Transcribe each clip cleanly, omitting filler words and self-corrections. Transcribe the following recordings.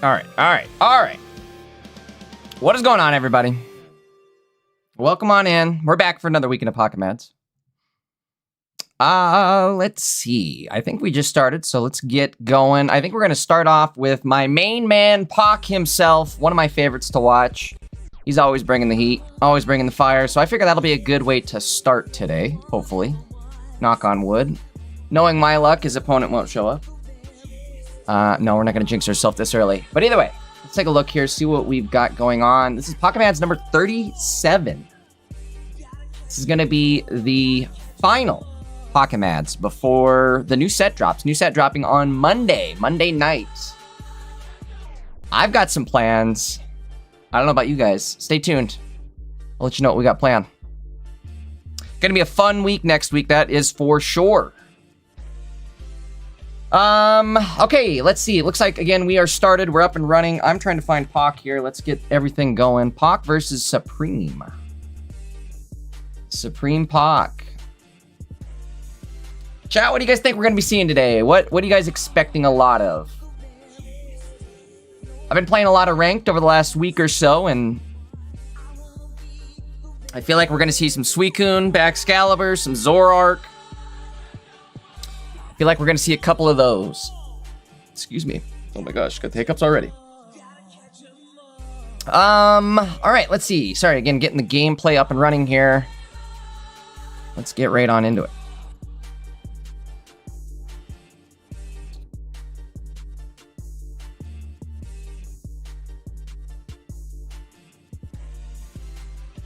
All right. What is going on, everybody? Welcome on in. We're back for another weekend of Pocket Mads. Let's see. I think we just started, so let's get going. I think we're going to start off with my main man, Pock himself, one of my favorites to watch. He's always bringing the heat, always bringing the fire, so I figure that'll be a good way to start today, hopefully. Knock on wood. Knowing my luck, his opponent won't show up. No, we're not going to jinx ourselves this early. But either way, let's take a look here, see what we've got going on. This is Pocket Mads number 37. This is going to be the final Pocket Mads before the new set drops. New set dropping on Monday night. I've got some plans. I don't know about you guys. Stay tuned. I'll let you know what we got planned. Going to be a fun week next week, that is for sure. Okay, let's see. It looks like, again, we are started. We're up and running. I'm trying to find Pock here. Let's get everything going. Pock versus Supreme. Supreme Pock. Chat, what do you guys think we're going to be seeing today? What are you guys expecting a lot of? I've been playing a lot of ranked over the last week or so, and I feel like we're going to see some Suicune, Baxcalibur, some Zoroark. I feel like we're going to see a couple of those. Excuse me. Oh my gosh, got the hiccups already. All right, let's see. Sorry, again, getting the gameplay up and running here. Let's get right on into it.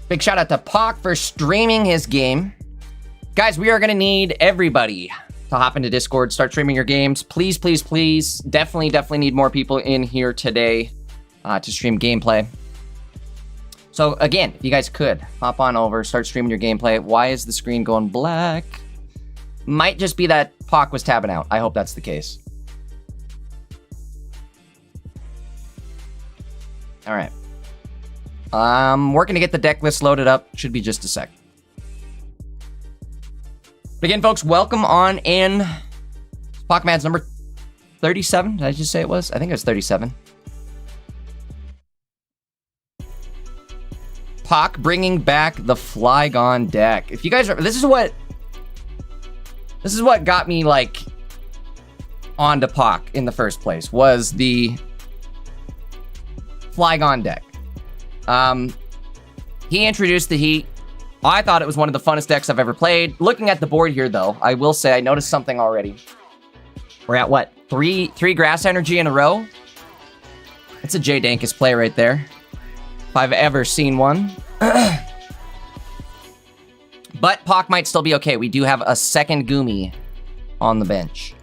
Big shout out to Pock for streaming his game. Guys, we are going to need everybody to hop into Discord, start streaming your games. Please, please, please. Definitely need more people in here today to stream gameplay. So again, if you guys could, hop on over, start streaming your gameplay. Why is the screen going black? Might just be that Pock was tabbing out. I hope that's the case. All right. Working to get the deck list loaded up. Should be just a sec. But again, folks, welcome on in. Pocket Mads number 37. Did I just say it was? I think it was 37. Pock bringing back the Flygon deck. If you guys are, this is what got me like onto Pock in the first place, was the Flygon deck. He introduced the heat. I thought it was one of the funnest decks I've ever played. Looking at the board here, though, I will say I noticed something already. We're at, what, three grass energy in a row? That's a J Dankus play right there, if I've ever seen one. But Pock might still be okay. We do have a second Goomy on the bench.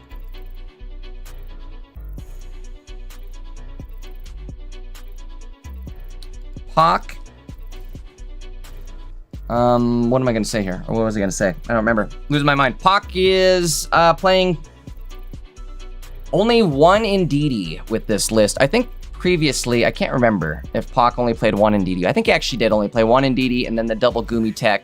Pock. What am I going to say here? Or what was I going to say? I don't remember. Losing my mind. Pock is playing only one Indeedee with this list. I think previously, I can't remember if Pock only played one Indeedee. I think he actually did only play one Indeedee and then the double Goomy tech.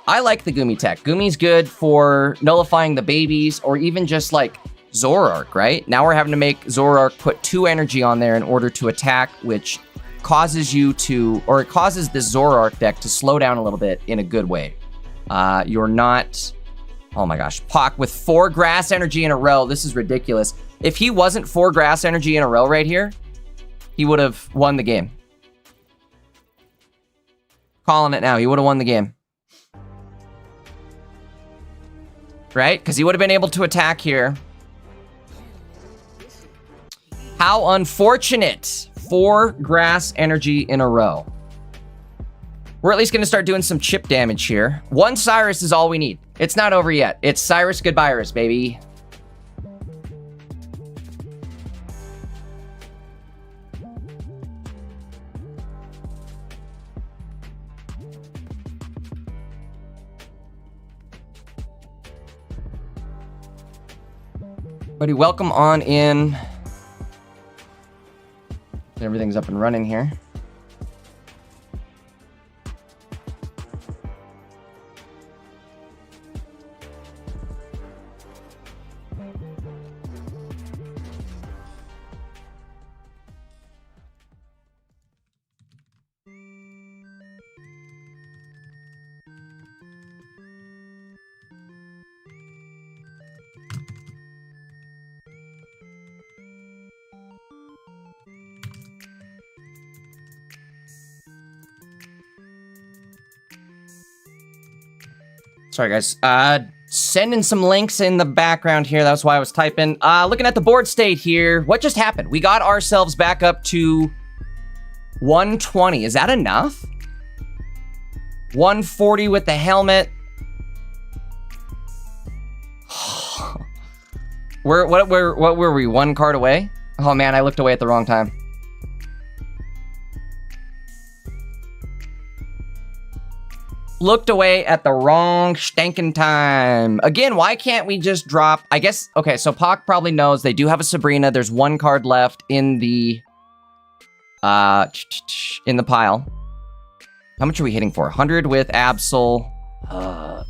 I like the Goomy tech. Goomy's good for nullifying the babies or even just like Zoroark, right? Now we're having to make Zoroark put 2 energy on there in order to attack, which causes you to, or it causes this Zoroark deck to slow down a little bit in a good way. You're not, oh my gosh, Pock with 4 grass energy in a row. This is ridiculous. If he wasn't 4 grass energy in a row right here, he would have won the game. Calling it now, he would have won the game. Right? Because he would have been able to attack here. How unfortunate. 4 grass energy in a row. We're at least going to start doing some chip damage here. 1 Cyrus is all we need. It's not over yet. It's Cyrus Goodbyrus, baby. Buddy, welcome on in. Everything's up and running here. Sorry, guys. Sending some links in the background here. That's why I was typing. Looking at the board state here. What just happened? We got ourselves back up to 120. Is that enough? 140 with the helmet. What were we? One card away? Oh man, I looked away at the wrong time. Looked away at the wrong stinking time. Again, why can't we just drop... I guess... Okay, so Pac probably knows they do have a Sabrina. There's one card left in the... in the pile. How much are we hitting for? 100 with Absol.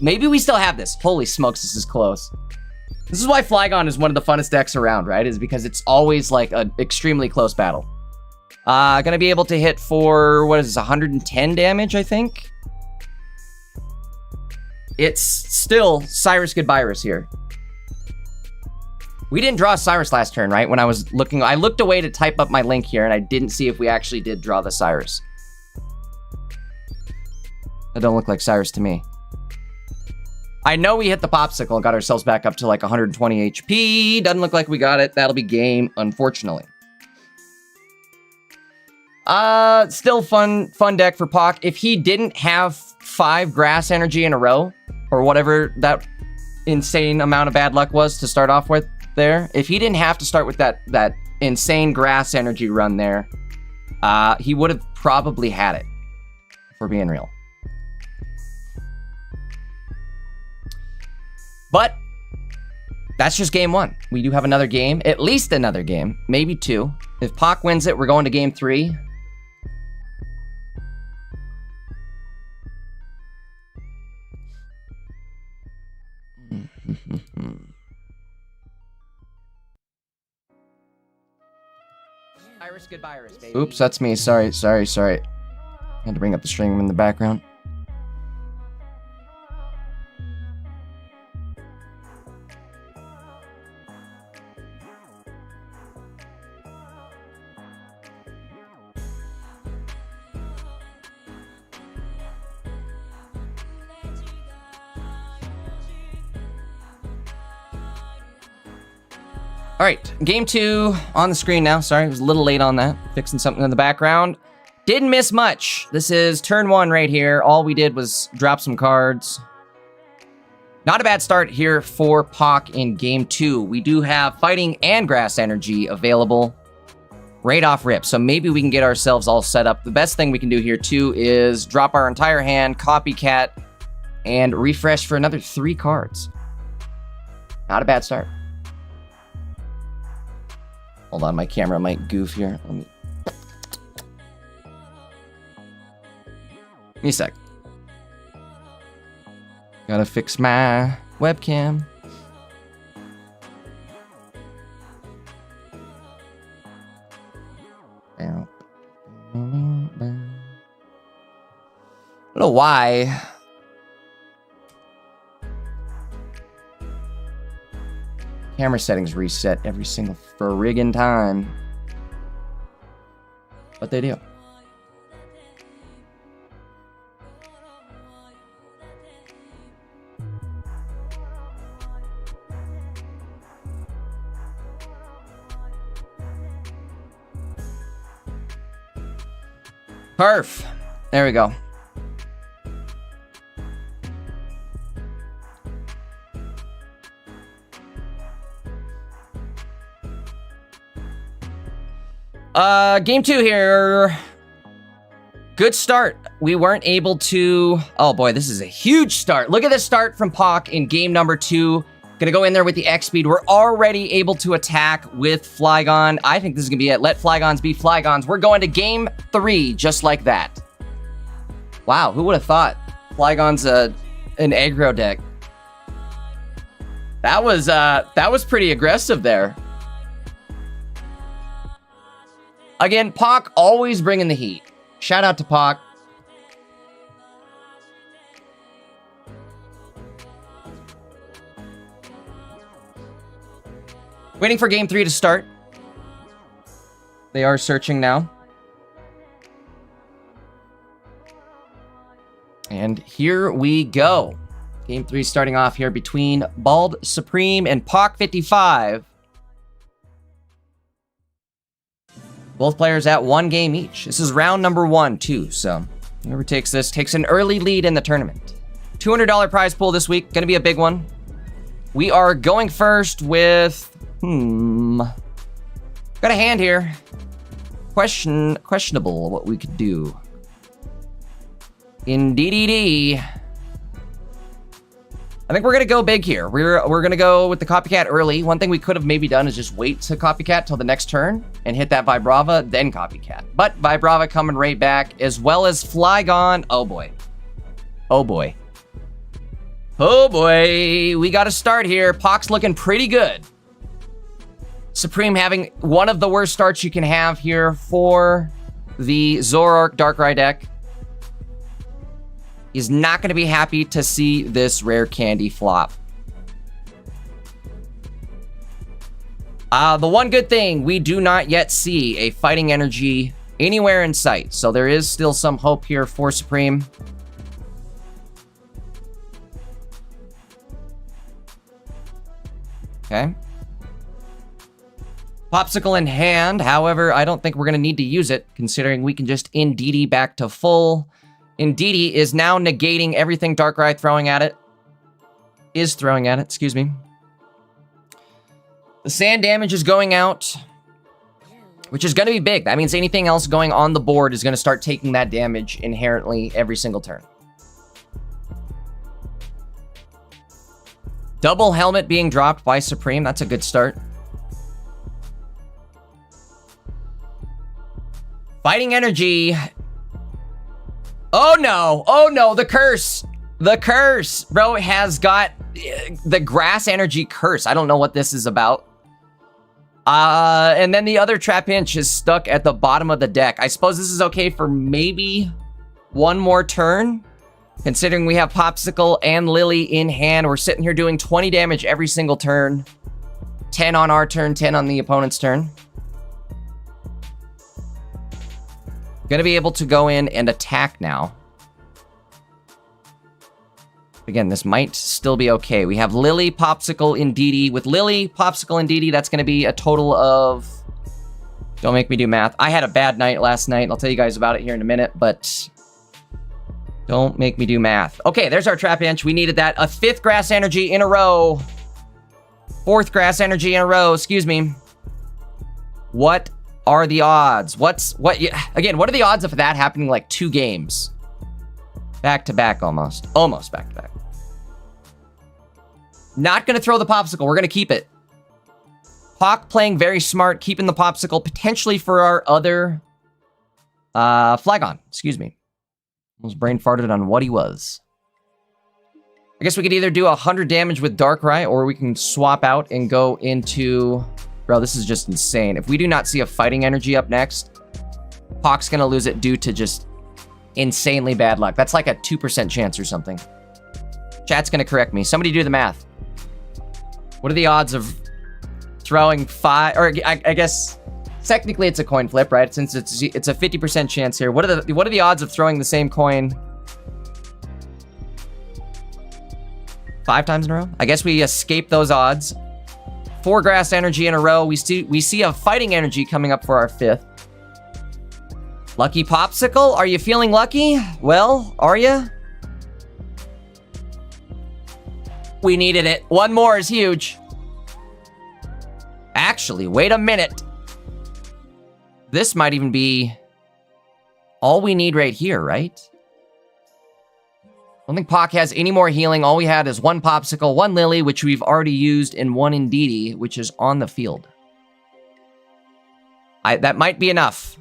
Maybe we still have this. Holy smokes, this is close. This is why Flygon is one of the funnest decks around, right? Is because it's always like an extremely close battle. Gonna be able to hit for... What is this? 110 damage, I think? It's still Cyrus Goodbyrus here. We didn't draw Cyrus last turn, right? When I was looking, I looked away to type up my link here, and I didn't see if we actually did draw the Cyrus. That don't look like Cyrus to me. I know we hit the Popsicle and got ourselves back up to like 120 HP. Doesn't look like we got it. That'll be game, unfortunately. Still fun deck for Pac. If he didn't have 5 grass energy in a row, or whatever that insane amount of bad luck was to start off with there, if he didn't have to start with that insane grass energy run there, he would have probably had it, if we're being real. But that's just game 1. We do have another game, at least another game, maybe 2. If Pac wins it, we're going to game 3. Iris, goodbye, Iris, baby. Oops, that's me. Sorry. Had to bring up the stream in the background. All right, game 2 on the screen now. Sorry, I was a little late on that. Fixing something in the background. Didn't miss much. This is turn 1 right here. All we did was drop some cards. Not a bad start here for Pac in game 2. We do have fighting and grass energy available right off rip. So maybe we can get ourselves all set up. The best thing we can do here too is drop our entire hand, copycat, and refresh for another 3 cards. Not a bad start. Hold on, my camera might goof here. Let me a sec. Gotta fix my webcam. I don't know why. Camera settings reset every single friggin' time. But they do. Perf. There we go. Game 2 here. Good start. We weren't able to... Oh boy, this is a huge start. Look at this start from Pac in game number 2. Gonna go in there with the X speed. We're already able to attack with Flygon. I think this is gonna be it. Let Flygons be Flygons. We're going to game 3 just like that. Wow, who would have thought Flygon's an aggro deck? That was pretty aggressive there. Again, Pac always bringing the heat. Shout out to Pac. Waiting for game 3 to start. They are searching now. And here we go. Game 3 starting off here between Bald Supreme and Pock55. Both players at 1 game each. This is round number 1, too, so whoever takes this takes an early lead in the tournament. $200 prize pool this week. Gonna be a big one. We are going first with... Got a hand here. Questionable what we could do. In DDD. I think we're gonna go big here. We're gonna go with the Copycat early. One thing we could have maybe done is just wait to Copycat till the next turn and hit that Vibrava, then Copycat. But Vibrava coming right back, as well as Flygon. Oh boy. Oh boy. Oh boy. We got to start here. Pock's looking pretty good. Supreme having one of the worst starts you can have here for the Zoroark Darkrai deck. He's not going to be happy to see this rare candy flop. The one good thing, we do not yet see a Fighting Energy anywhere in sight. So there is still some hope here for Supreme. Okay. Popsicle in hand. However, I don't think we're going to need to use it, considering we can just Indeedee back to full. Indeedee is now negating everything Darkrai throwing at it. Excuse me. The sand damage is going out, which is going to be big. That means anything else going on the board is going to start taking that damage inherently every single turn. Double helmet being dropped by Supreme. That's a good start. Fighting Energy. Oh no. Oh no. The curse. The curse. Bro has got the Grass Energy curse. I don't know what this is about. And then the other Trapinch is stuck at the bottom of the deck. I suppose this is okay for maybe one more turn. Considering we have Popsicle and Lily in hand, we're sitting here doing 20 damage every single turn. 10 on our turn, 10 on the opponent's turn. Gonna be able to go in and attack now. Again, this might still be okay. We have Lily, Popsicle, Indeedee. With Lily, Popsicle, Indeedee, that's gonna be a total of... Don't make me do math. I had a bad night last night. I'll tell you guys about it here in a minute, but... Don't make me do math. Okay, there's our Trapinch. We needed that. A 5th Grass Energy in a row. 4th Grass Energy in a row. Excuse me. What are the odds? Again, what are the odds of that happening like 2 games? Back to back almost. Almost back to back. Not going to throw the Popsicle. We're going to keep it. Pock playing very smart, keeping the Popsicle potentially for our other Flygon. Excuse me. Almost brain farted on what he was. I guess we could either do 100 damage with Darkrai, or we can swap out and go into... Bro, this is just insane. If we do not see a Fighting Energy up next, Pock's gonna lose it due to just insanely bad luck. That's like a 2% chance or something. Chat's gonna correct me. Somebody do the math. What are the odds of throwing 5... Or I guess... Technically, it's a coin flip, right? Since it's a 50% chance here. What are the odds of throwing the same coin 5 times in a row? I guess we escape those odds. 4 Grass Energy in a row. We see a Fighting Energy coming up for our 5th. Lucky Popsicle, are you feeling lucky? Well, are you? We needed it. One more is huge. Actually, wait a minute. This might even be all we need right here, right? I don't think Pock has any more healing. All we had is 1 Popsicle, 1 Lily, which we've already used, and 1 Indeedee, which is on the field. That might be enough.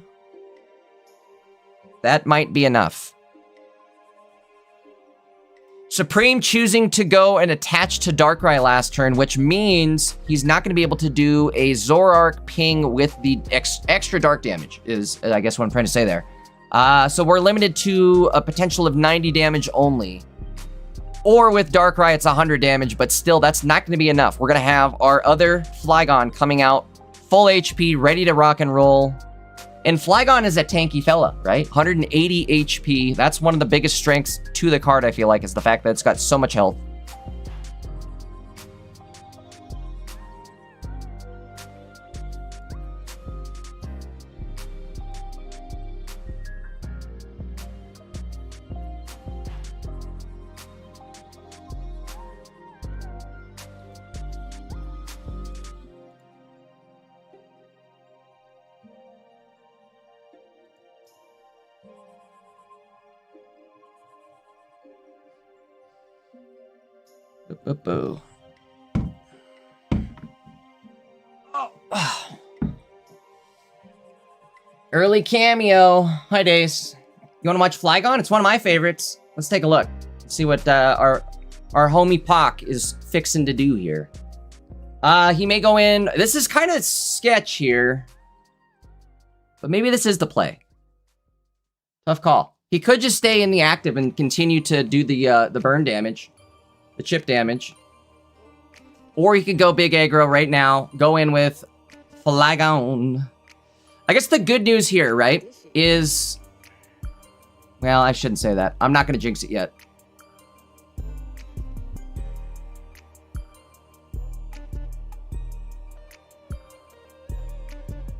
That might be enough. Supreme choosing to go and attach to Darkrai last turn, which means he's not going to be able to do a Zoroark ping with the extra dark damage, is I guess what I'm trying to say there. So we're limited to a potential of 90 damage only. Or with Darkrai, it's 100 damage, but still, that's not going to be enough. We're going to have our other Flygon coming out, full HP, ready to rock and roll. And Flygon is a tanky fella, right? 180 HP. That's one of the biggest strengths to the card, I feel like, is the fact that it's got so much health. Boo. Oh. Early cameo. Hi, Dace. You want to watch Flygon? It's one of my favorites. Let's take a look. Let's see what our homie Pac is fixing to do here. He may go in. This is kind of sketch here, but maybe this is the play. Tough call. He could just stay in the active and continue to do the burn damage, the chip damage, or he could go big aggro right now. Go in with Flygon. I guess the good news here, right, is, well, I shouldn't say that. I'm not going to jinx it yet.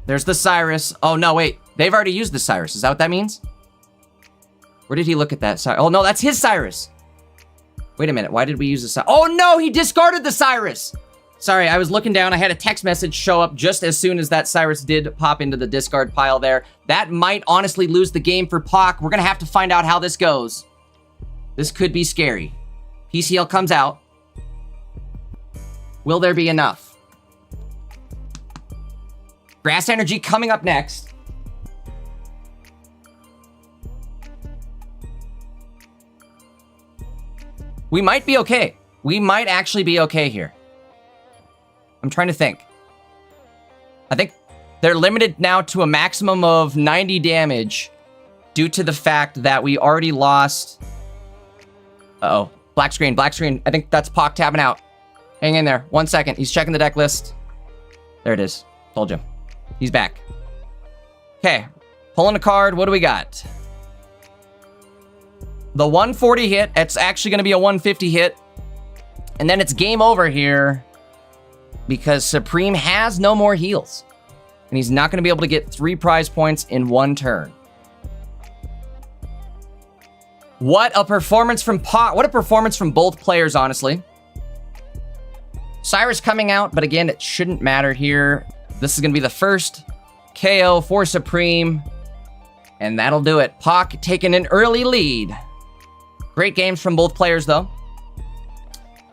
There's the Cyrus. Oh, no, wait. They've already used the Cyrus. Is that what that means? Where did he look at that Cyrus? Oh, no, that's his Cyrus. Wait a minute. Why did we use the Cyrus? Oh, no, he discarded the Cyrus. Sorry, I was looking down. I had a text message show up just as soon as that Cyrus did pop into the discard pile there. That might honestly lose the game for Pac. We're going to have to find out how this goes. This could be scary. PCL comes out. Will there be enough? Grass Energy coming up next. We might be okay. We might actually be okay here. I'm trying to think. I think they're limited now to a maximum of 90 damage due to the fact that we already lost... Uh-oh. Black screen, black screen. I think that's Pac tapping out. Hang in there. 1 second. He's checking the deck list. There it is. Told you. He's back. Okay. Pulling a card. What do we got? The 140 hit. It's actually going to be a 150 hit. And then it's game over here because Supreme has no more heals. And he's not going to be able to get 3 prize points in 1 turn. What a performance from Pac. What a performance from both players, honestly. Cyrus coming out, but again, it shouldn't matter here. This is going to be the first KO for Supreme. And that'll do it. Pac taking an early lead. Great games from both players, though.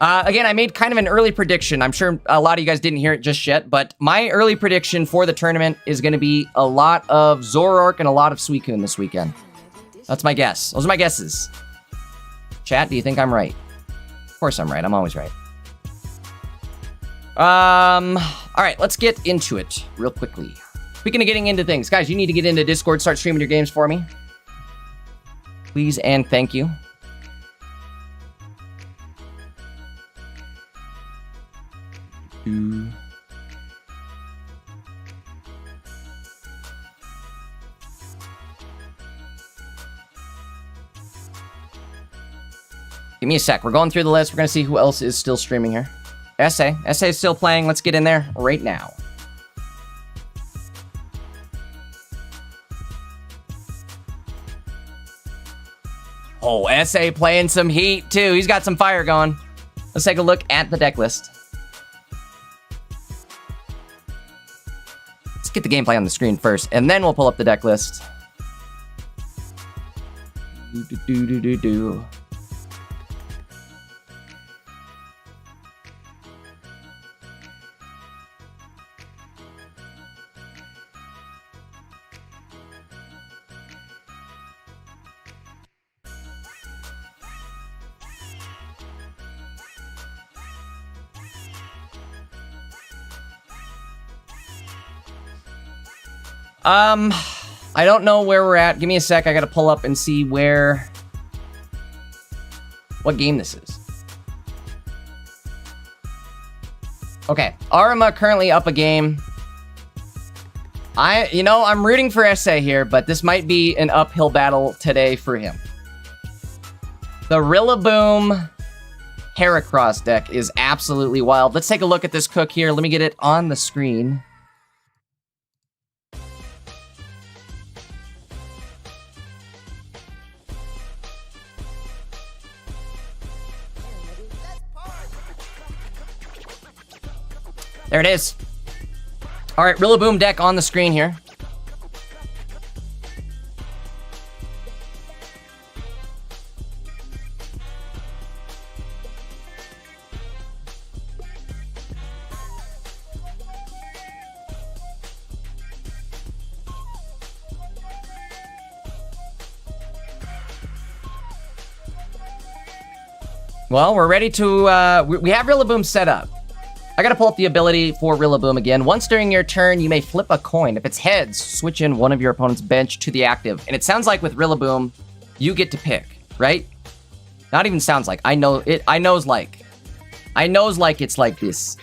Again, I made kind of an early prediction. I'm sure a lot of you guys didn't hear it just yet, but my early prediction for the tournament is going to be a lot of Zoroark and a lot of Suicune this weekend. That's my guess. Those are my guesses. Chat, do you think I'm right? Of course I'm right. I'm always right. All right, let's get into it real quickly. Speaking of getting into things, guys, you need to get into Discord, start streaming your games for me. Please and thank you. Give me a sec. We're going through the list. We're going to see who else is still streaming here. SA is still playing. Let's get in there right now. Oh, SA playing some heat too. He's got some fire going. Let's take a look at the deck list. Let's get the gameplay on the screen first, and then we'll pull up the deck list. I don't know where we're at. Give me a sec. I gotta pull up and see what game this is. Okay, Arima currently up a game. I'm rooting for SA here, but this might be an uphill battle today for him. The Rillaboom Heracross deck is absolutely wild. Let's take a look at this cook here. Let me get it on the screen. There it is. All right, Rillaboom deck on the screen here. Well, we're ready to, we have Rillaboom set up. I gotta pull up the ability for Rillaboom again. Once during your turn, you may flip a coin. If it's heads, switch in one of your opponent's bench to the active. And it sounds like with Rillaboom, you get to pick, right? Not even sounds like. I know it. I knows like it's like this.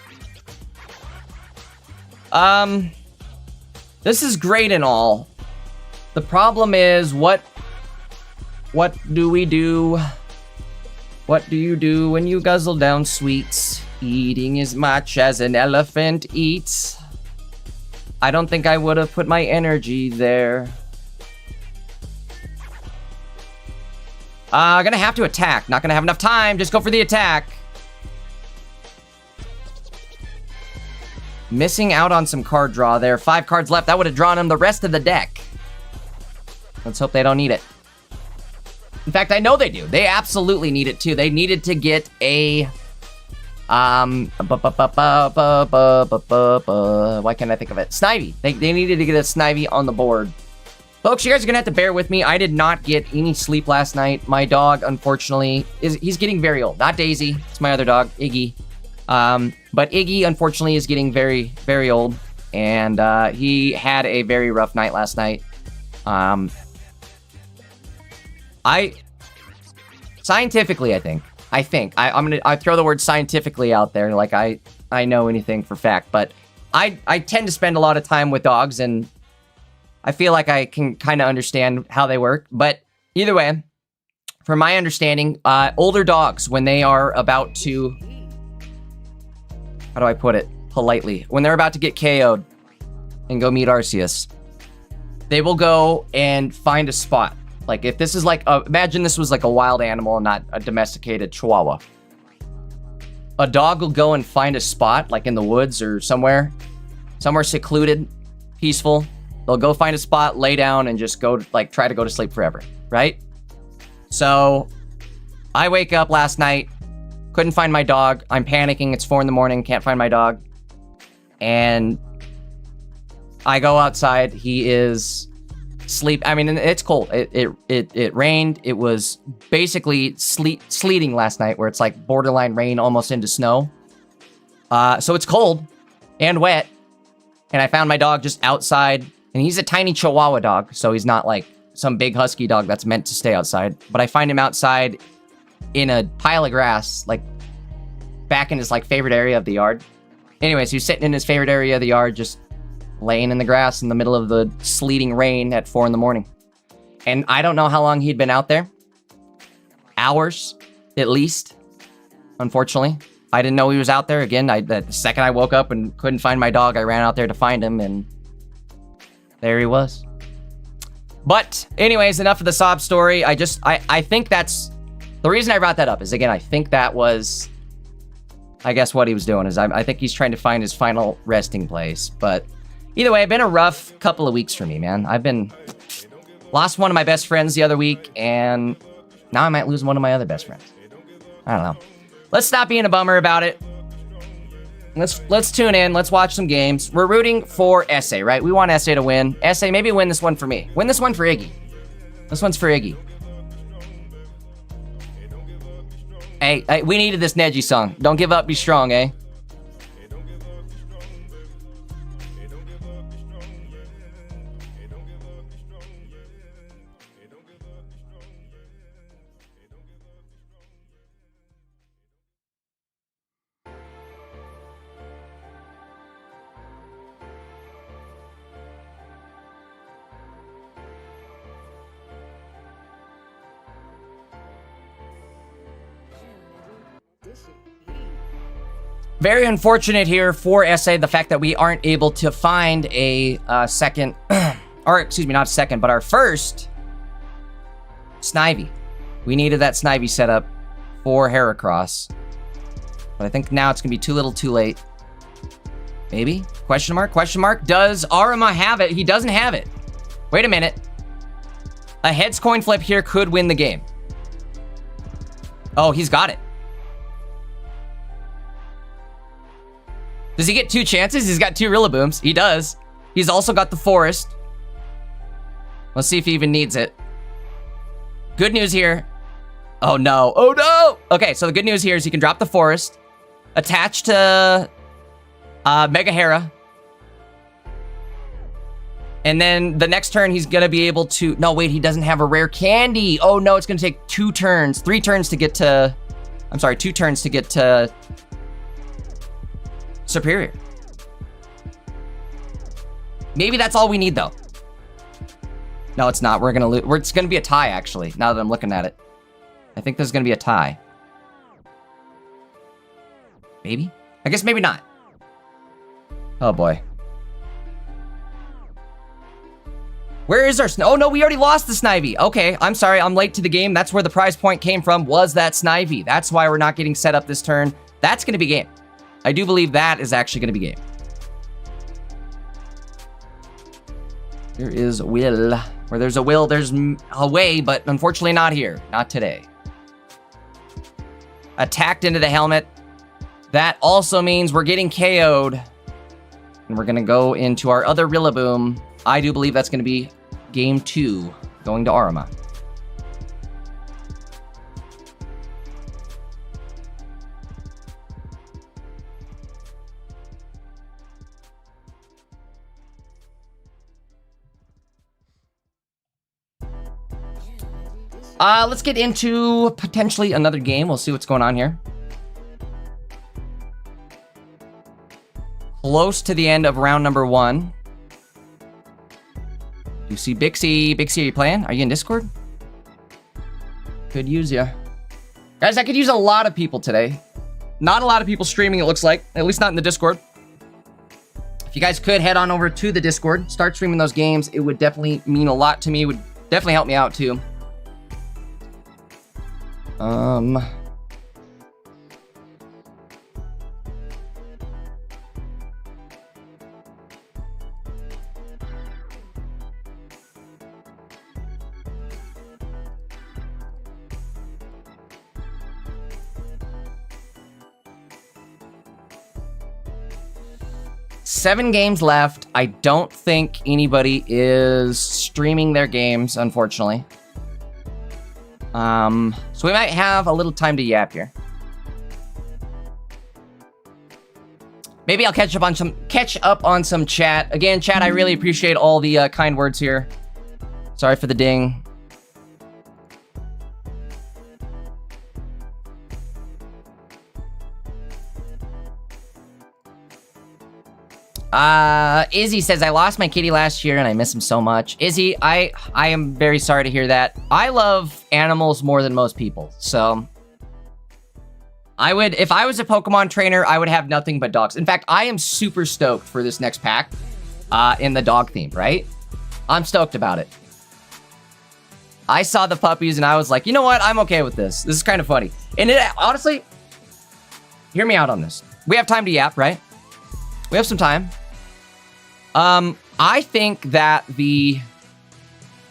This is great and all. The problem is, what do we do? What do you do when you guzzle down sweets? Eating as much as an elephant eats. I don't think I would have put my energy there. Gonna have to attack. Not gonna have enough time. Just go for the attack. Missing out on some card draw there. 5 cards left. That would have drawn him the rest of the deck. Let's hope they don't need it. In fact, I know they do. They absolutely need it too. They needed to get a... why can't I think of it? Snivy. They needed to get a Snivy on the board. Folks, you guys are gonna have to bear with me. I did not get any sleep last night. My dog, unfortunately, he's getting very old. Not Daisy. It's my other dog, Iggy. But Iggy, unfortunately, is getting very, very old. And he had a very rough night last night. Scientifically, I think. I throw the word scientifically out there, like I know anything for fact, but I tend to spend a lot of time with dogs, and I feel like I can kind of understand how they work. But either way, from my understanding, older dogs, when they are about to, how do I put it politely? When they're about to get KO'd and go meet Arceus, they will go and find a spot. Like, if this is like, imagine this was like a wild animal and not a domesticated chihuahua. A dog will go and find a spot, like in the woods or somewhere secluded, peaceful. They'll go find a spot, lay down, and just go, like, try to go to sleep forever, right? So, I wake up last night, couldn't find my dog. I'm panicking. It's 4 in the morning, can't find my dog. And I go outside. He is... I mean, it's cold. It rained. It was basically sleeting last night, where it's like borderline rain almost into snow. So it's cold and wet. And I found my dog just outside, and he's a tiny Chihuahua dog, so he's not like some big husky dog that's meant to stay outside. But I find him outside in a pile of grass, like back in his like favorite area of the yard. Anyways, he was sitting in his favorite area of the yard, just laying in the grass in the middle of the sleeting rain at 4 in the morning. And I don't know how long he'd been out there. Hours, at least. Unfortunately. I didn't know he was out there. Again, the second I woke up and couldn't find my dog, I ran out there to find him, and there he was. But, anyways, enough of the sob story. I think that's... The reason I brought that up is, again, I think that was... I guess what he was doing is, I think he's trying to find his final resting place, but... Either way, it's been a rough couple of weeks for me, man. Lost one of my best friends the other week, and now I might lose one of my other best friends. I don't know. Let's stop being a bummer about it. Let's tune in. Let's watch some games. We're rooting for SA, right? We want SA to win. SA, maybe win this one for me. Win this one for Iggy. This one's for Iggy. Hey, we needed this Neji song. Don't give up, be strong, eh? Very unfortunate here for SA, the fact that we aren't able to find a second, or excuse me, not a second, but our first Snivy. We needed that Snivy setup for Heracross. But I think now it's going to be too little too late. Maybe? Question mark? Question mark? Does Arima have it? He doesn't have it. Wait a minute. A heads coin flip here could win the game. Oh, he's got it. Does he get 2 chances? He's got 2 Rillabooms. He does. He's also got the Forest. Let's see if he even needs it. Good news here. Oh no. Oh no! Okay, so the good news here is he can drop the forest, attach to Mega Hera, and then the next turn he's gonna be able to... No, wait, he doesn't have a rare candy. Oh no, it's gonna take 3 turns to get to... I'm sorry, 2 turns to get to Superior. Maybe that's all we need though. No, it's not. We're gonna lose. It's gonna be a tie, actually, now that I'm looking at it. I think there's gonna be a tie. Maybe? I guess maybe not. Oh boy. Where is our Oh no, we already lost the Snivy. Okay, I'm sorry, I'm late to the game. That's where the prize point came from, was that Snivy. That's why we're not getting set up this turn. That's gonna be game. I do believe that is actually gonna be game. There is a will. Where there's a will, there's a way, but unfortunately not here. Not today. Attacked into the helmet. That also means we're getting KO'd. And we're gonna go into our other Rillaboom. I do believe that's gonna be game 2, going to Arima. Let's get into potentially another game. We'll see what's going on here. Close to the end of round number 1. You see Bixie. Bixie, are you playing? Are you in Discord? Could use ya. Guys, I could use a lot of people today. Not a lot of people streaming, it looks like. At least not in the Discord. If you guys could head on over to the Discord, start streaming those games, it would definitely mean a lot to me. It would definitely help me out too. 7 games left. I don't think anybody is streaming their games, unfortunately. So we might have a little time to yap here. Maybe I'll catch up on some chat. Again, chat, I really appreciate all the kind words here. Sorry for the ding. Izzy says, I lost my kitty last year and I miss him so much. Izzy, I am very sorry to hear that. I love animals more than most people, so if I was a Pokemon trainer, I would have nothing but dogs. In fact, I am super stoked for this next pack, in the dog theme, right? I'm stoked about it. I saw the puppies and I was like, you know what? I'm okay with this. This is kind of funny. And honestly, hear me out on this. We have time to yap, right? We have some time. I think that the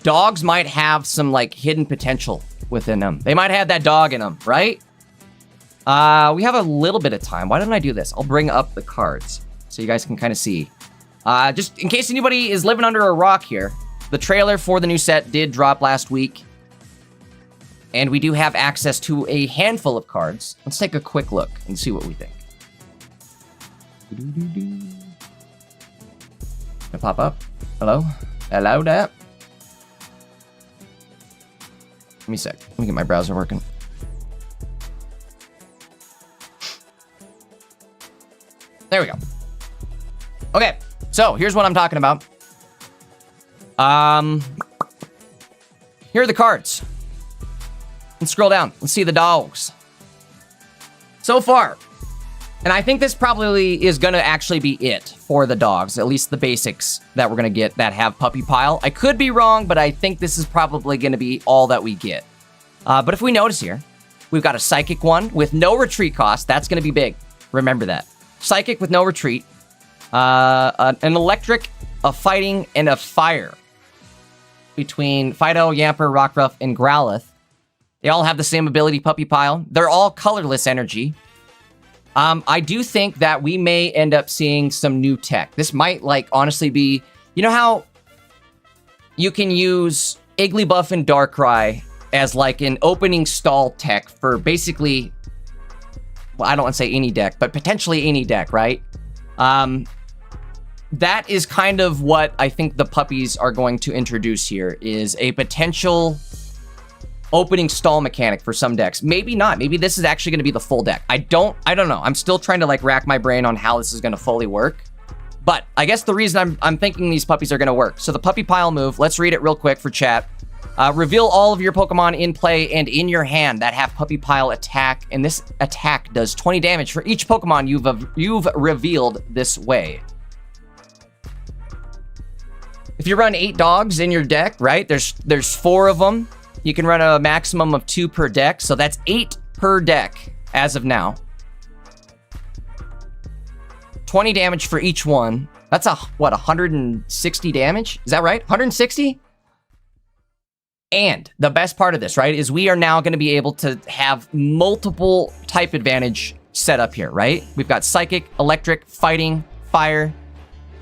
dogs might have some, like, hidden potential within them. They might have that dog in them, right? We have a little bit of time. Why don't I do this? I'll bring up the cards so you guys can kind of see. Just in case anybody is living under a rock here, the trailer for the new set did drop last week. And we do have access to a handful of cards. Let's take a quick look and see what we think. Gonna pop up. Hello? Hello there? Give me a sec. Let me get my browser working. There we go. Okay, so here's what I'm talking about. Here are the cards. Let's scroll down. Let's see the dogs. So far, and I think this probably is going to actually be it for the dogs, at least the basics that we're going to get that have Puppy Pile. I could be wrong, but I think this is probably going to be all that we get. But if we notice here, we've got a Psychic one with no retreat cost. That's going to be big. Remember that. Psychic with no retreat. An Electric, a Fighting, and a Fire. Between Fido, Yamper, Rockruff, and Growlithe. They all have the same ability, Puppy Pile. They're all colorless energy. I do think that we may end up seeing some new tech. This might, like, honestly be... You know how you can use Igglybuff and Darkrai as like an opening stall tech for basically, well, I don't want to say any deck, but potentially any deck, right? That is kind of what I think the puppies are going to introduce here, is a potential opening stall mechanic for some decks. Maybe not. Maybe this is actually going to be the full deck. I don't know. I'm still trying to like rack my brain on how this is going to fully work. But I guess the reason I'm thinking these puppies are going to work. So the puppy pile move, let's read it real quick for chat. Reveal all of your Pokemon in play and in your hand that have puppy pile attack, and this attack does 20 damage for each Pokemon you've revealed this way. If you run 8 dogs in your deck, right? There's 4 of them. You can run a maximum of 2 per deck, so that's 8 per deck as of now. 20 damage for each one. That's what, 160 damage? Is that right? 160? And the best part of this, right, is we are now going to be able to have multiple type advantage set up here, right? We've got Psychic, Electric, Fighting, Fire.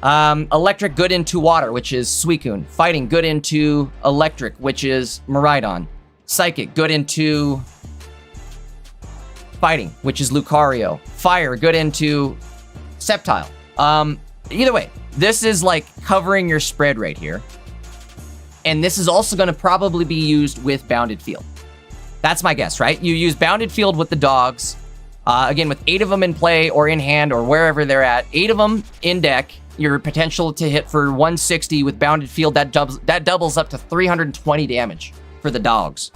Electric good into Water, which is Suicune. Fighting good into Electric, which is Miraidon. Psychic good into Fighting, which is Lucario. Fire good into Sceptile. Either way, this is like covering your spread right here. And this is also going to probably be used with Bounded Field. That's my guess, right? You use Bounded Field with the dogs. Again, with 8 of them in play or in hand or wherever they're at. 8 of them in deck. Your potential to hit for 160 with Bounded Field, that doubles up to 320 damage for the dogs.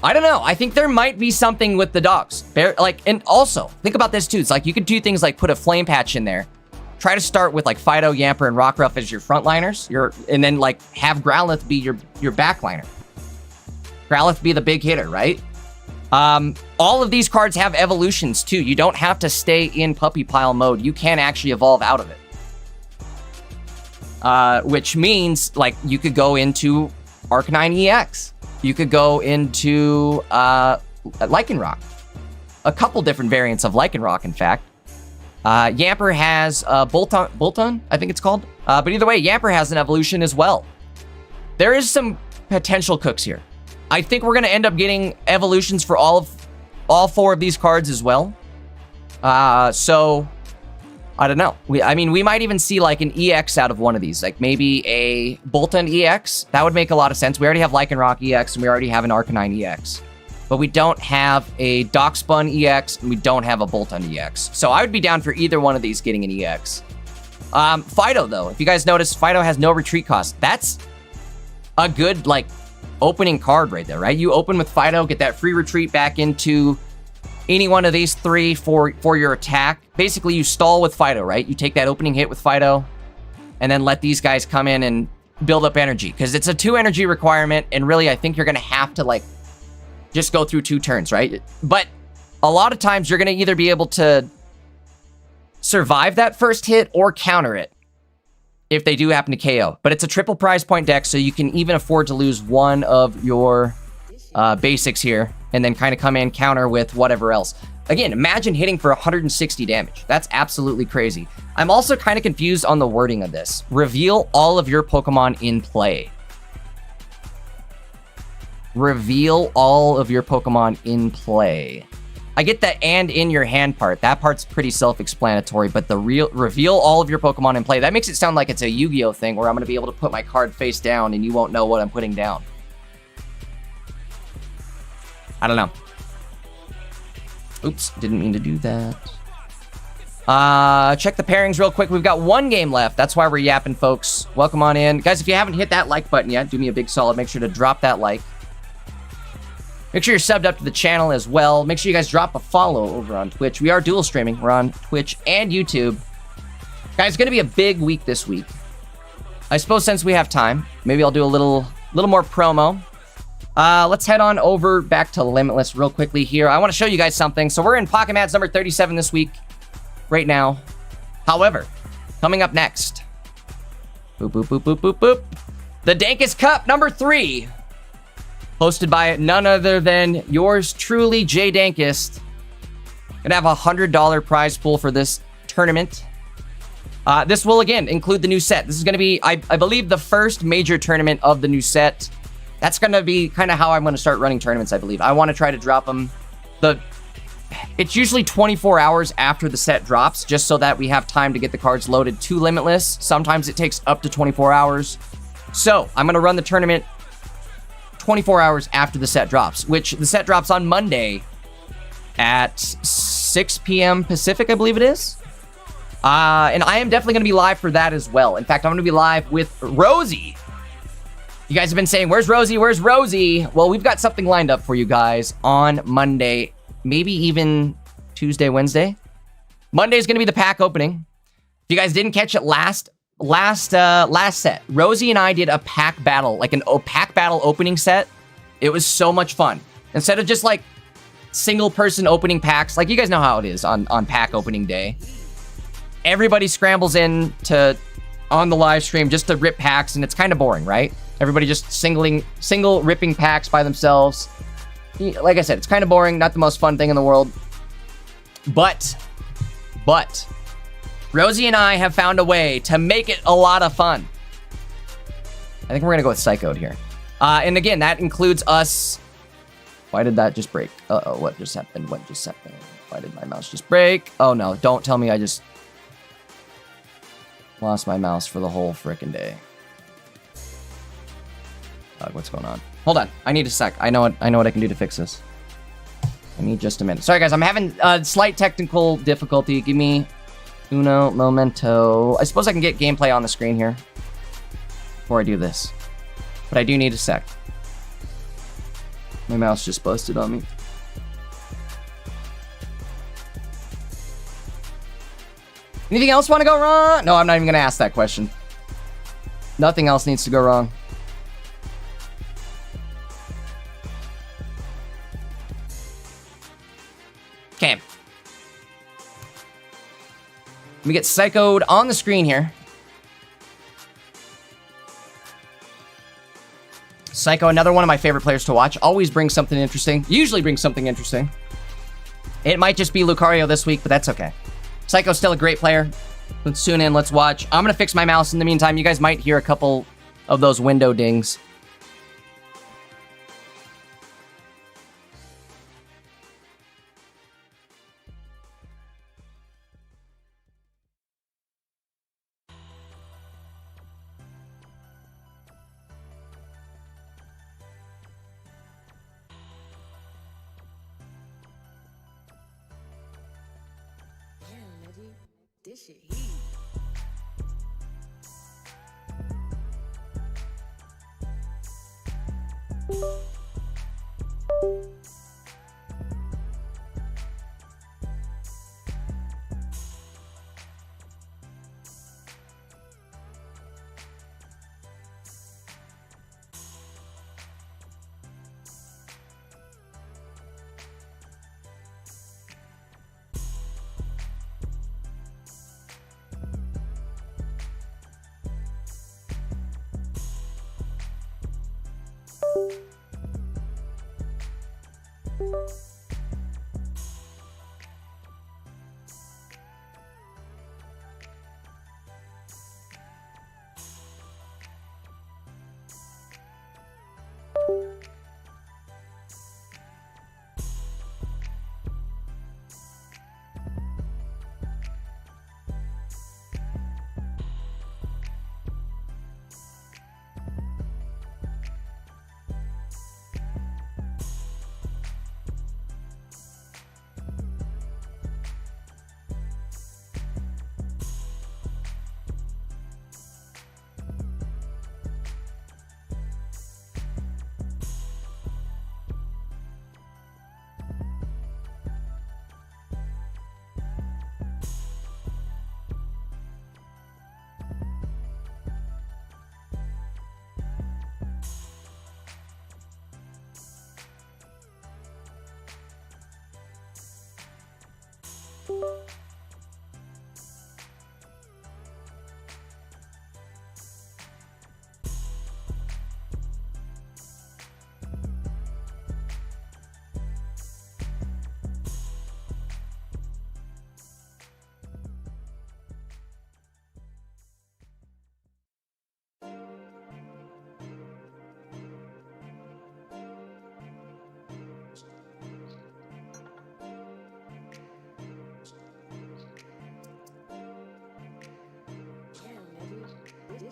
I don't know. I think there might be something with the dogs. And also, think about this too. It's like you could do things like put a Flame Patch in there. Try to start with like Fido, Yamper, and Rockruff as your frontliners. And then like have Growlithe be your backliner. Growlithe be the big hitter, right? All of these cards have evolutions too. You don't have to stay in puppy pile mode. You can actually evolve out of it. Which means like you could go into Arcanine EX. You could go into Lycanroc. A couple different variants of Lycanroc, in fact. Yamper has Bolton, I think it's called. But either way, Yamper has an evolution as well. There is some potential cooks here. I think we're going to end up getting evolutions for all 4 of these cards as well. So, I don't know. We might even see like an EX out of one of these. Like maybe a Bolton EX. That would make a lot of sense. We already have Lycanroc EX and we already have an Arcanine EX. But we don't have a Darkspun EX and we don't have a Bolton EX. So I would be down for either one of these getting an EX. Fido though, if you guys notice, Fido has no retreat cost. That's a good like opening card right there, right? You open with Fido, get that free retreat back into any one of these 3 for your attack. Basically, you stall with Fido, right? You take that opening hit with Fido and then let these guys come in and build up energy because it's a 2 energy requirement. And really, I think you're going to have to like just go through 2 turns, right? But a lot of times you're going to either be able to survive that first hit or counter it if they do happen to KO. But it's a triple prize point deck, so you can even afford to lose one of your basics here and then kind of come in, counter with whatever else. Again, imagine hitting for 160 damage. That's absolutely crazy. I'm also kind of confused on the wording of this. Reveal all of your Pokemon in play. Reveal all of your Pokemon in play. I get that and in your hand part. That part's pretty self-explanatory, but the reveal all of your Pokemon in play, that makes it sound like it's a Yu-Gi-Oh thing where I'm going to be able to put my card face down and you won't know what I'm putting down. I don't know. Oops, didn't mean to do that. Check the pairings real quick. We've got 1 game left. That's why we're yapping, folks. Welcome on in. Guys, if you haven't hit that like button yet, do me a big solid. Make sure to drop that like. Make sure you're subbed up to the channel as well. Make sure you guys drop a follow over on Twitch. We are dual streaming. We're on Twitch and YouTube. Guys, it's going to be a big week this week. I suppose since we have time, maybe I'll do a little more promo. Let's head on over back to Limitless real quickly here. I want to show you guys something. So we're in Pocket Mats number 37 this week, right now. However, coming up next, boop, boop, boop, boop, boop, boop. The Dankest Cup number 3. Hosted by none other than yours truly, Jay Dankest. Gonna have a $100 prize pool for this tournament. This will, again, include the new set. This is gonna be, I believe, the first major tournament of the new set. That's going to be kind of how I'm going to start running tournaments, I believe. I want to try to drop them. It's usually 24 hours after the set drops, just so that we have time to get the cards loaded to Limitless. Sometimes it takes up to 24 hours. So, I'm going to run the tournament 24 hours after the set drops, which the set drops on Monday at 6 p.m. Pacific, I believe it is. And I am definitely going to be live for that as well. In fact, I'm going to be live with Rosie. You guys have been saying, where's Rosie? Where's Rosie? Well, we've got something lined up for you guys on Monday, maybe even Tuesday, Wednesday. Monday's going to be the pack opening. If you guys didn't catch it last set, Rosie and I did a pack battle, like an pack battle opening set. It was so much fun. Instead of just like single person opening packs, like you guys know how it is on pack opening day. Everybody scrambles in on the live stream just to rip packs, and it's kind of boring, right? Everybody just single ripping packs by themselves. Like I said, it's kind of boring, not the most fun thing in the world. But Rosie and I have found a way to make it a lot of fun. I think we're gonna go with Psychoed here. And again, that includes us. Why did that just break? Uh-oh, what just happened? What just happened? Why did my mouse just break? Oh no, don't tell me I just lost my mouse for the whole frickin' day. What's going on? Hold on, I need a sec. I know what I can do to fix this. I need just a minute. Sorry guys, I'm having a slight technical difficulty. Give me uno momento. I suppose I can get gameplay on the screen here before I do this. But I do need a sec. My mouse just busted on me. Anything else want to go wrong? No, I'm not even going to ask that question. Nothing else needs to go wrong. Okay. Let me get Psychoed on the screen here. Psycho, another one of my favorite players to watch. Always brings something interesting. Usually brings something interesting. It might just be Lucario this week, but that's okay. Psycho's still a great player. Let's tune in. Let's watch. I'm going to fix my mouse in the meantime. You guys might hear a couple of those window dings. This shit heat.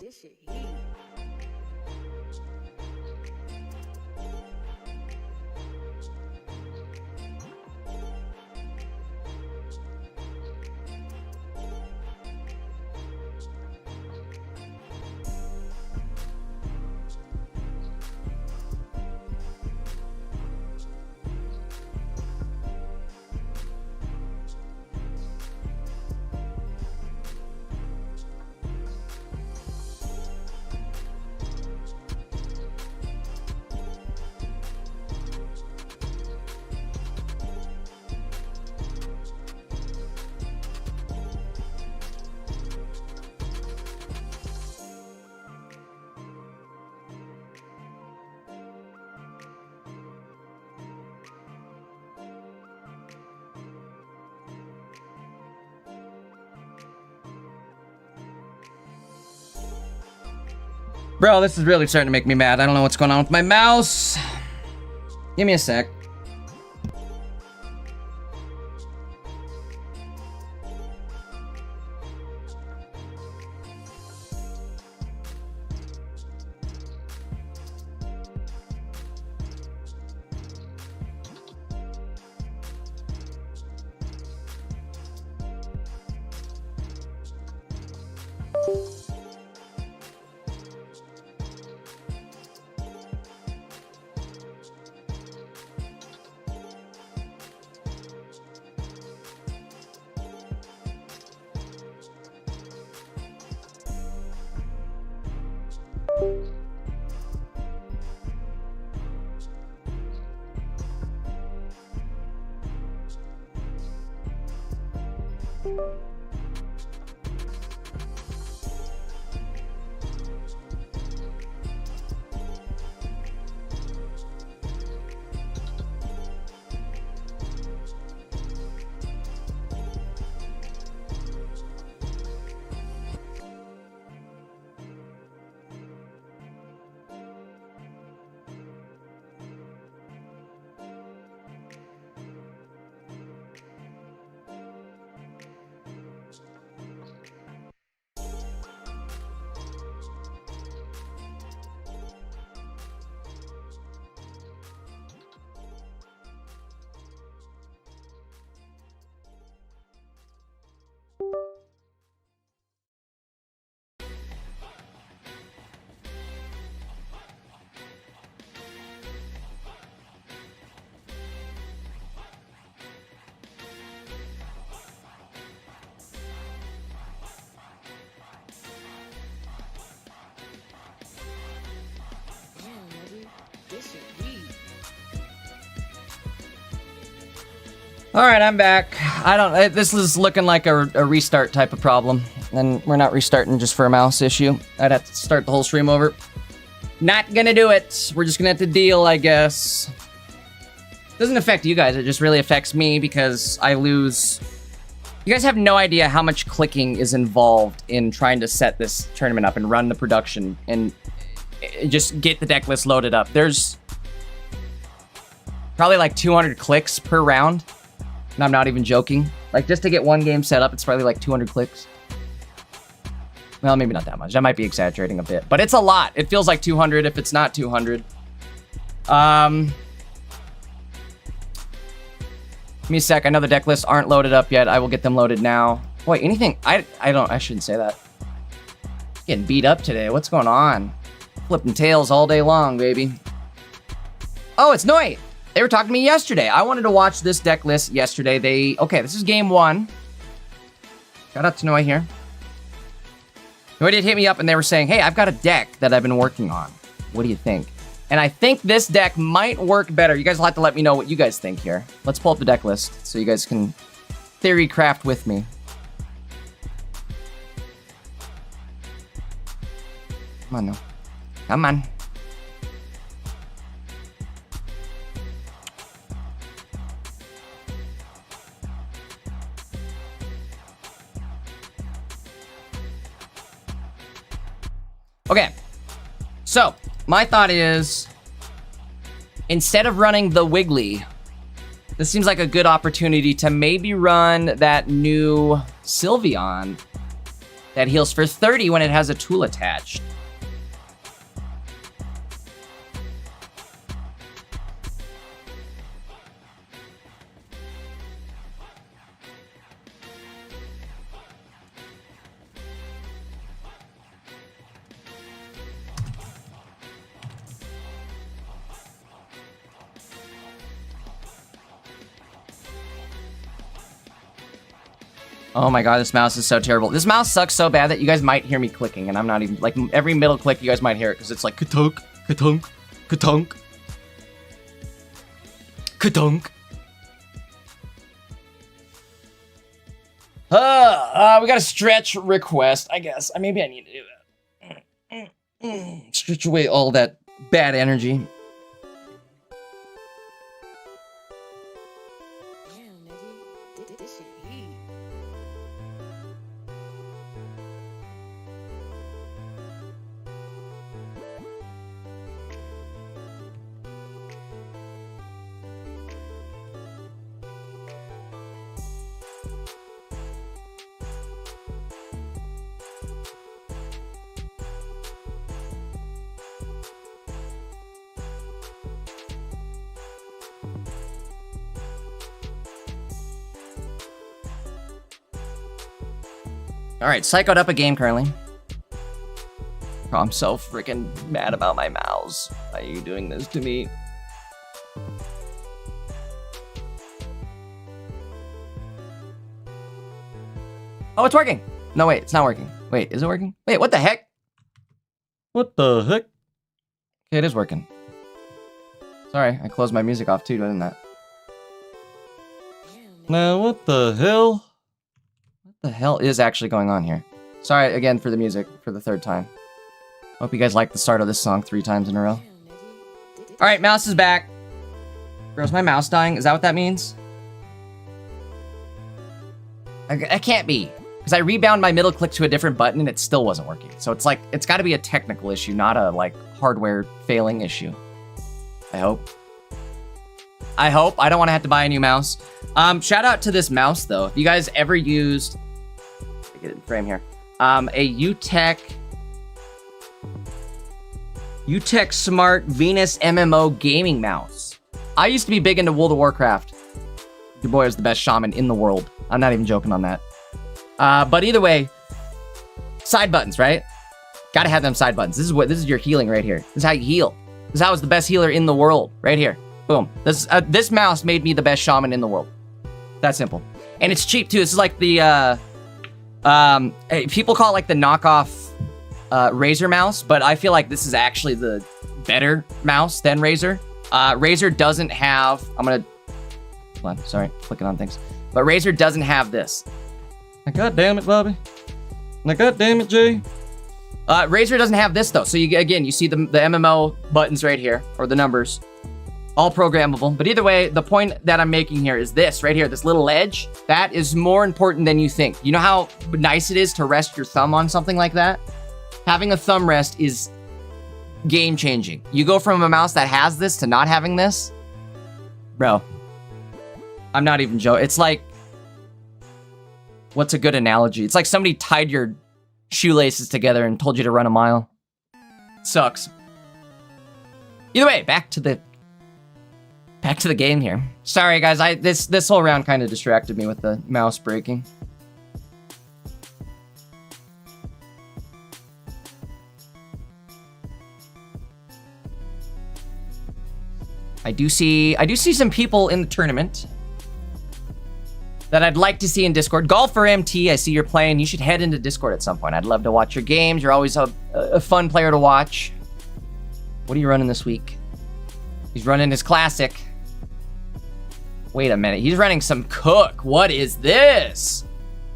This shit heat. Bro, this is really starting to make me mad. I don't know what's going on with my mouse. Give me a sec. All right, I'm back. This is looking like a restart type of problem. And we're not restarting just for a mouse issue. I'd have to start the whole stream over. Not gonna do it. We're just gonna have to deal, I guess. Doesn't affect you guys. It just really affects me because I lose. You guys have no idea how much clicking is involved in trying to set this tournament up and run the production and just get the deck list loaded up. There's probably like 200 clicks per round. And I'm not even joking. Like, just to get one game set up, it's probably like 200 clicks. Well, maybe not that much. I might be exaggerating a bit. But it's a lot. It feels like 200 if it's not 200. Give me a sec. I know the deck lists aren't loaded up yet. I will get them loaded now. Boy, anything... I shouldn't say that. Getting beat up today. What's going on? Flipping tails all day long, baby. Oh, it's Noi! They were talking to me yesterday. I wanted to watch this deck list yesterday. Okay, this is game one. Shout out to Noi here. Noi did hit me up and they were saying, hey, I've got a deck that I've been working on. What do you think? And I think this deck might work better. You guys will have to let me know what you guys think here. Let's pull up the deck list so you guys can theory craft with me. Come on, now. Come on. Okay, so my thought is, instead of running the Wiggly, this seems like a good opportunity to maybe run that new Sylveon that heals for 30 when it has a tool attached. Oh my god, this mouse is so terrible. This mouse sucks so bad that you guys might hear me clicking, and I'm not even, like, every middle click you guys might hear it, because it's like, ka-tunk, ka-tunk, ka-tunk, ka-tunk. We got a stretch request, I guess. Maybe I need to do that. Stretch away all that bad energy. Alright, psychoed up a game currently. Oh, I'm so freaking mad about my mouse. Why are you doing this to me? Oh, it's working! No, wait, it's not working. Wait, is it working? Wait, what the heck? What the heck? Okay, it is working. Sorry, I closed my music off too, didn't that? Now, what the hell? What the hell is actually going on here? Sorry again for the music for the third time. Hope you guys like the start of this song 3 times in a row. Alright, mouse is back. Bro, is my mouse dying? Is that what that means? I can't be. Because I rebound my middle click to a different button and it still wasn't working. So it's like, it's got to be a technical issue, not a, like, hardware failing issue. I hope. I hope. I don't want to have to buy a new mouse. Shout out to this mouse, though. If you guys ever used... Get it in frame here. A UTech Smart Venus MMO gaming mouse. I used to be big into World of Warcraft. Your boy is the best shaman in the world. I'm not even joking on that. But either way, side buttons, right? Gotta have them side buttons. This is your healing right here. This is how you heal. This is how I was the best healer in the world, right here. Boom. This mouse made me the best shaman in the world. That simple. And it's cheap too. This is like the people call it like the knockoff Razer mouse, but I feel like this is actually the better mouse than Razer. Razer doesn't have, hold on, sorry, clicking on things. But Razer doesn't have this. God damn it, Bobby. God damn it, Jay. Razer doesn't have this though. So you see the MMO buttons right here, or the numbers. All programmable. But either way, the point that I'm making here is this right here, this little edge. That is more important than you think. You know how nice it is to rest your thumb on something like that? Having a thumb rest is game changing. You go from a mouse that has this to not having this. Bro, I'm not even joking. It's like, what's a good analogy? It's like somebody tied your shoelaces together and told you to run a mile. Sucks. Either way, back to the game here. Sorry guys, this whole round kind of distracted me with the mouse breaking. I do see some people in the tournament that I'd like to see in Discord. Golfer MT, I see you're playing. You should head into Discord at some point. I'd love to watch your games. You're always a fun player to watch. What are you running this week? He's running his classic. Wait a minute. He's running some Cook. What is this?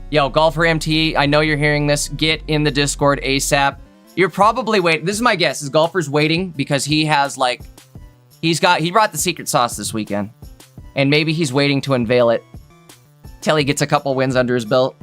Yo, Golfer MT, I know you're hearing this. Get in the Discord ASAP. You're probably waiting. This is my guess. Is Golfer's waiting because he has like... He brought the secret sauce this weekend. And maybe he's waiting to unveil it till he gets a couple wins under his belt.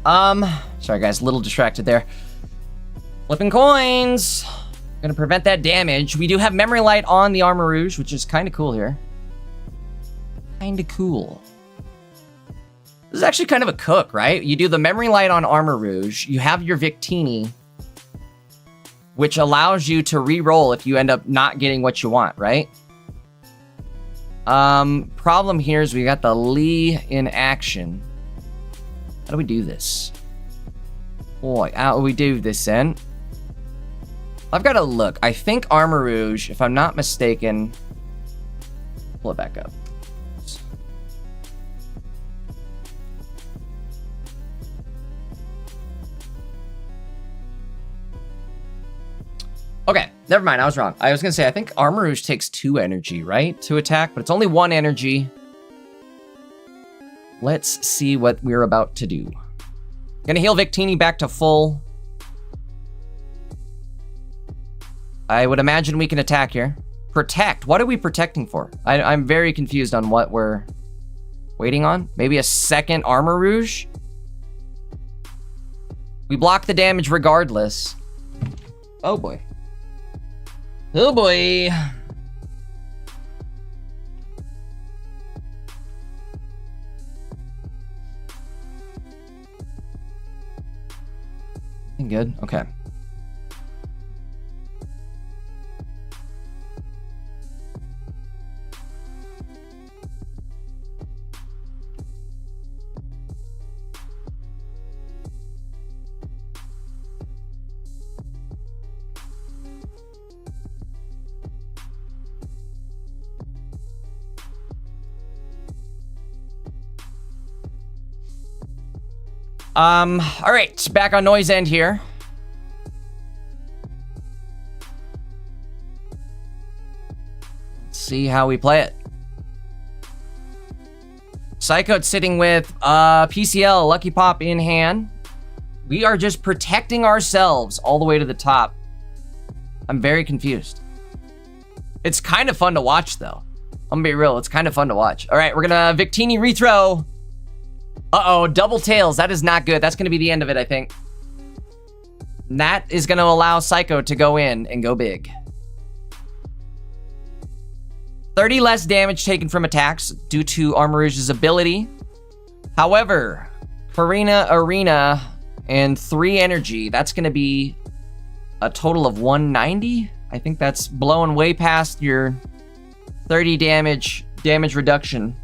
Sorry guys, a little distracted there. Flipping coins. Gonna prevent that damage. We do have Memory Light on the Armor Rouge, which is kind of cool here. Kind of cool. This is actually kind of a cook, right? You do the Memory Light on Armor Rouge. You have your Victini, which allows you to re-roll if you end up not getting what you want, right? Problem here is we got the Lee in action. How do we do this? Boy, how do we do this then? I've got to look. I think Armor Rouge, if I'm not mistaken... Pull it back up. Okay, never mind. I was wrong. I was going to say, I think Armor Rouge takes 2 energy, right? To attack, but it's only 1 energy. Let's see what we're about to do. Gonna heal Victini back to full. I would imagine we can attack here. Protect. What are we protecting for? I'm very confused on what we're waiting on. Maybe a second Armor Rouge? We block the damage regardless. Oh boy. Oh boy. Good. Okay. All right, back on Noise End here. Let's see how we play it. Psycho's sitting with PCL, Lucky Pop in hand. We are just protecting ourselves all the way to the top. I'm very confused. It's kind of fun to watch, though. I'm gonna be real, it's kind of fun to watch. All right, we're gonna Victini rethrow. Uh-oh, double tails. That is not good. That's going to be the end of it, I think. And that is going to allow Psycho to go in and go big. 30 less damage taken from attacks due to Armor Rouge's ability. However, Karina, Arena, and 3 energy, that's going to be a total of 190. I think that's blowing way past your 30 damage reduction.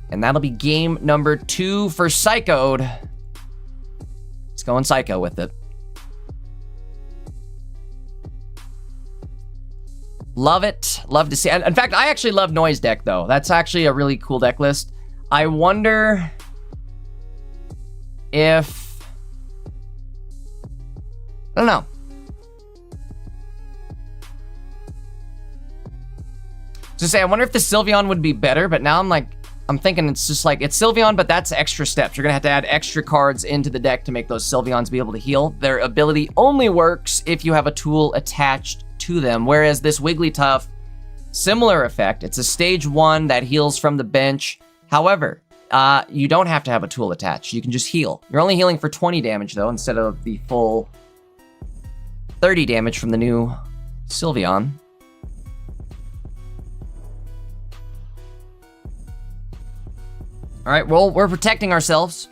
And that'll be game number 2 for Psychoed. He's going Psycho with it. Love it. Love to see it. In fact, I actually love Noise deck, though. That's actually a really cool deck list. I wonder if... I don't know. To say, I wonder if the Sylveon would be better, but now I'm thinking it's just like, it's Sylveon, but that's extra steps. You're gonna have to add extra cards into the deck to make those Sylveons be able to heal. Their ability only works if you have a tool attached to them, whereas this Wigglytuff, similar effect. It's a stage 1 that heals from the bench. However, you don't have to have a tool attached. You can just heal. You're only healing for 20 damage, though, instead of the full 30 damage from the new Sylveon. All right, well, we're protecting ourselves.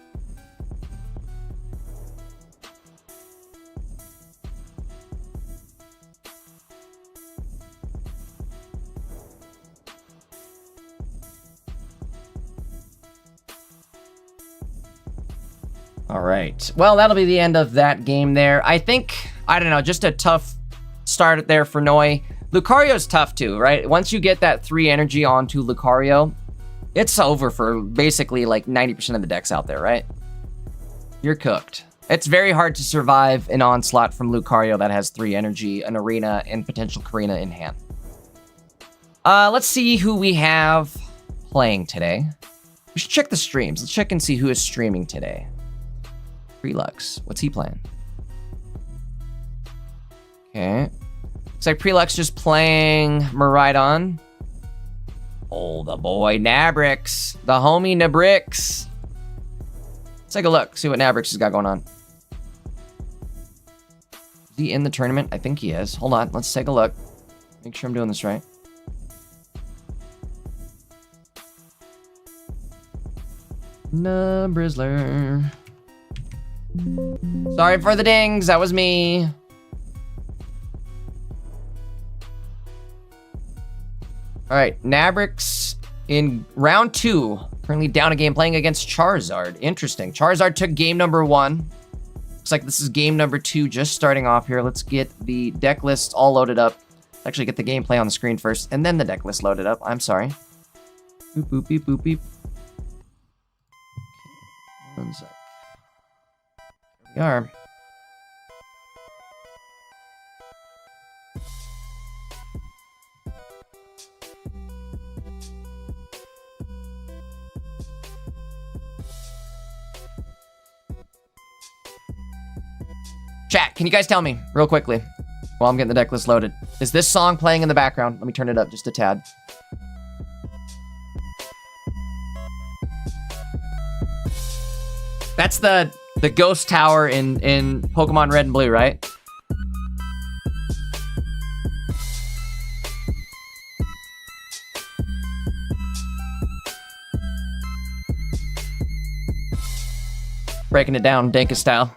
All right, well, that'll be the end of that game there. I think, I don't know, just a tough start there for Noi. Lucario's tough too, right? Once you get that 3 energy onto Lucario, it's over for basically like 90% of the decks out there, right? You're cooked. It's very hard to survive an onslaught from Lucario that has 3 energy, an Arena, and potential Karina in hand. Let's see who we have playing today. We should check the streams. Let's check and see who is streaming today. Prelux, what's he playing? Okay. Looks like Prelux just playing Miraidon. Oh, the boy Nabrix. The homie Nabrix. Let's take a look. See what Nabrix has got going on. Is he in the tournament? I think he is. Hold on. Let's take a look. Make sure I'm doing this right. Nabrizzler. Sorry for the dings. That was me. All right, Nabrix in round 2, currently down a game playing against Charizard. Interesting. Charizard took game number 1. Looks like this is game number 2 just starting off here. Let's get the deck list all loaded up. Actually, get the gameplay on the screen first, and then the deck list loaded up. I'm sorry. Boop, boop, beep, boop, beep. Okay, 1 sec. Here we are. Chat, can you guys tell me, real quickly, while I'm getting the deck list loaded, is this song playing in the background? Let me turn it up just a tad. That's the ghost tower in Pokemon Red and Blue, right? Breaking it down, Danka style.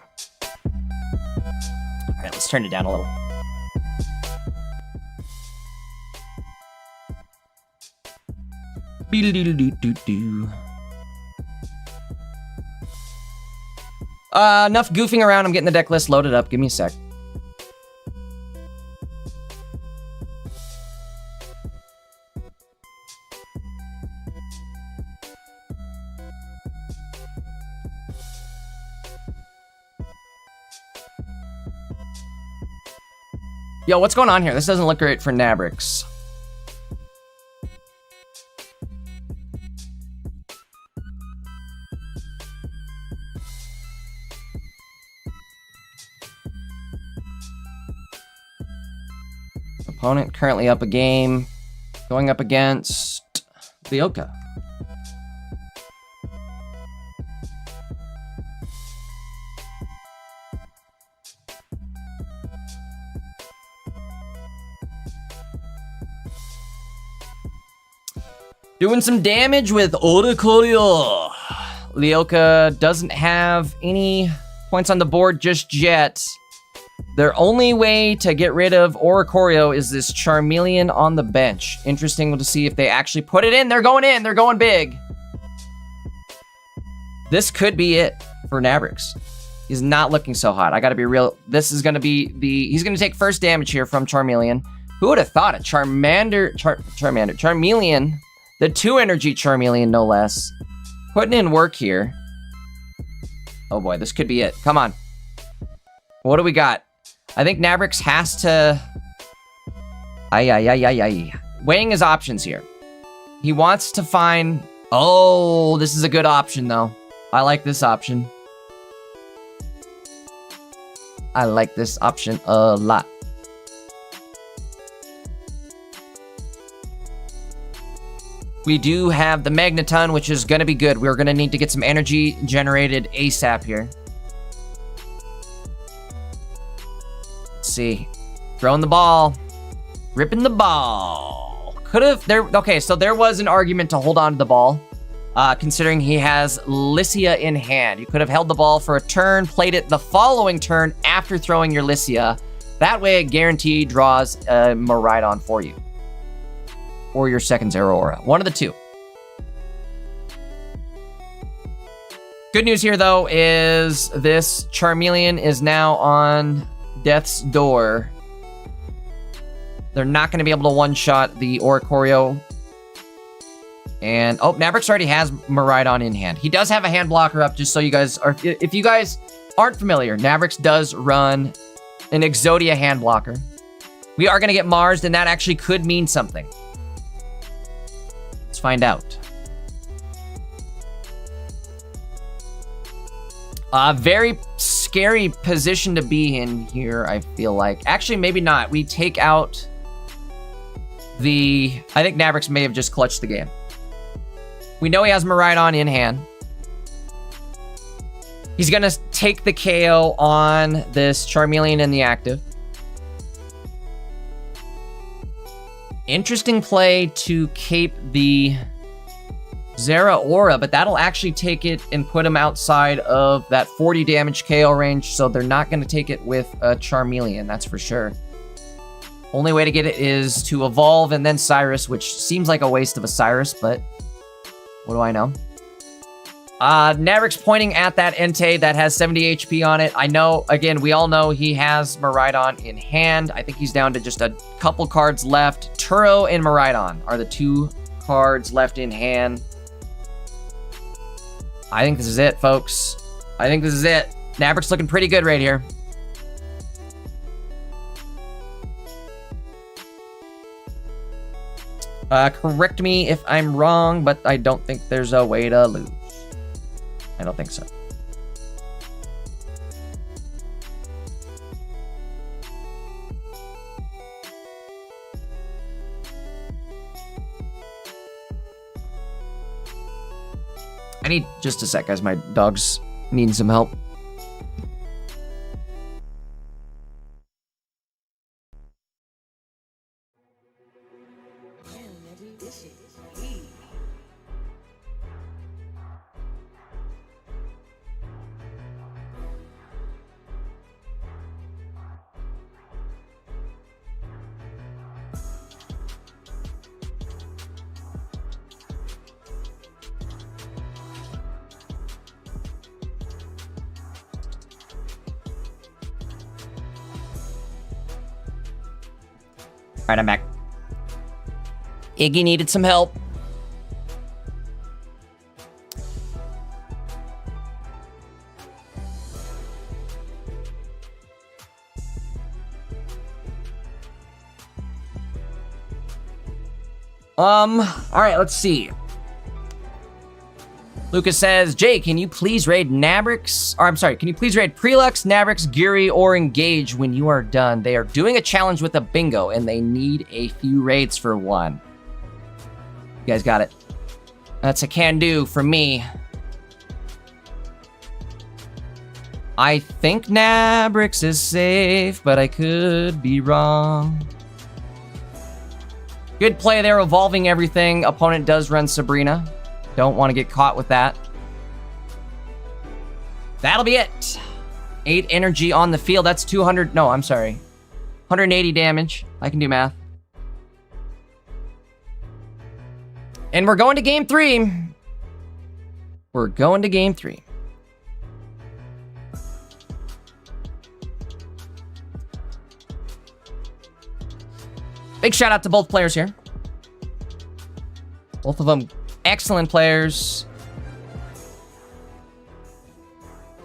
Alright, let's turn it down a little. Beedle-doodle-doo-doo-doo. Enough goofing around. I'm getting the deck list loaded up. Give me a sec. Yo, what's going on here? This doesn't look great for Nabrix. Opponent currently up a game, going up against Leoka. Doing some damage with Oricorio. Leoka doesn't have any points on the board just yet. Their only way to get rid of Oricorio is this Charmeleon on the bench. Interesting to see if they actually put it in. They're going in. They're going big. This could be it for Nabrix. He's not looking so hot. I gotta be real. This is gonna be he's gonna take first damage here from Charmeleon. Who would have thought it? Charmeleon, the 2-energy Charmeleon, no less. Putting in work here. Oh boy, this could be it. Come on. What do we got? I think Nabrix has to... Weighing his options here. He wants to find... Oh, this is a good option, though. I like this option. I like this option a lot. We do have the Magneton, which is going to be good. We're going to need to get some energy generated ASAP here. Let's see. Throwing the ball. Ripping the ball. Could have... Okay, so there was an argument to hold on to the ball. Considering he has Lycia in hand. You could have held the ball for a turn, played it the following turn after throwing your Lycia. That way, it guaranteed draws a Miraidon for you. Or your second Zeraora. One of the two. Good news here, though, is this Charmeleon is now on death's door. They're not going to be able to one-shot the Oricorio. And, oh, Nabrix already has Miraidon in hand. He does have a hand blocker up, just so you guys are... If you guys aren't familiar, Nabrix does run an Exodia hand blocker. We are going to get Marsed, and that actually could mean something. Let's find out. Very scary position to be in here, I feel like. Actually, maybe not. We take out I think Nabrix may have just clutched the game. We know he has Miraidon in hand. He's gonna take the KO on this Charmeleon in the active. Interesting play to cape the Zeraora, but that'll actually take it and put him outside of that 40 damage KO range, so they're not going to take it with a Charmeleon, that's for sure. Only way to get it is to evolve and then Cyrus, which seems like a waste of a Cyrus, but what do I know? Nabrix pointing at that Entei that has 70 HP on it. I know, again, we all know he has Miraidon in hand. I think he's down to just a couple cards left. Turo and Miraidon are the 2 cards left in hand. I think this is it, folks. I think this is it. Nabrix looking pretty good right here. Correct me if I'm wrong, but I don't think there's a way to lose. I don't think so. I need just a sec, guys. My dog's needing some help. All right, I'm back. Iggy needed some help. All right, let's see. Lucas says, Jay, can you please raid Nabrix? Or I'm sorry, can you please raid Prelux, Nabrix, Geary, or Engage when you are done? They are doing a challenge with a bingo, and they need a few raids for one. You guys got it. That's a can-do from me. I think Nabrix is safe, but I could be wrong. Good play there, evolving everything. Opponent does run Sabrina. Don't want to get caught with that. That'll be it. 8 energy on the field. That's 200. No, I'm sorry. 180 damage. I can do math. And we're going to game 3. We're going to game 3. Big shout out to both players here. Both of them excellent players.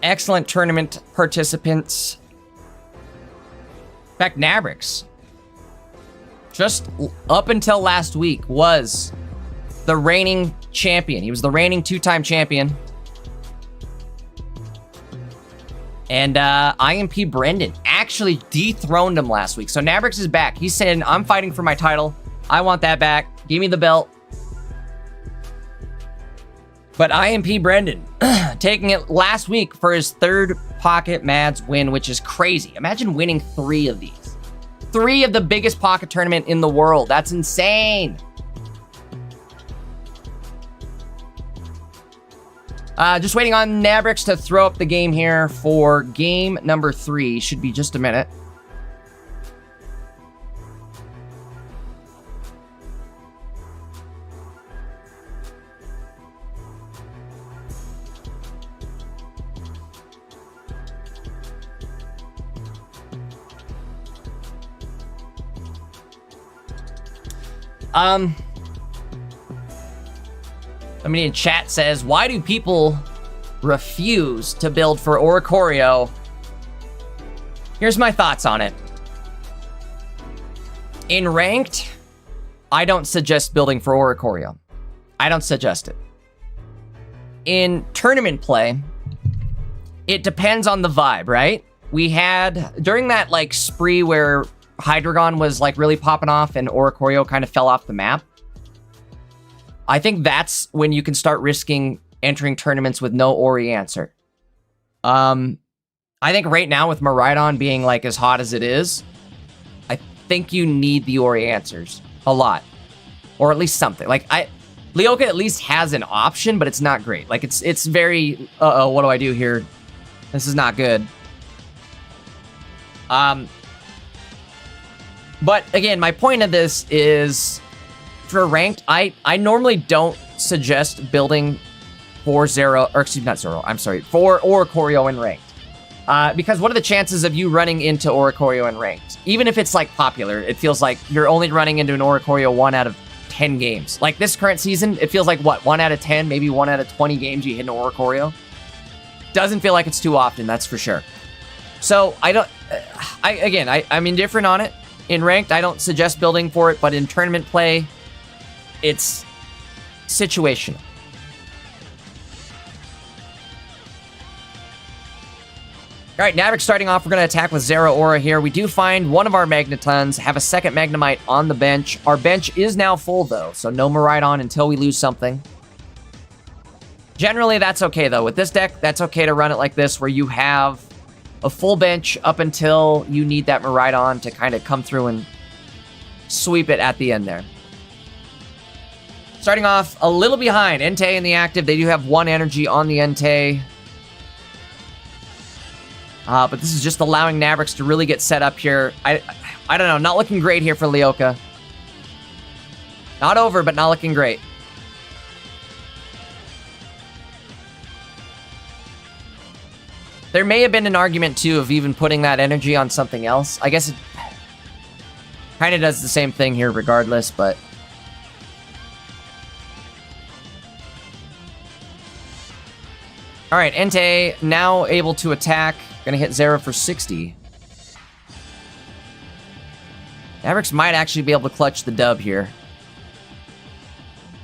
Excellent tournament participants. In fact, Nabrix, just up until last week, was the reigning champion. He was the reigning 2-time champion. And IMP Brendan actually dethroned him last week. So Nabrix is back. He's saying, I'm fighting for my title. I want that back. Give me the belt. But IMP Brendan taking it last week for his 3rd Pocket Mads win, which is crazy. Imagine winning 3 of these. 3 of the biggest pocket tournament in the world. That's insane. Just waiting on Nabrix to throw up the game here for game number 3. Should be just a minute. Somebody in chat says, why do people refuse to build for Oricorio? Here's my thoughts on it. In ranked, I don't suggest building for Oricorio. I don't suggest it. In tournament play, it depends on the vibe, right? We had, during that like spree where Hydreigon was like really popping off and Oricorio kind of fell off the map, I think that's when you can start risking entering tournaments with no Ori answer. I think right now with Miraidon being like as hot as it is, I think you need the Ori answers a lot. Or at least something. Like, Leoka at least has an option, but it's not great. Like, it's very, uh-oh, what do I do here? This is not good. But again, my point of this is, for ranked, I normally don't suggest building for Zero, or excuse me, not Zero, I'm sorry, for Oricorio in ranked. Because what are the chances of you running into Oricorio in ranked? Even if it's like popular, it feels like you're only running into an Oricorio 1 out of 10 games. Like this current season, it feels like what, 1 out of 10, maybe 1 out of 20 games you hit an Oricorio. Doesn't feel like it's too often, that's for sure. So I'm indifferent on it. In ranked, I don't suggest building for it, but in tournament play, it's situational. All right, Navik starting off, we're going to attack with Zeraora here. We do find one of our Magnetons, have a second Magnemite on the bench. Our bench is now full, though, so no Miraidon until we lose something. Generally, that's okay, though. With this deck, that's okay to run it like this, where you have a full bench up until you need that Miraidon to kind of come through and sweep it at the end there. Starting off a little behind, Entei in the active. They do have 1 energy on the Entei. But this is just allowing Navrix to really get set up here. I don't know, not looking great here for Leoka. Not over, but not looking great. There may have been an argument, too, of even putting that energy on something else. I guess it kind of does the same thing here regardless, but... Alright, Entei now able to attack. Gonna hit Zera for 60. Navrix might actually be able to clutch the dub here.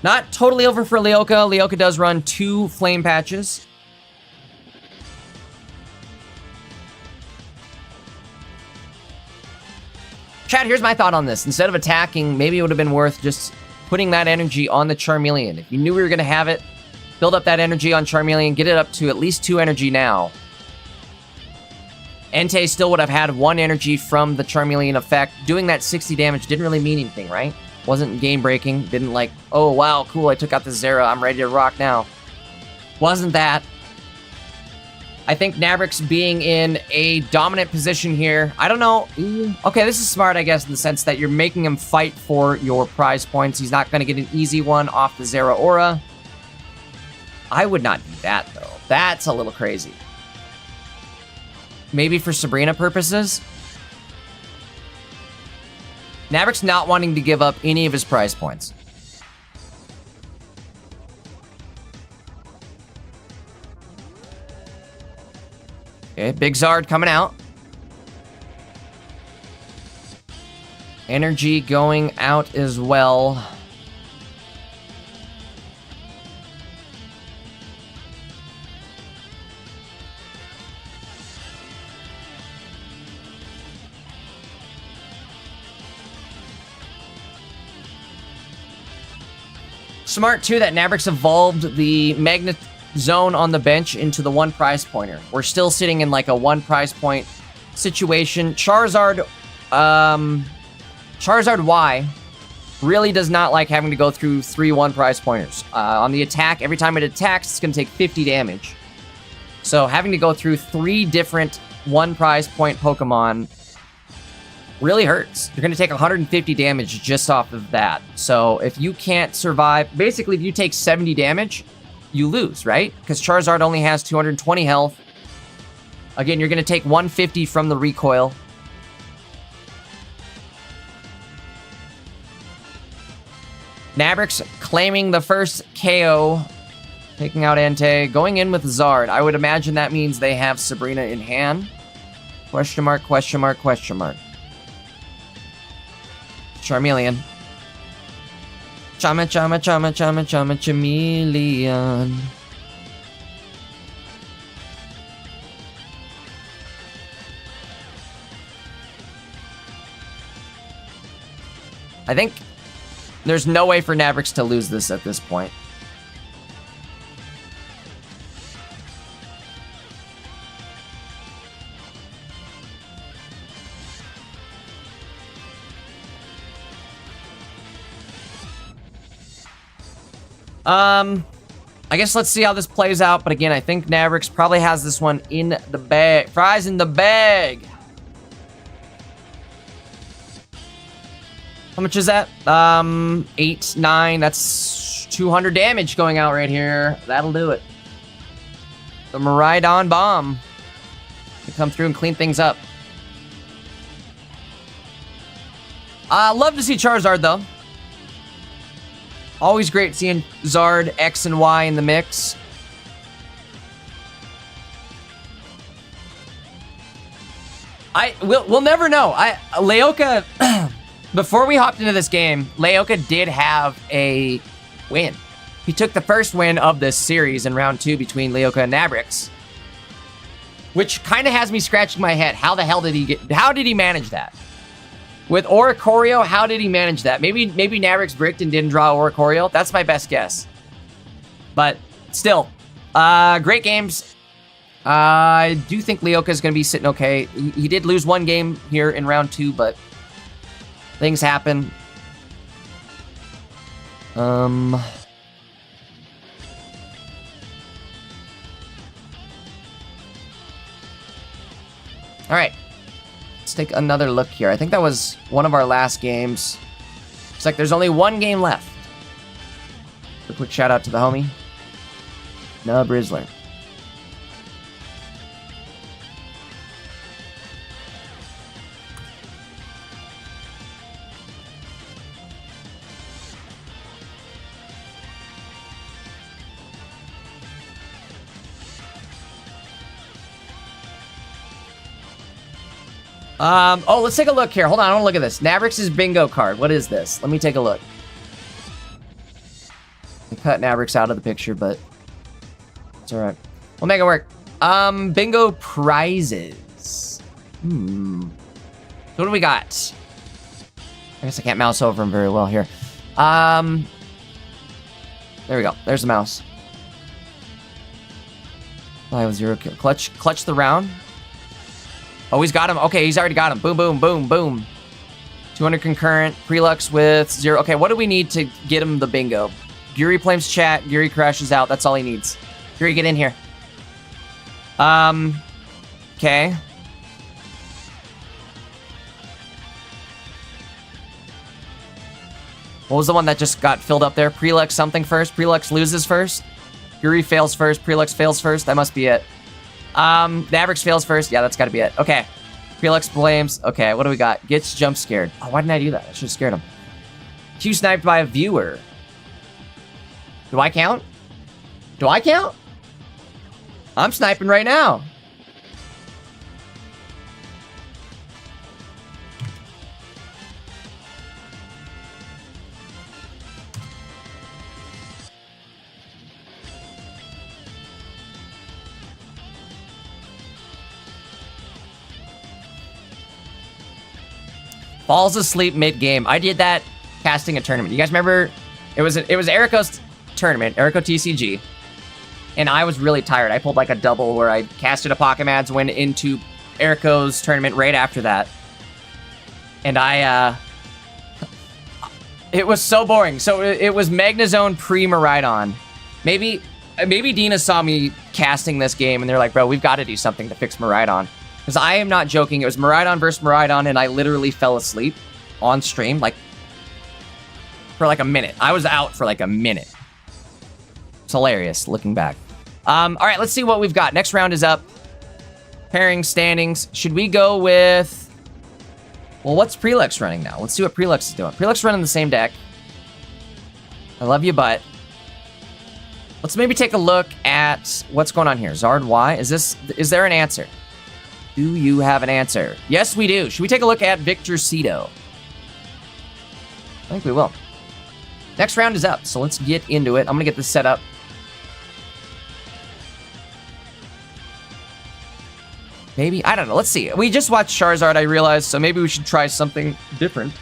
Not totally over for Leoka. Leoka does run 2 flame patches. Chat, here's my thought on this. Instead of attacking, maybe it would have been worth just putting that energy on the Charmeleon. If you knew we were going to have it, build up that energy on Charmeleon, get it up to at least 2 energy now. Entei still would have had 1 energy from the Charmeleon effect. Doing that 60 damage didn't really mean anything, right? Wasn't game-breaking. Didn't like, oh, wow, cool, I took out the Zera. I'm ready to rock now. Wasn't that. I think Navrix being in a dominant position here. I don't know. Okay, this is smart, I guess, in the sense that you're making him fight for your prize points. He's not going to get an easy one off the Zeraora. I would not do that, though. That's a little crazy. Maybe for Sabrina purposes? Navrix not wanting to give up any of his prize points. Okay, Big Zard coming out. Energy going out as well. Smart, too, that Navrix evolved the Magnet Zone on the bench into the 1 prize pointer. We're still sitting in, like, a 1 prize point situation. Charizard Y really does not like having to go through 3 1 prize pointers. On the attack, every time it attacks, it's going to take 50 damage. So having to go through 3 different 1 prize point Pokemon really hurts. You're going to take 150 damage just off of that. So if you can't survive, basically if you take 70 damage, you lose, right? Because Charizard only has 220 health. Again, you're going to take 150 from the recoil. Navrix claiming the first KO, taking out Entei, going in with Zard. I would imagine that means they have Sabrina in hand. Question mark, question mark, question mark. Charmeleon. Charmeleon. I think there's no way for Navrix to lose this at this point. I guess let's see how this plays out. But again, I think Navrix probably has this one in the bag. Fries in the bag. How much is that? 8, 9. That's 200 damage going out right here. That'll do it. The Miraidon Bomb to come through and clean things up. Love to see Charizard, though. Always great seeing Zard, X, and Y in the mix. We'll never know. Leoka, before we hopped into this game, Leoka did have a win. He took the first win of this series in round 2 between Leoka and Navrix, which kind of has me scratching my head. How the hell did he manage that? With Oricorio, how did he manage that? Maybe Navrix bricked and didn't draw Oricorio. That's my best guess. But still, great games. I do think Leoka is going to be sitting okay. He did lose one game here in round 2, but things happen. All right. Let's take another look here. I think that was one of our last games. Looks like there's only one game left. A quick shout out to the homie, Nub Rizzler. Oh, let's take a look here. Hold on, I want to look at this. Navrix's bingo card. What is this? Let me take a look. I cut Navrix out of the picture, but it's all right. We'll make it work. Bingo prizes. So what do we got? I guess I can't mouse over him very well here. There we go. There's the mouse. I have 0 kill. Clutch the round. Oh, he's got him. Okay, he's already got him. Boom, boom, boom, boom. 200 concurrent. Prelux with 0. Okay, what do we need to get him the bingo? Guri flames chat. Guri crashes out. That's all he needs. Guri, get in here. Okay. What was the one that just got filled up there? Prelux something first. Prelux loses first. Guri fails first. Prelux fails first. That must be it. Navrix fails first. Yeah, that's gotta be it. Okay. Prelux blames. Okay, what do we got? Gets jump scared. Oh, why didn't I do that? I should have scared him. Q sniped by a viewer. Do I count? Do I count? I'm sniping right now. Falls asleep mid-game. I did that casting a tournament. You guys remember? It was Erico's tournament, Erico TCG. And I was really tired. I pulled like a double where I casted a Pokémon, went into Erico's tournament right after that. And it was so boring. So it was Magnezone pre-Miraidon. Maybe Dina saw me casting this game and they're like, bro, we've got to do something to fix Miraidon. Because I am not joking, it was Miraidon versus Miraidon, and I literally fell asleep on stream, like, for like a minute. I was out for like a minute. It's hilarious, looking back. All right, let's see what we've got. Next round is up. Pairing standings. Should we go with... Well, what's Prelux running now? Let's see what Prelux is doing. Prelux running the same deck. I love you, but... Let's maybe take a look at what's going on here. Zard Y, is there an answer? Do you have an answer? Yes, we do. Should we take a look at Victor Cito? I think we will. Next round is up, so let's get into it. I'm going to get this set up. Maybe? I don't know. Let's see. We just watched Charizard, I realized, so maybe we should try something different.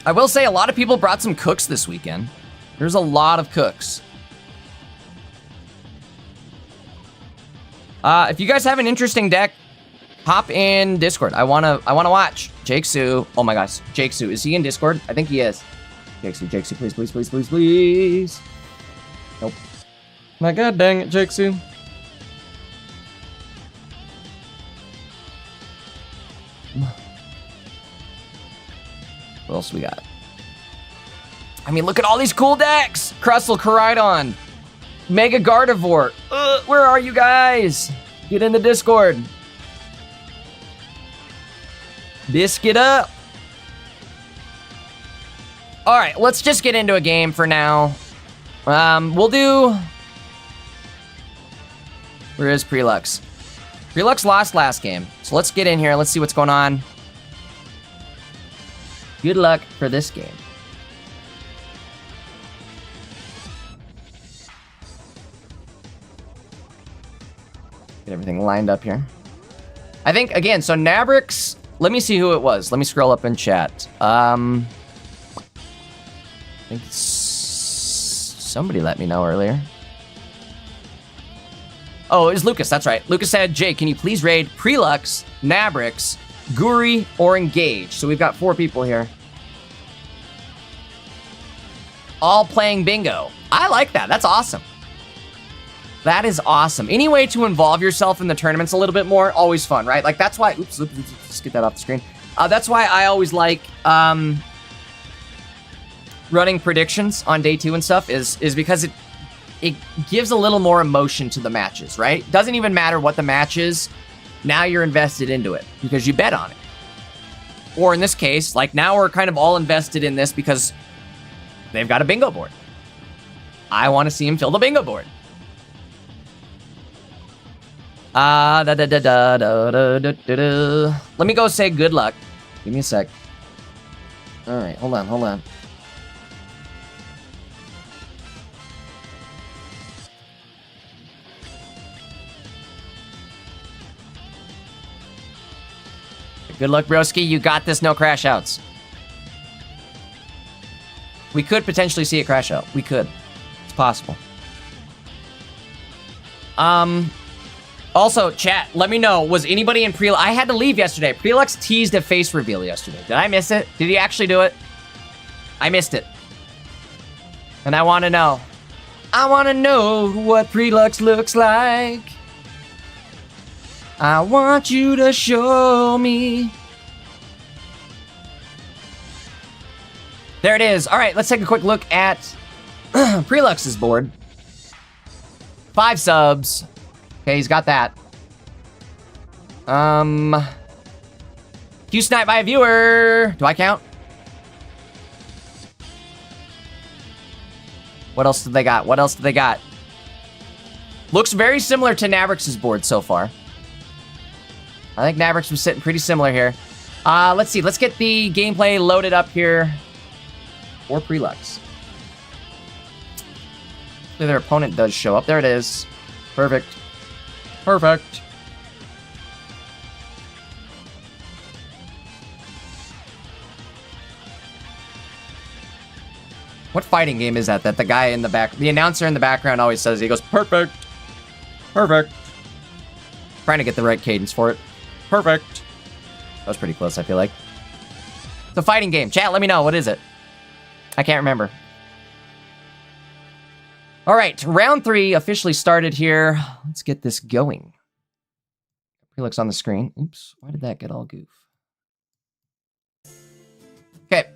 I will say a lot of people brought some cooks this weekend. There's a lot of cooks. If you guys have an interesting deck, hop in Discord. I wanna watch. Jake Sue. Oh my gosh, Jake Sue. Is he in Discord? I think he is. Jake Sue, please, please, please, please, please. Nope. My god dang it, Jake Sue. What else we got? I mean, look at all these cool decks! Crustle, Koridon, Mega Gardevoir. Where are you guys? Get in the Discord. Biscuit up. All right, let's just get into a game for now. We'll do... Where is Prelux? Prelux lost last game, so let's get in here. Let's see what's going on. Good luck for this game. Get everything lined up here. I think, again, so Nabrix, let me see who it was. Let me scroll up in chat. I think somebody let me know earlier. Oh, it was Lucas, that's right. Lucas said, Jay, can you please raid Prelux, Nabrix, Guri, or Engage? So we've got 4 people here. All playing bingo. I like that. That's awesome. That is awesome. Any way to involve yourself in the tournaments a little bit more, always fun, right? Like, that's why... Oops, let's get that off the screen. That's why I always like running predictions on day 2 and stuff, is because it gives a little more emotion to the matches, right? Doesn't even matter what the match is. Now you're invested into it because you bet on it. Or in this case, like now we're kind of all invested in this because they've got a bingo board. I want to see him fill the bingo board. Let me go say good luck. Give me a sec. All right, hold on. Good luck, broski. You got this. No crash outs. We could potentially see a crash out. We could. It's possible. Also, chat, let me know. Was anybody in Prelux? I had to leave yesterday. Prelux teased a face reveal yesterday. Did I miss it? Did he actually do it? I missed it. And I want to know. I want to know what Prelux looks like. I want you to show me. There it is. All right, let's take a quick look at Prelux's board. 5 subs. Okay, he's got that. Q snipe by a viewer. Do I count? What else did they got? Looks very similar to Nabrix's board so far. I think Nabrix was sitting pretty similar here. Let's see. Let's get the gameplay loaded up here for Prelux. Their opponent does show up. There it is. Perfect. What fighting game is that the guy in the back, the announcer in the background always says? He goes, perfect. Trying to get the right cadence for it. Perfect. That was pretty close, I feel like. It's a fighting game. Chat, let me know. What is it? I can't remember. All right, round 3 officially started here. Let's get this going. Prelux on the screen. Oops, why did that get all goof? Okay.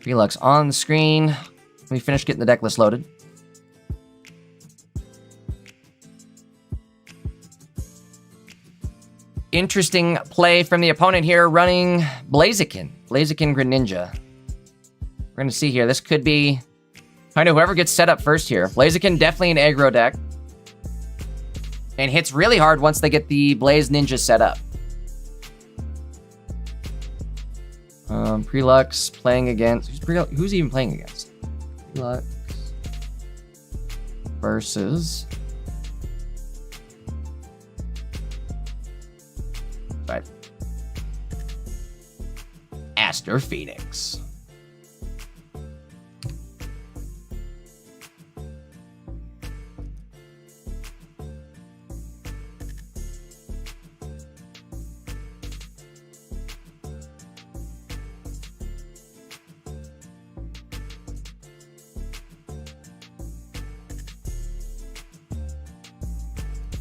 Prelux on the screen. Let me finish getting the deck list loaded. Interesting play from the opponent here, running Blaziken Greninja. We're going to see here. This could be kind of whoever gets set up first here. Blaziken, definitely an aggro deck. And hits really hard once they get the Blaze Ninja set up. Prelux playing against... Who's he even playing against? Prelux versus... Master Phoenix.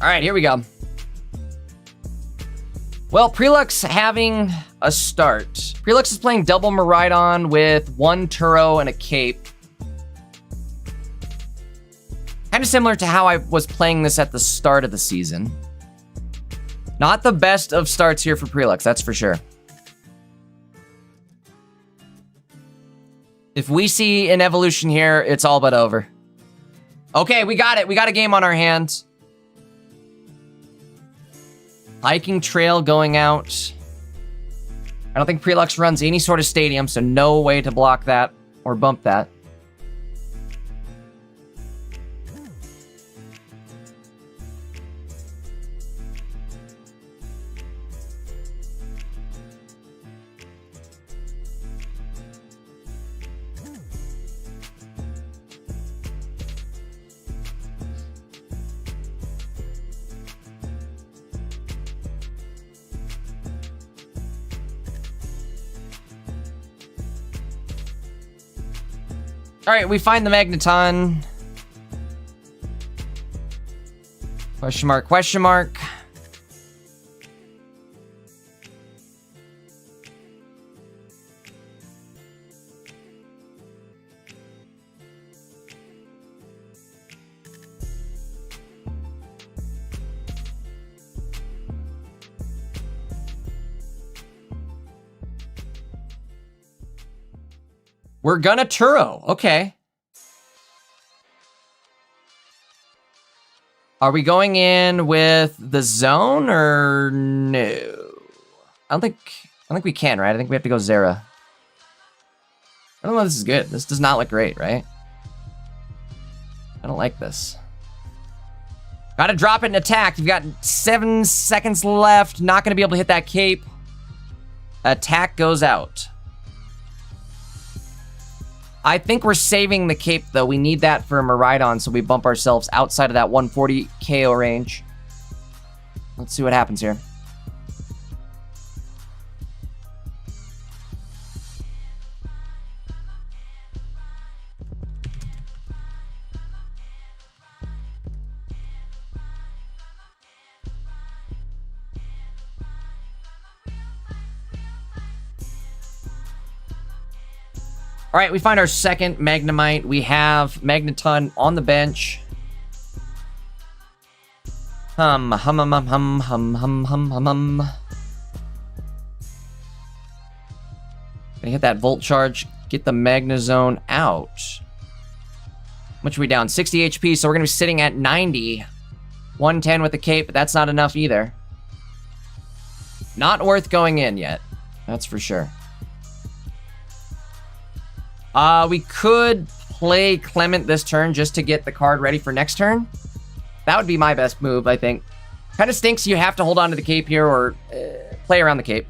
All right, here we go. Well, Prelux having a start. Prelux is playing double Miraidon with 1 Turo and a Cape. Kind of similar to how I was playing this at the start of the season. Not the best of starts here for Prelux, that's for sure. If we see an evolution here, it's all but over. Okay, we got it. We got a game on our hands. Hiking trail going out. I don't think Prelux runs any sort of stadium, so no way to block that or bump that. All right, we find the Magneton. Question mark, question mark. We're gonna Turo. Okay. Are we going in with the zone or no? I don't think we can, right? I think we have to go Zera. I don't know if this is good. This does not look great, right? I don't like this. Gotta drop it and attack. You've got 7 seconds left. Not gonna be able to hit that cape. Attack goes out. I think we're saving the cape, though. We need that for Miraidon, so we bump ourselves outside of that 140 KO range. Let's see what happens here. All right, we find our second Magnemite. We have Magneton on the bench. Hum. Gonna hit that Volt Charge, get the Magnezone out. How much are we down? 60 HP, so we're gonna be sitting at 90. 110 with the cape, but that's not enough either. Not worth going in yet, that's for sure. We could play Clement this turn just to get the card ready for next turn. That would be my best move, I think. Kind of stinks you have to hold on to the cape here or play around the cape.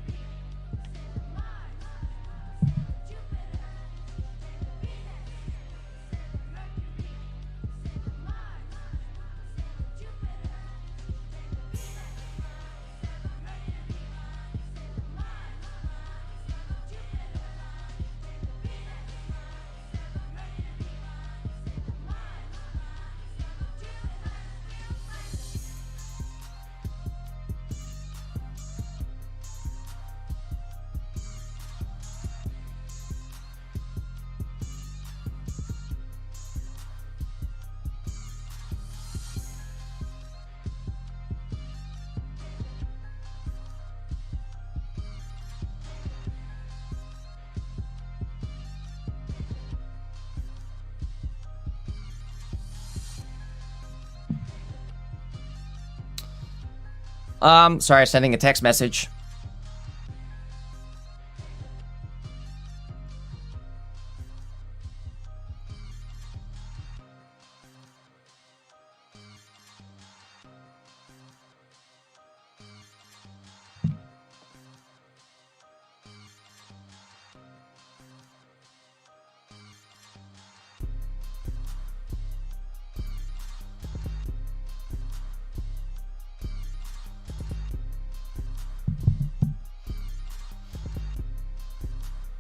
Sorry, sending a text message.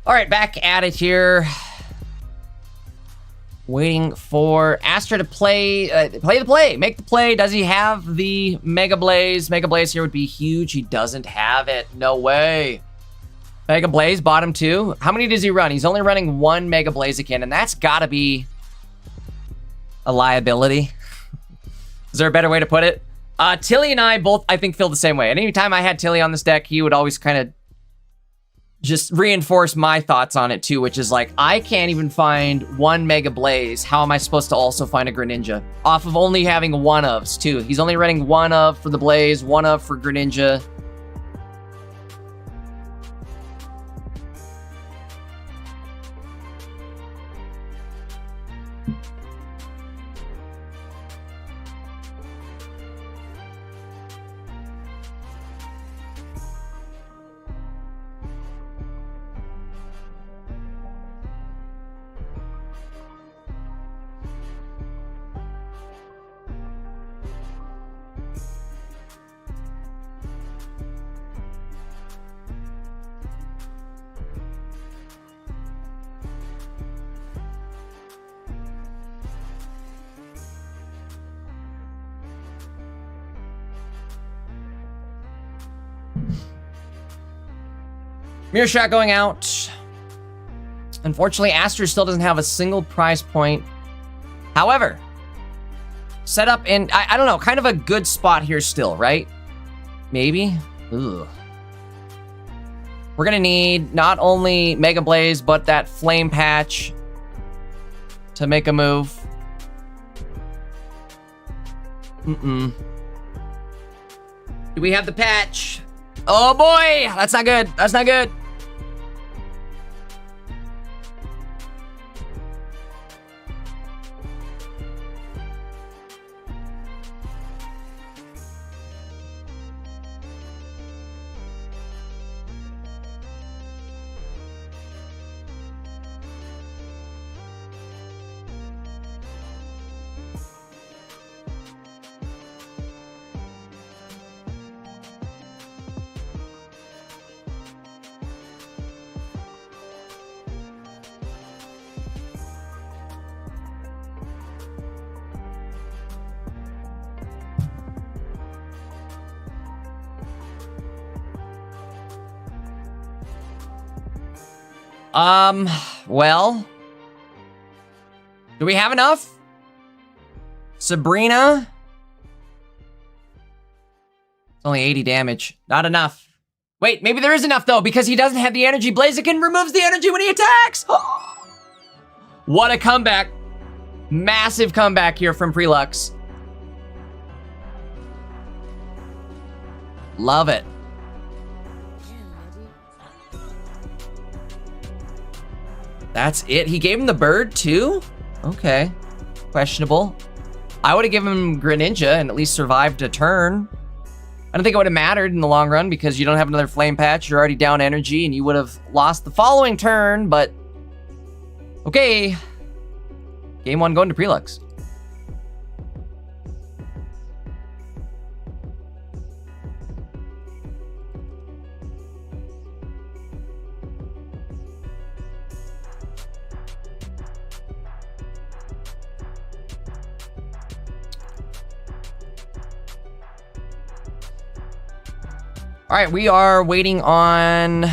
All right, back at it here. Waiting for Astra to play the play, make the play. Does he have the Mega Blaze? Mega Blaze here would be huge. He doesn't have it. No way. Mega Blaze, bottom 2. How many does he run? He's only running 1 Mega Blaziken, and that's gotta be a liability. Is there a better way to put it? Tilly and I both, I think, feel the same way. And anytime I had Tilly on this deck, he would always kind of just reinforce my thoughts on it too, which is like, I can't even find 1 Mega Blaze. How am I supposed to also find a Greninja? Off of only having 1-ofs too. He's only running 1-of for the Blaze, 1-of for Greninja. Mirror Shot going out. Unfortunately, Astra still doesn't have a single prize point. However, set up in, I don't know, kind of a good spot here still, right? Maybe? Ugh. We're gonna need not only Mega Blaze, but that Flame Patch to make a move. Do we have the patch? Oh boy, that's not good. That's not good. Well, do we have enough? Sabrina? It's only 80 damage. Not enough. Wait, maybe there is enough though, because he doesn't have the energy. Blaziken removes the energy when he attacks. What a comeback. Massive comeback here from Prelux. Love it. That's it? He gave him the bird too? Okay. Questionable. I would have given him Greninja and at least survived a turn. I don't think it would have mattered in the long run because you don't have another Flame Patch. You're already down energy and you would have lost the following turn, but okay. Game 1 going to Prelux. All right, we are waiting on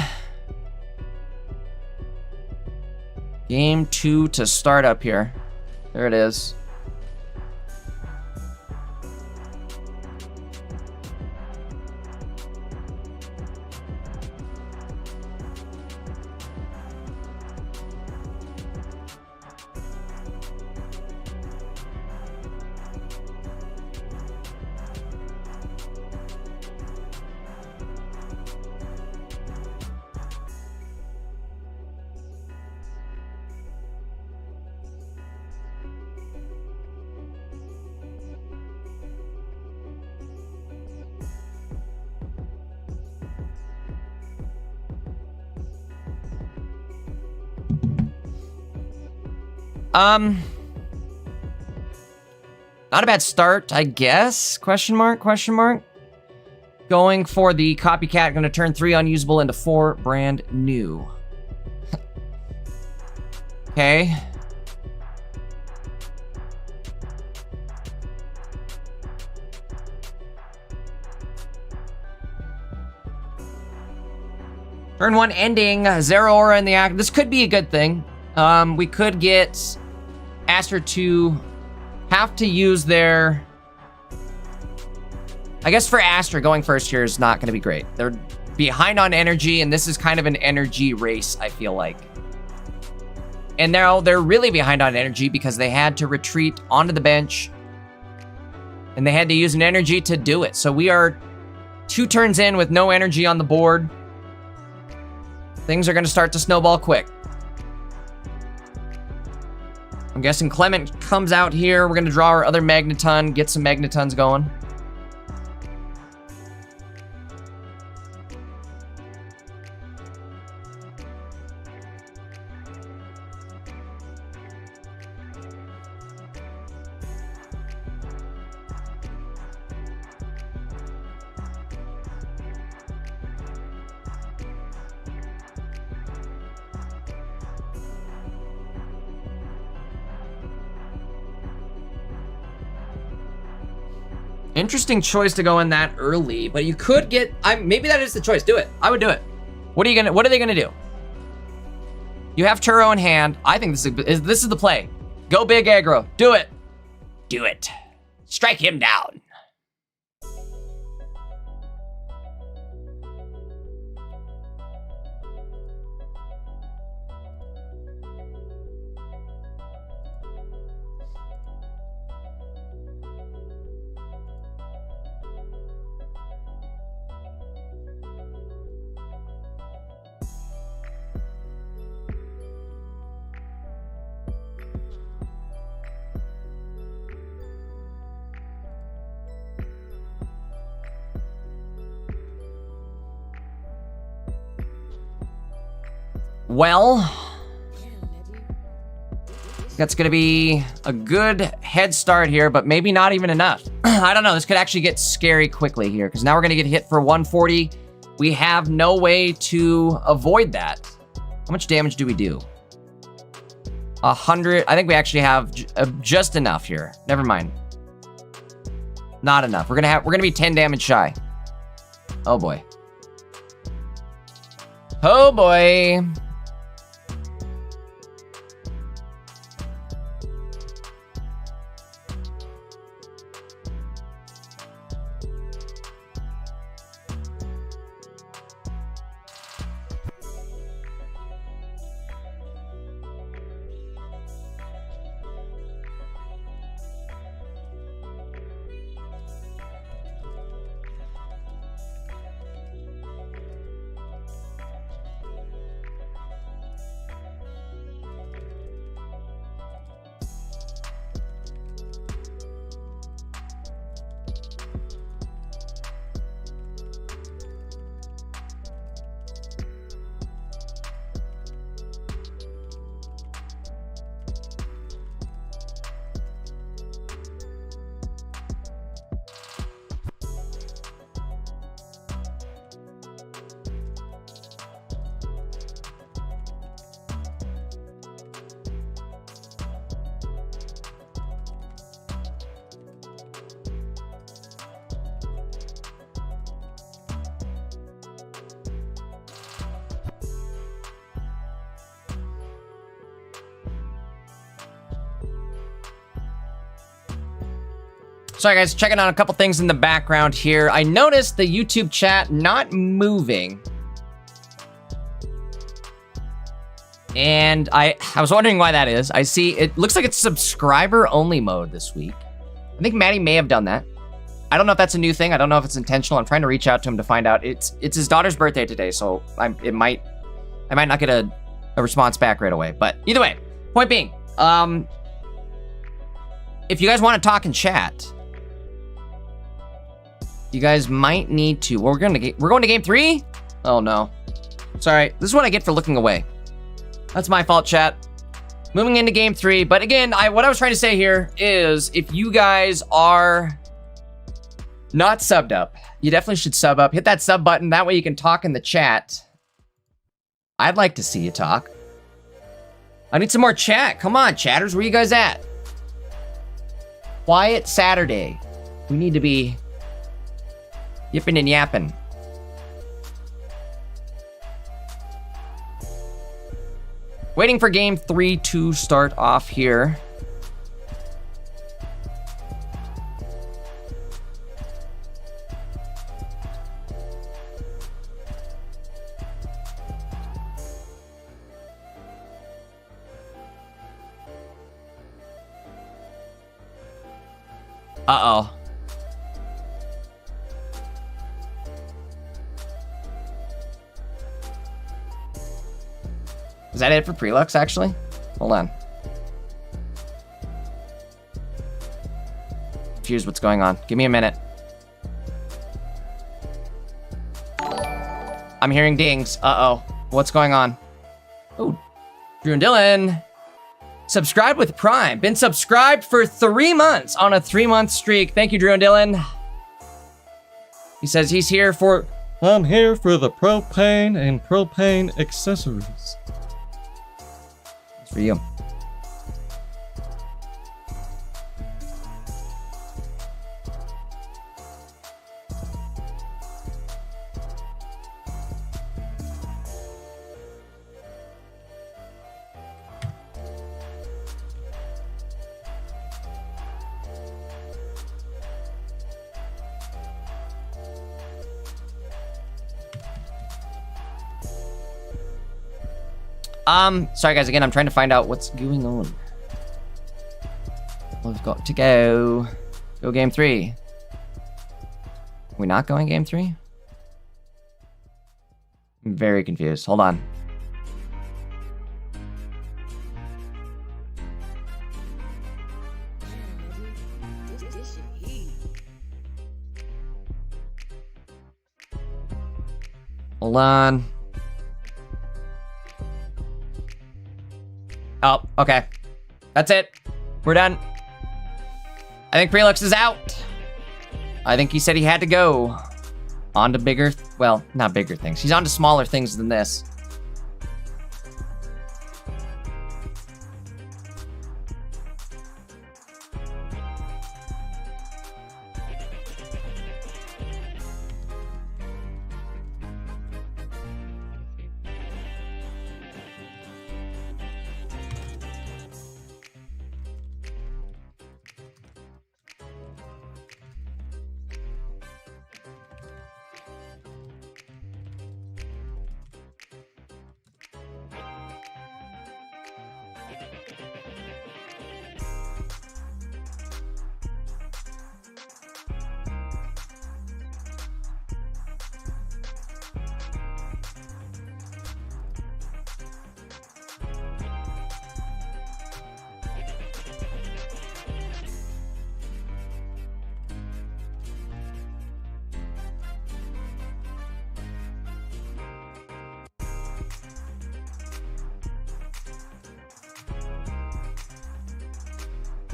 game 2 to start up here. There it is. Not a bad start, I guess? Question mark, question mark. Going for the copycat, gonna turn 3 unusable into 4 brand new. Okay. Turn 1 ending, Zero Aura in the act. This could be a good thing. We could get Aster to have to use their... I guess for Aster, going first here is not going to be great. They're behind on energy, and this is kind of an energy race, I feel like. And now they're really behind on energy because they had to retreat onto the bench, and they had to use an energy to do it. So we are 2 turns in with no energy on the board. Things are going to start to snowball quick. I'm guessing Clement comes out here. We're going to draw our other Magneton, get some Magnetons going. Interesting choice to go in that early, but you could get... maybe that is the choice. Do it. I would do it. What are they gonna do? You have Turo in hand. I think this is the play. Go big aggro. Do it. Do it. Strike him down. Well, that's going to be a good head start here, but maybe not even enough. I don't know. This could actually get scary quickly here because now we're going to get hit for 140. We have no way to avoid that. How much damage do we do? 100. I think we actually have just enough here. Never mind. Not enough. We're going to be 10 damage shy. Oh boy. Oh boy. Sorry guys, checking on a couple things in the background here. I noticed the YouTube chat not moving. And I was wondering why that is. I see it looks like it's subscriber only mode this week. I think Maddie may have done that. I don't know if that's a new thing. I don't know if it's intentional. I'm trying to reach out to him to find out. It's his daughter's birthday today, so I might not get a response back right away. But either way, point being, if you guys want to talk in chat, you guys might need to. We're going to game 3? Oh no. Sorry. This is what I get for looking away. That's my fault, chat. Moving into game 3. But again, what I was trying to say here is if you guys are not subbed up, you definitely should sub up. Hit that sub button. That way you can talk in the chat. I'd like to see you talk. I need some more chat. Come on, chatters. Where you guys at? Quiet Saturday. We need to be yipping and yapping. Waiting for game 3 to start off here. Uh-oh. Is that it for Prelux, actually? Hold on. Confused what's going on. Give me a minute. I'm hearing dings. Uh-oh. What's going on? Oh, Drew and Dylan. Subscribe with Prime. Been subscribed for 3 months on a 3-month streak. Thank you, Drew and Dylan. He says he's here for... I'm here for the propane and propane accessories. It's for you. Sorry guys, again, I'm trying to find out what's going on. We've got to go game 3. Are we not going game 3? I'm very confused. Hold on. Hold on. Oh, okay. That's it. We're done. I think Prelux is out. I think he said he had to go on to bigger, well, not bigger things. He's on to smaller things than this.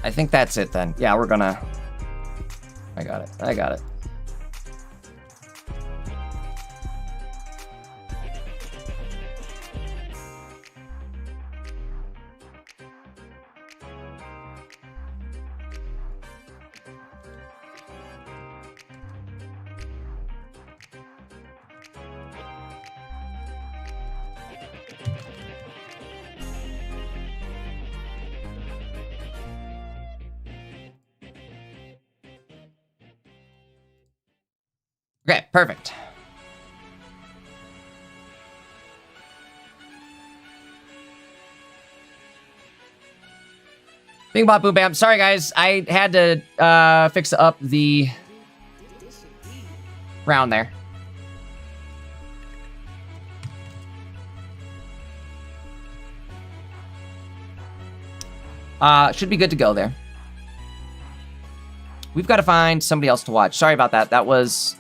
I think that's it then. Yeah, we're gonna... I got it. I got it. Okay, perfect. Bing bop boom bam. Sorry guys, I had to fix up the round there. Should be good to go there. We've got to find somebody else to watch. Sorry about that. That was...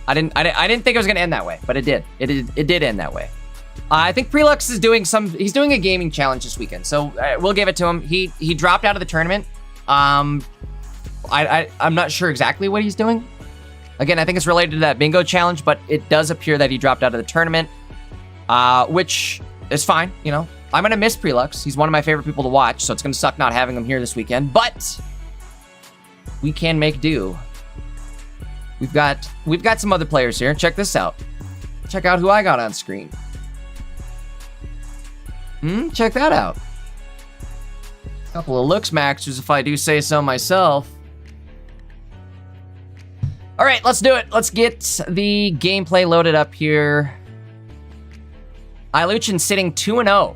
I didn't think it was gonna end that way, but it did. It did end that way. I think Prelux is doing he's doing a gaming challenge this weekend, so we'll give it to him. He dropped out of the tournament. I'm not sure exactly what he's doing. Again, I think it's related to that bingo challenge, but it does appear that he dropped out of the tournament, which is fine. You know, I'm gonna miss Prelux. He's one of my favorite people to watch, so it's gonna suck not having him here this weekend. But we can make do. We've got some other players here. Check this out. Check out who I got on screen. Check that out. Couple of looks maxers, if I do say so myself. All right, let's do it. Let's get the gameplay loaded up here. Iluchin sitting 2-0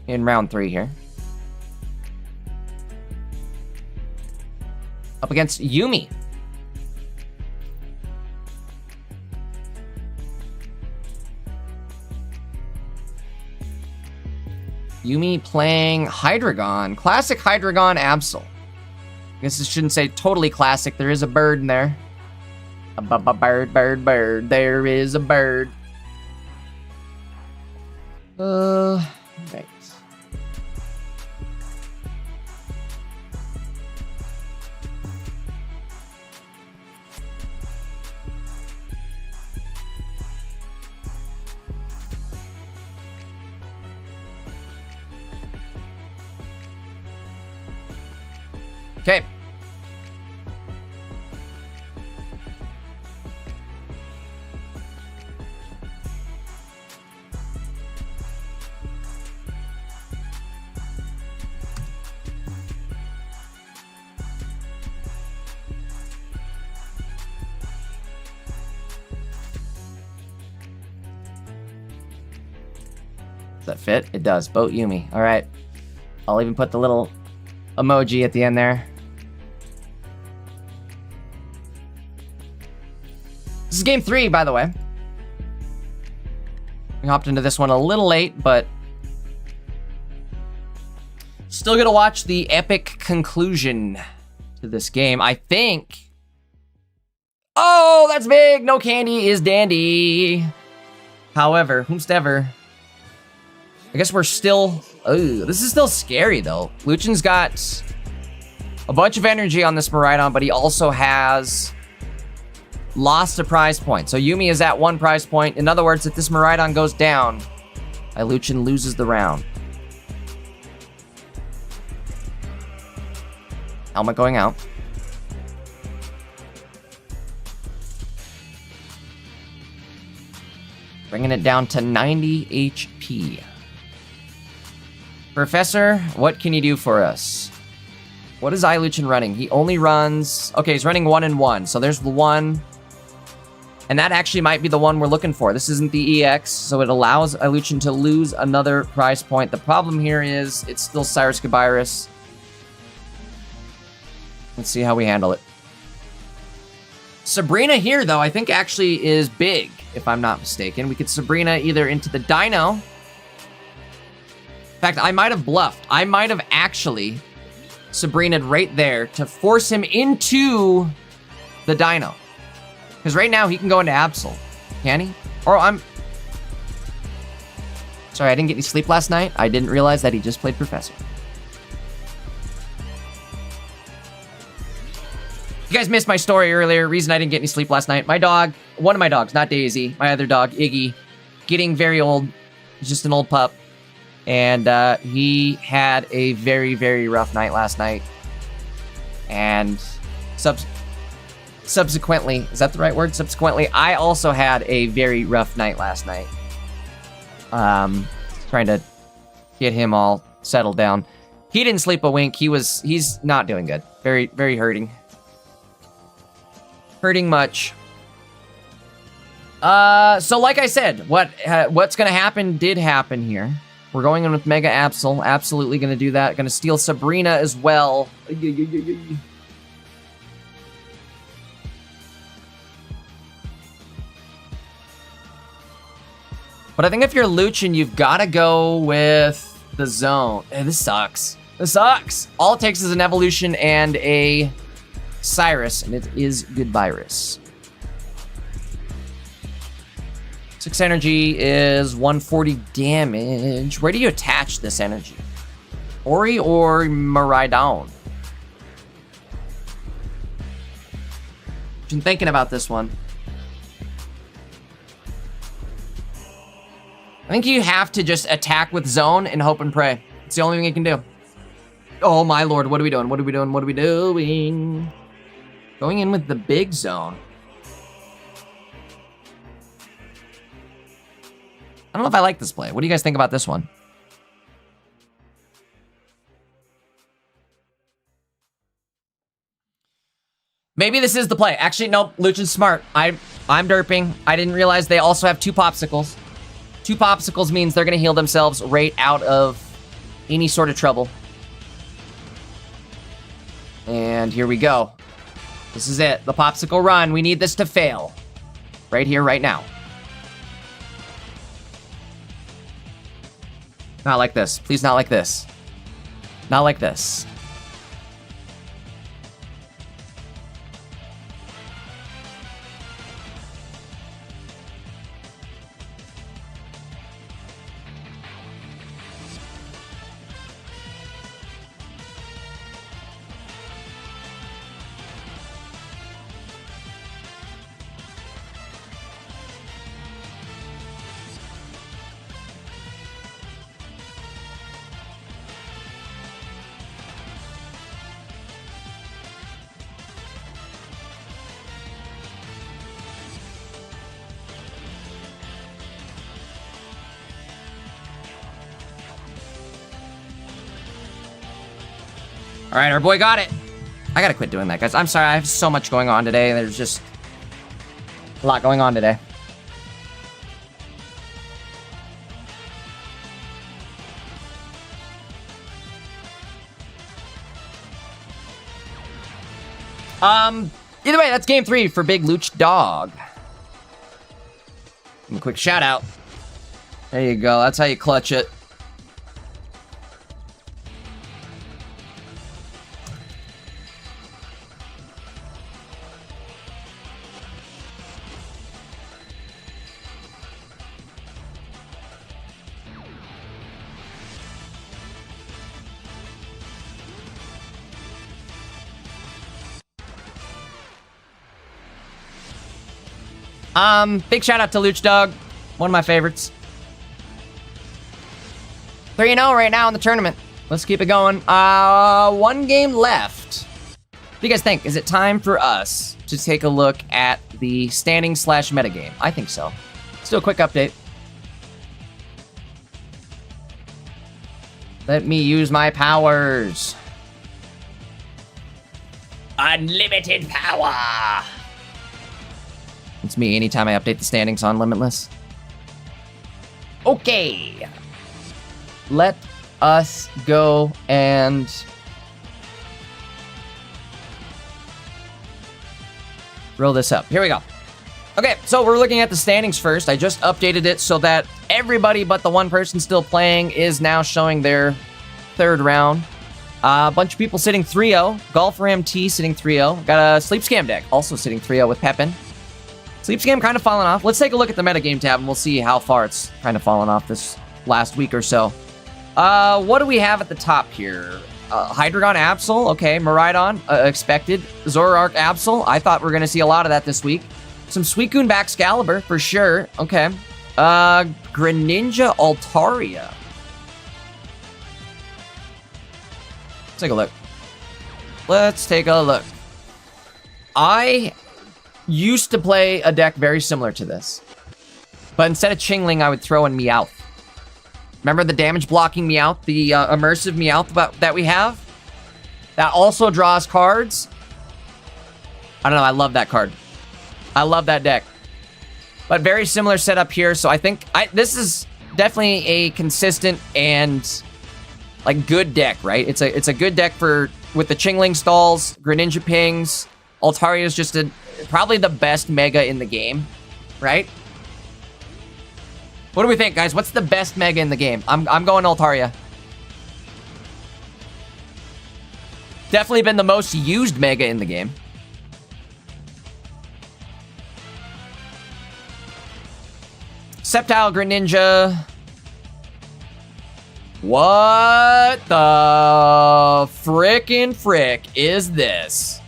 in round 3 here. Up against Yumi. Yumi playing Hydreigon. Classic Hydreigon Absol. I guess it shouldn't say totally classic. There is a bird in there. A bird, bird, bird. There is a bird. Right. Okay. Does that fit? It does. Boat Yumi. All right. I'll even put the little emoji at the end there. This is game 3, by the way. We hopped into this one a little late, but still gonna watch the epic conclusion to this game. I think. Oh, that's big. No candy is dandy. However, whomstever. I guess we're still. Oh, this is still scary though. Luchin's got a bunch of energy on this Miraidon, but he also has lost a prize point. So Yumi is at 1 prize point. In other words, if this Miraidon goes down, Luchin loses the round. Helmet going out. Bringing it down to 90 HP. Professor, what can you do for us? What is Iluchin running? He only runs... Okay, he's running 1 and 1. So there's the 1. And that actually might be the one we're looking for. This isn't the EX, so it allows Iluchin to lose another prize point. The problem here is it's still Cyrus Gabyrus. Let's see how we handle it. Sabrina here, though, I think actually is big, if I'm not mistaken. We could Sabrina either into the Dino. In fact, I might have bluffed. I might have actually Sabrina'd right there to force him into the Dino. Because right now he can go into Absol. Can he? Or I'm... Sorry, I didn't get any sleep last night. I didn't realize that he just played Professor. You guys missed my story earlier. Reason I didn't get any sleep last night. My dog, one of my dogs, not Daisy, my other dog, Iggy, getting very old. He's just an old pup. And he had a very, very rough night last night. And subsequently, is that the right word? Subsequently, I also had a very rough night last night. Trying to get him all settled down. He didn't sleep a wink. He's not doing good. Very, very hurting. Hurting much. So like I said, what's gonna happen did happen here. We're going in with Mega Absol. Absolutely gonna do that. Gonna steal Sabrina as well. But I think if you're Luchin, you've got to go with the zone. This sucks. This sucks. All it takes is an evolution and a Cyrus, and it is Goodbyrus. 6 energy is 140 damage. Where do you attach this energy? Ori or Miraidon? Been thinking about this one. I think you have to just attack with zone and hope and pray. It's the only thing you can do. Oh my lord, what are we doing? What are we doing? What are we doing? Going in with the big zone. I don't know if I like this play. What do you guys think about this one? Maybe this is the play. Actually, nope. Lucha's smart. I'm derping. I didn't realize they also have 2 popsicles. 2 popsicles means they're going to heal themselves right out of any sort of trouble. And here we go. This is it. The popsicle run. We need this to fail. Right here, right now. Not like this. Please not like this. Not like this. All right, our boy got it. I gotta quit doing that, guys. I'm sorry, I have so much going on today. There's just a lot going on today. Either way, that's game 3 for Big Luch Dog. Give him a quick shout out. There you go. That's how you clutch it. Big shout out to Luch Dog, one of my favorites. 3-0 right now in the tournament. Let's keep it going. 1 game left. What do you guys think? Is it time for us to take a look at the standing / metagame? I think so. Let's do a quick update. Let me use my powers. Unlimited power. It's me anytime I update the standings on Limitless. Okay. Let us go and roll this up. Here we go. Okay, so we're looking at the standings first. I just updated it so that everybody but the one person still playing is now showing their 3rd round. A bunch of people sitting 3-0. Golfer MT sitting 3-0. Got a Sleep Scam deck also sitting 3-0 with Pepin. Sleep Scam kind of fallen off. Let's take a look at the metagame tab and we'll see how far it's kind of fallen off this last week or so. What do we have at the top here? Hydreigon Absol, okay. Miraidon, expected. Zoroark Absol, I thought we were going to see a lot of that this week. Some Suicune Baxcalibur, for sure. Okay. Greninja Altaria. Let's take a look. Let's take a look. I used to play a deck very similar to this. But instead of Chingling, I would throw in Meowth. Remember the damage blocking Meowth? The immersive Meowth that we have? That also draws cards. I don't know, I love that card. I love that deck. But very similar setup here, so I think this is definitely a consistent and like good deck, right? It's a good deck with the Chingling stalls, Greninja pings. Altaria is just probably the best mega in the game, right? What do we think, guys? What's the best mega in the game? I'm going Altaria. Definitely been the most used mega in the game. Sceptile Greninja. What the frickin' frick is this?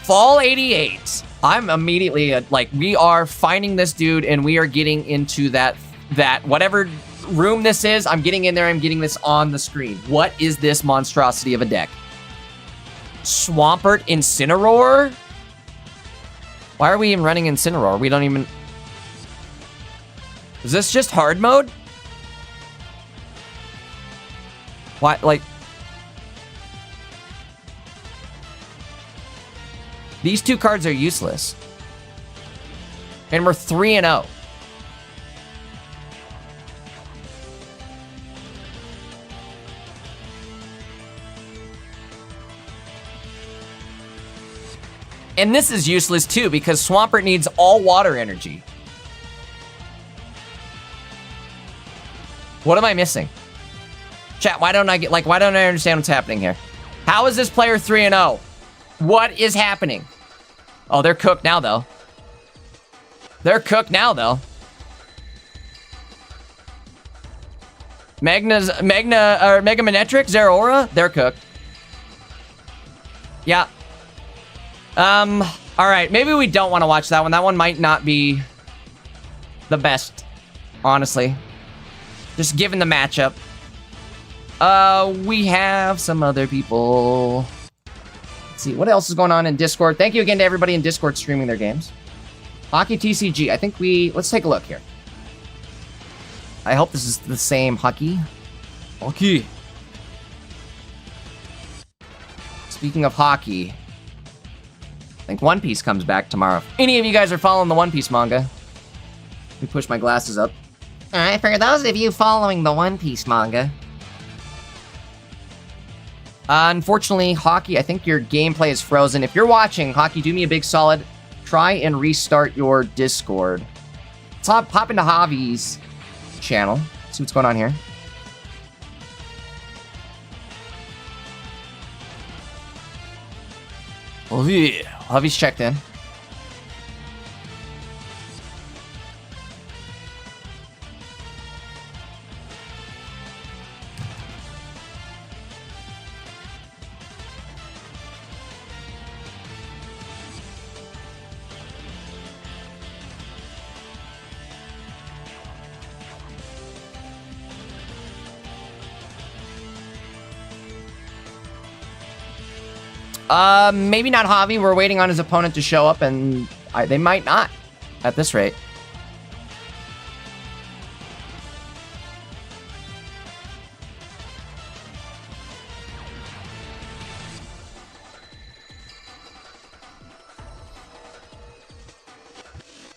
Fall 88. I'm immediately like, we are finding this dude and we are getting into that that whatever room this is, I'm getting in there, I'm getting this on the screen. What is this monstrosity of a deck? Swampert Incineroar? Why are we even running Incineroar? We don't even... Is this just hard mode? Why, like... These two cards are useless. And we're 3-0. And this is useless too, because Swampert needs all water energy. What am I missing? Chat, why don't I understand what's happening here? How is this player 3-0? What is happening? Oh, they're cooked now, though. They're cooked now, though. Mega Manetric, Zeraora, they're cooked. Yeah. All right, maybe we don't want to watch that one. That one might not be the best, honestly. Just given the matchup. We have some other people. Let's see, what else is going on in Discord? Thank you again to everybody in Discord streaming their games. Hockey TCG, I think let's take a look here. I hope this is the same hockey. Hockey. Speaking of hockey, I think One Piece comes back tomorrow. If any of you guys are following the One Piece manga, let me push my glasses up. Alright, for those of you following the One Piece manga. Unfortunately, Hockey, I think your gameplay is frozen. If you're watching, Hockey, do me a big solid. Try and restart your Discord. Let's hop into Javi's channel. See what's going on here. Oh yeah, Javi's checked in. Maybe not Javi. We're waiting on his opponent to show up, and they might not at this rate.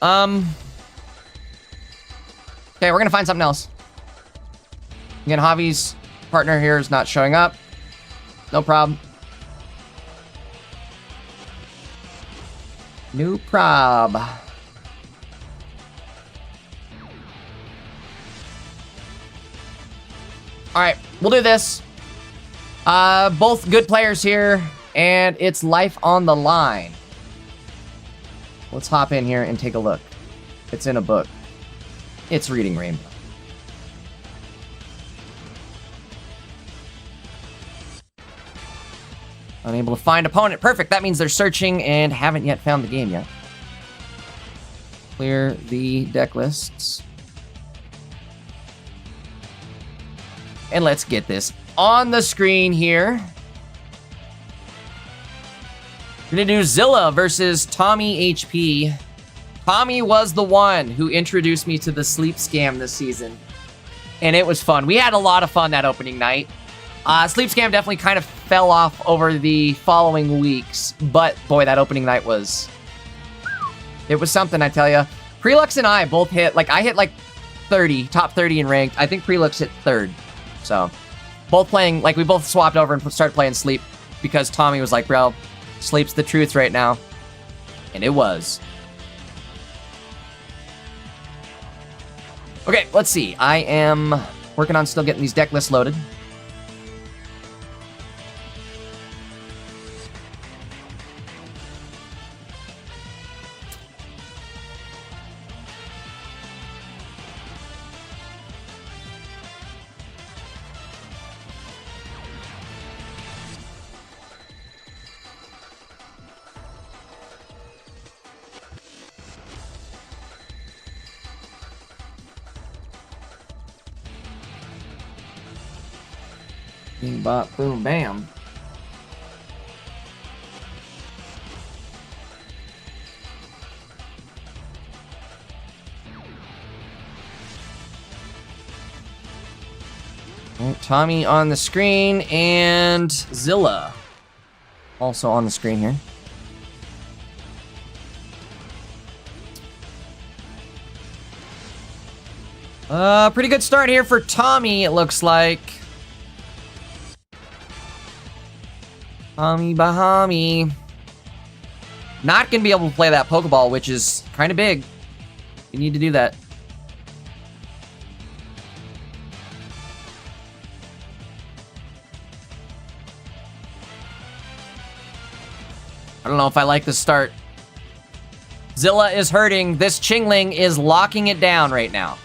Okay, we're gonna find something else. Again, Javi's partner here is not showing up. No problem. No prob. Alright, we'll do this. Both good players here, and it's life on the line. Let's hop in here and take a look. It's in a book. It's Reading Rainbow. Unable to find opponent. Perfect. That means they're searching and haven't yet found the game yet. Clear the deck lists. And let's get this on the screen here. We're gonna do Zilla versus Tommy HP. Tommy was the one who introduced me to the sleep scam this season. And it was fun. We had a lot of fun that opening night. Sleep Scam definitely kind of fell off over the following weeks, but boy, that opening night was... It was something, I tell ya. Prelux and I both hit, I hit 30, top 30 in ranked. I think Prelux hit 3rd. So, both playing, we both swapped over and started playing Sleep because Tommy was like, bro, Sleep's the truth right now. And it was. Okay, let's see. I am working on still getting these deck lists loaded. Bing, bop, boom, bam. Right, Tommy on the screen, and Zilla also on the screen here. Pretty good start here for Tommy, it looks like. Tommy Bahami. Not gonna be able to play that Pokeball, which is kind of big. You need to do that. I don't know if I like this start. Zilla is hurting. This Chingling is locking it down right now.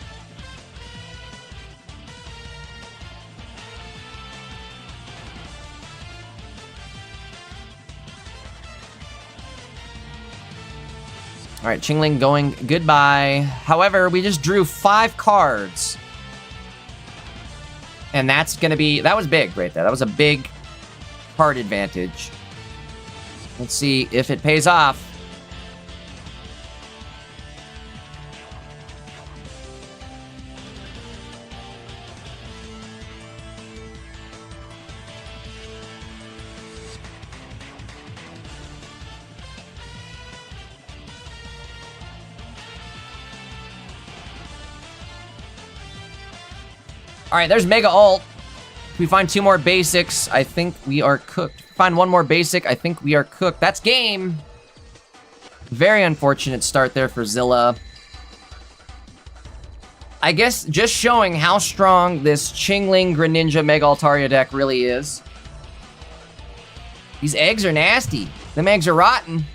All right, Chingling going goodbye. However, we just drew 5 cards. And that's going to be... That was big right there. That was a big card advantage. Let's see if it pays off. All right, there's Mega Ult. If we find 2 more basics, I think we are cooked. Find 1 more basic, I think we are cooked. That's game. Very unfortunate start there for Zilla. I guess just showing how strong this Chingling Greninja Mega Altaria deck really is. These eggs are nasty. Them eggs are rotten.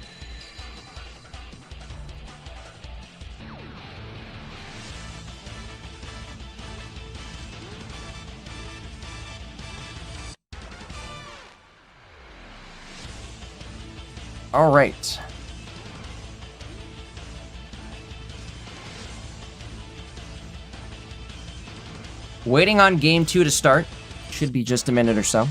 All right. Waiting on game 2 to start. Should be just a minute or so.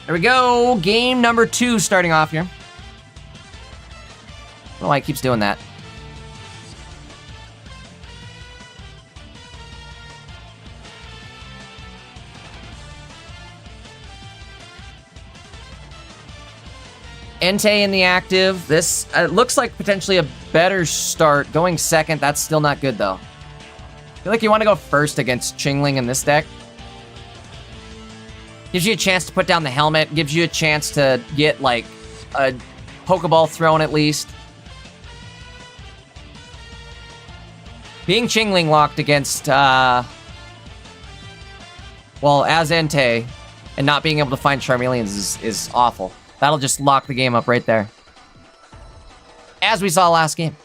There we go. Game number 2 starting off here. I don't know why it keeps doing that. Entei in the active. This looks like potentially a better start. Going second, that's still not good though. I feel like you want to go first against Chingling in this deck. Gives you a chance to put down the helmet. Gives you a chance to get, like, a Pokeball thrown at least. Being Chingling locked against, well, as Entei, and not being able to find Charmeleons is awful. That'll just lock the game up right there. As we saw last game.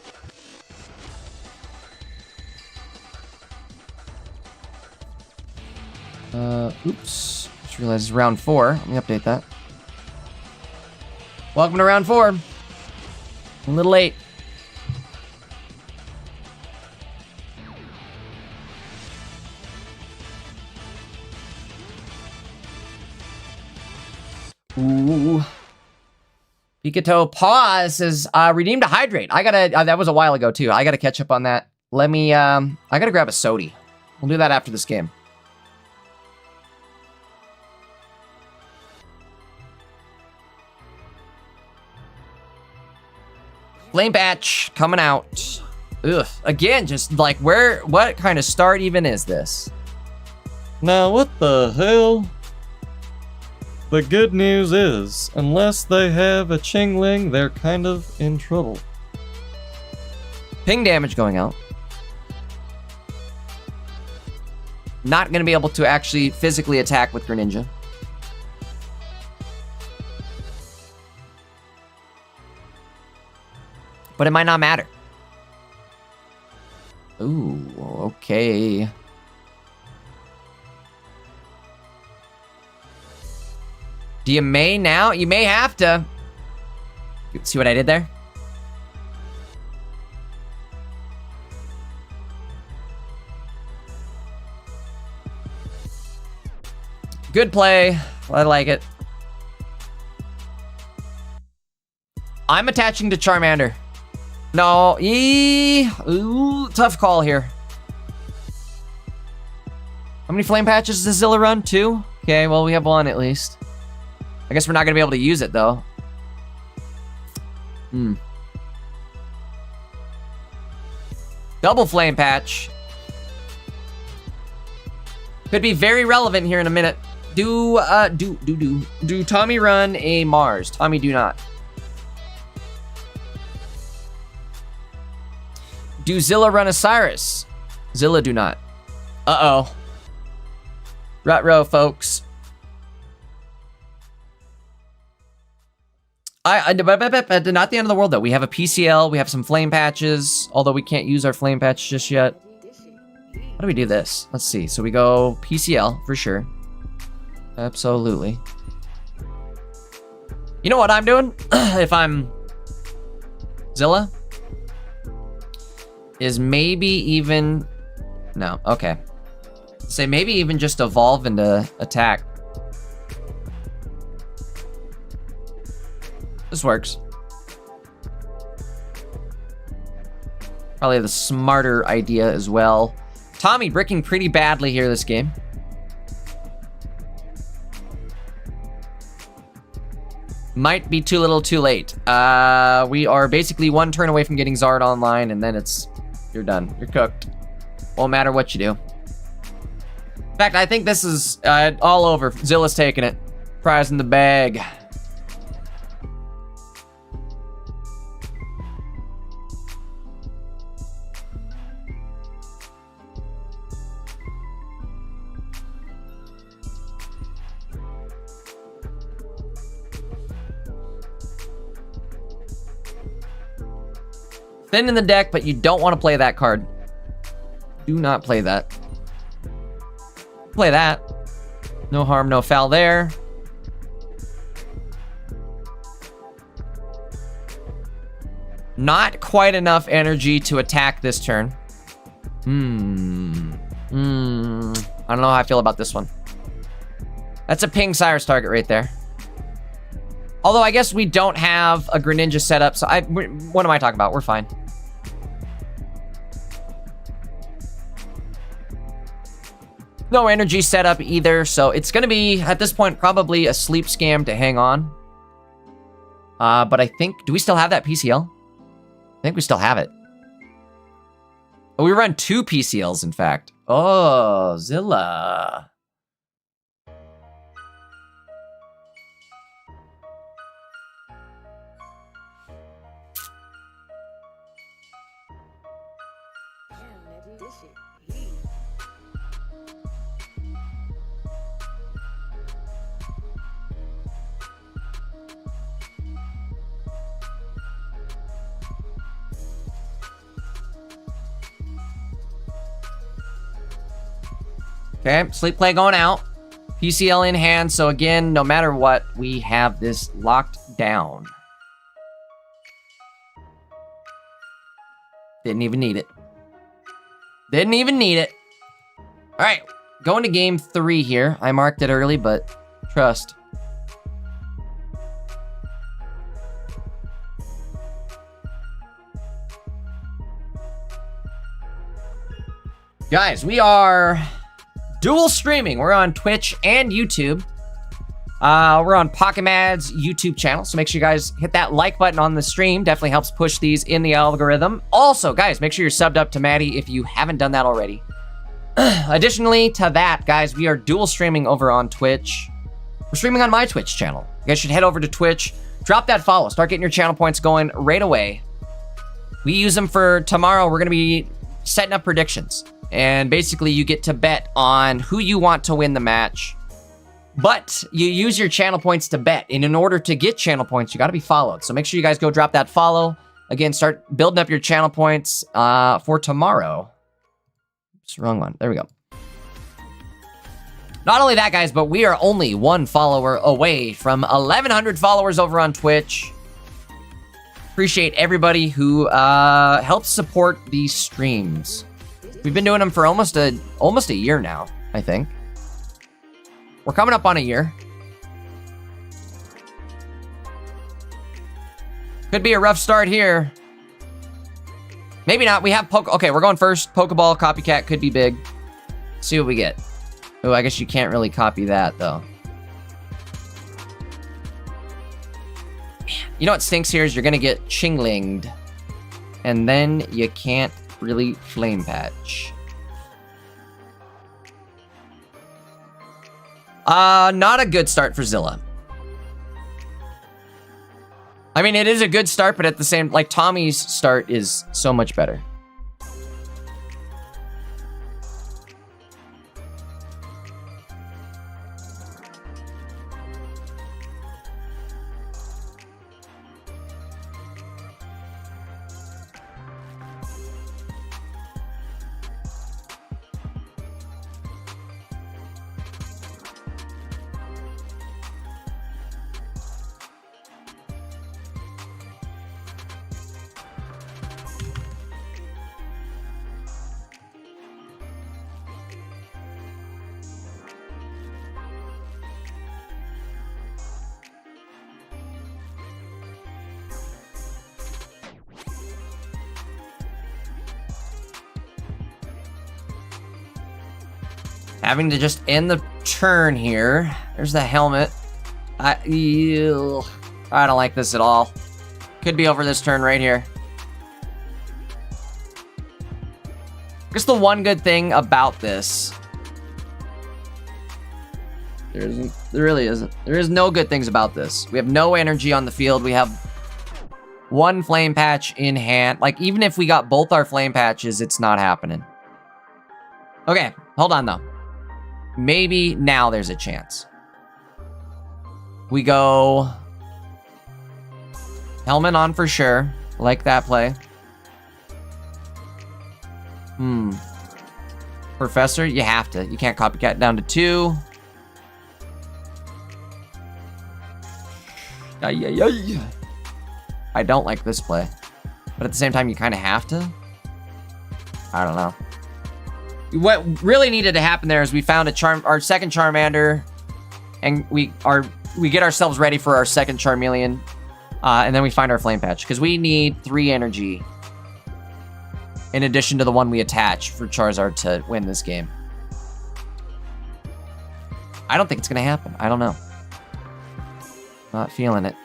Oops. Realize it's round 4. Let me update that. Welcome to round 4. A little late. Ooh. Pikato pause says redeemed a hydrate. I gotta that was a while ago too. I gotta catch up on that. Let me I gotta grab a sody. We'll do that after this game. Flame Patch coming out. Ugh. Again, just like what kind of start even is this? Now, what the hell? The good news is, unless they have a Chingling, they're kind of in trouble. Ping damage going out. Not going to be able to actually physically attack with Greninja. but it might not matter. Ooh, okay. Do you may now? You may have to. See what I did there? Good play. I like it. I'm attaching to Charmander. No. Ooh, tough call here. How many flame patches does Zilla run? 2? Okay, well, we have 1 at least. I guess we're not going to be able to use it, though. Double flame patch. Could be very relevant here in a minute. Do Tommy run a Mars? Tommy do not. Do Zilla run a Cyrus? Zilla do not. Uh-oh. Ruh-roh, folks. But not the end of the world, though. We have a PCL. We have some flame patches, although we can't use our flame patch just yet. How do we do this? Let's see. So we go PCL for sure. Absolutely. You know what I'm doing? If I'm Zilla? Is maybe even... No, okay. Say maybe even just evolve into attack. This works. Probably the smarter idea as well. Tommy bricking pretty badly here this game. Might be too little too late. We are basically 1 turn away from getting Zard online, and then you're done. You're cooked. Won't matter what you do. In fact, I think this is all over. Zilla's taking it. Prize in the bag. Thin in the deck, but you don't want to play that card. Do not play that. Play that. No harm, no foul there. Not quite enough energy to attack this turn. I don't know how I feel about this one. That's a ping Cyrus target right there. Although I guess we don't have a Greninja set up, so what am I talking about? We're fine. No energy set up either, so it's going to be, at this point, probably a sleep scam to hang on. But I think, do we still have that PCL? I think we still have it. Oh, we run 2 PCLs, in fact. Oh, Zilla. Okay, sleep play going out. PCL in hand, so again, no matter what, we have this locked down. Didn't even need it. Didn't even need it. All right, going to game 3 here. I marked it early, but trust. Guys, we are dual streaming. We're on Twitch and YouTube. We're on Pokemad's YouTube channel, so make sure you guys hit that like button on the stream. Definitely helps push these in the algorithm. Also, guys, make sure you're subbed up to Maddie if you haven't done that already. Additionally to that, guys, we are dual streaming over on Twitch. We're streaming on my Twitch channel. You guys should head over to Twitch, drop that follow, start getting your channel points going right away. We use them for tomorrow. We're going to be setting up predictions. And basically, you get to bet on who you want to win the match. But you use your channel points to bet. And in order to get channel points, you got to be followed. So make sure you guys go drop that follow. Again, start building up your channel points for tomorrow. It's the wrong one. There we go. Not only that, guys, but we are only one follower away from 1,100 followers over on Twitch. Appreciate everybody who helps support these streams. We've been doing them for almost a year now, I think. We're coming up on a year. Could be a rough start here. Maybe not. We have okay, we're going first. Pokeball, Copycat could be big. See what we get. Oh, I guess you can't really copy that, though. Man, you know what stinks here is you're going to get Chinglinged. And then you can't really Flame Patch. Not a good start for Zilla. I mean, it is a good start, but at the same... Like, Tommy's start is so much better. Having to just end the turn here. There's the helmet. I don't like this at all. Could be over this turn right here. Just the one good thing about this. There really isn't. There is no good things about this. We have no energy on the field. We have one Flame Patch in hand. Like, even if we got both our Flame Patches, it's not happening. Okay, hold on though. Maybe now there's a chance. We go helmet on for sure. Like that play. Professor, you have to. You can't Copycat down to 2. I don't like this play. But at the same time, you kind of have to. I don't know. What really needed to happen there is we found our second Charmander, and we get ourselves ready for our second Charmeleon, and then we find our Flame Patch, because we need 3 energy in addition to the one we attach for Charizard to win this game. I don't think it's gonna happen. I don't know. Not feeling it.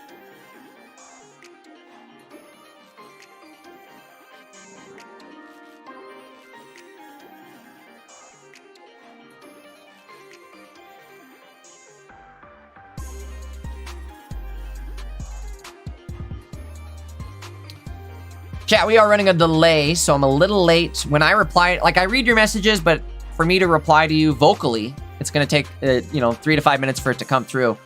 Chat, we are running a delay, so I'm a little late. When I reply, like, I read your messages, but for me to reply to you vocally, it's going to take, 3 to 5 minutes for it to come through.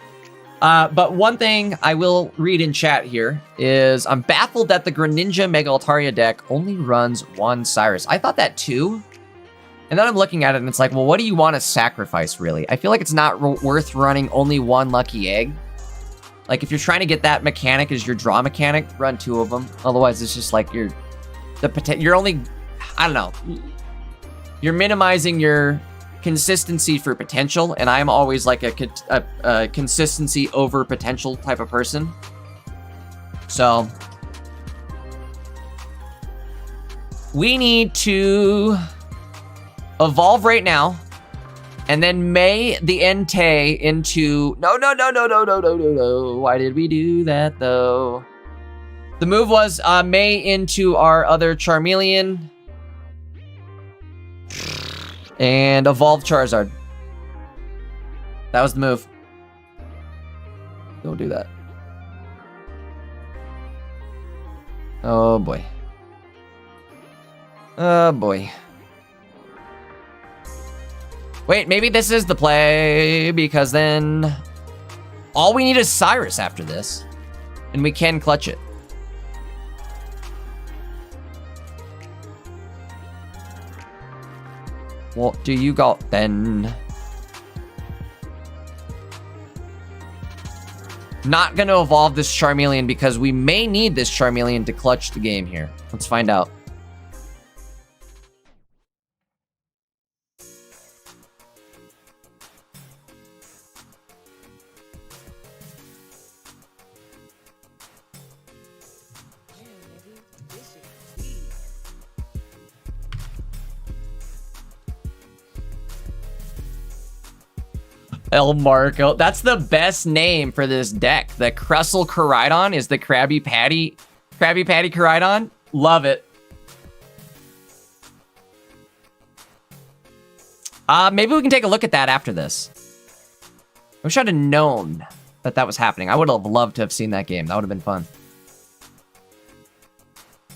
But one thing I will read in chat here is, I'm baffled that the Greninja Mega Altaria deck only runs 1 Cyrus. I thought that too. And then I'm looking at it and it's like, well, what do you want to sacrifice, really? I feel like it's not worth running only 1 Lucky Egg. Like, if you're trying to get that mechanic as your draw mechanic, run 2 of them. Otherwise, it's just like you're only, I don't know. You're minimizing your consistency for potential, and I'm always like a consistency over potential type of person. So, we need to evolve right now. And then May the Entei into... No. Why did we do that, though? The move was May into our other Charmeleon. And evolve Charizard. That was the move. Don't do that. Oh, boy. Oh, boy. Wait, maybe this is the play, because then all we need is Cyrus after this, and we can clutch it. What do you got then? Not going to evolve this Charmeleon because we may need this Charmeleon to clutch the game here. Let's find out. El Marco. That's the best name for this deck. The Crustle Koraidon is the Krabby Patty Koraidon. Love it. Maybe we can take a look at that after this. I wish I'd have known that that was happening. I would have loved to have seen that game. That would have been fun.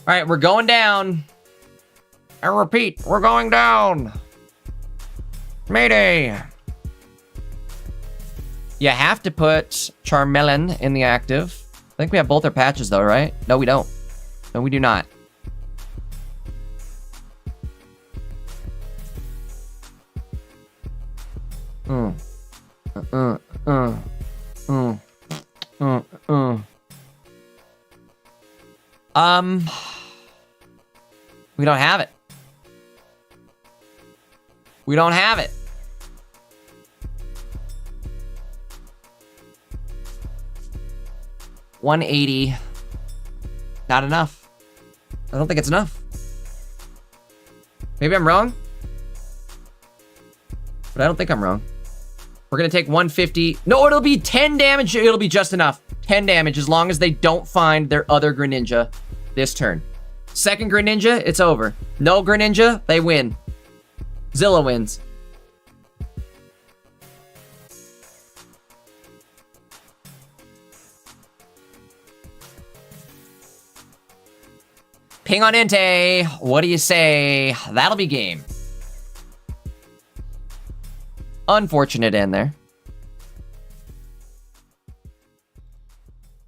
All right, we're going down. I repeat, we're going down. Mayday. You have to put Charmeleon in the active. I think we have both our patches though, right? No, we don't. No, we do not. We don't have it. We don't have it. $180. Not enough. I don't think it's enough. Maybe I'm wrong. But I don't think I'm wrong. We're gonna take 150. No, it'll be 10 damage. It'll be just enough. 10 damage as long as they don't find their other Greninja this turn. Second Greninja, it's over. No Greninja, they win. Zilla wins. Ping on Entei. What do you say? That'll be game. Unfortunate end there.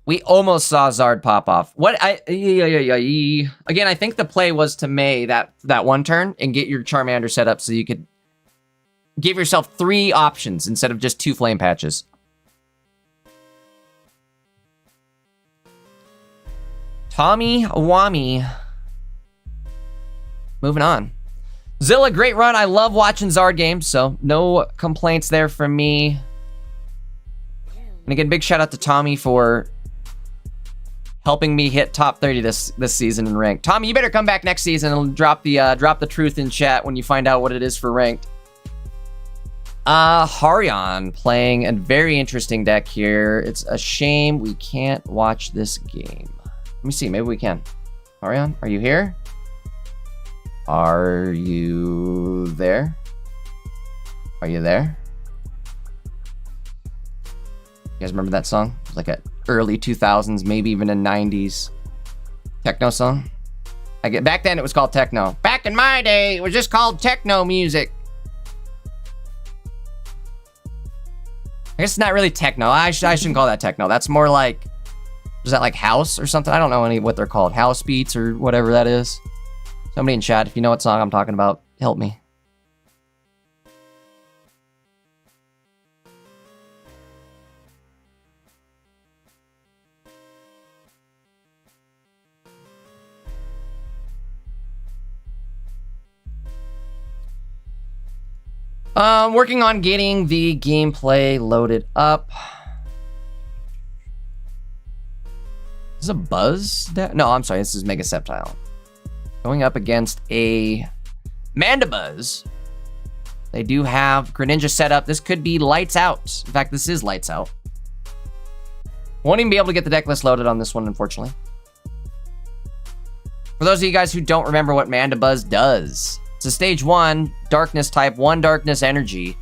We almost saw Zard pop off. Again, I think the play was to May that one turn and get your Charmander set up so you could give yourself 3 options instead of just 2 flame patches. Tommy Wami. Moving on. Zilla, great run. I love watching Zard games, so no complaints there from me. And again, big shout out to Tommy for helping me hit top 30 this season in ranked. Tommy, you better come back next season and drop the truth in chat when you find out what it is for ranked. Harion playing a very interesting deck here. It's a shame we can't watch this game. Let me see, maybe we can. Harion, are you here? Are you there? Are you there? You guys remember that song? It was like a early 2000s, maybe even a 90s techno song. Back then it was called techno. Back in my day, it was just called techno music. I guess it's not really techno. I shouldn't call that techno. That's more like, is that like house or something? I don't know what they're called. House beats or whatever that is. Somebody in chat, if you know what song I'm talking about, help me. Working on getting the gameplay loaded up. Is this a Buzz? No, I'm sorry. This is Mega Sceptile. Going up against a Mandibuzz. They do have Greninja set up. This could be lights out. In fact, this is lights out. Won't even be able to get the deck list loaded on this one, unfortunately. For those of you guys who don't remember what Mandibuzz does, it's a stage 1 darkness type, 1 darkness energy.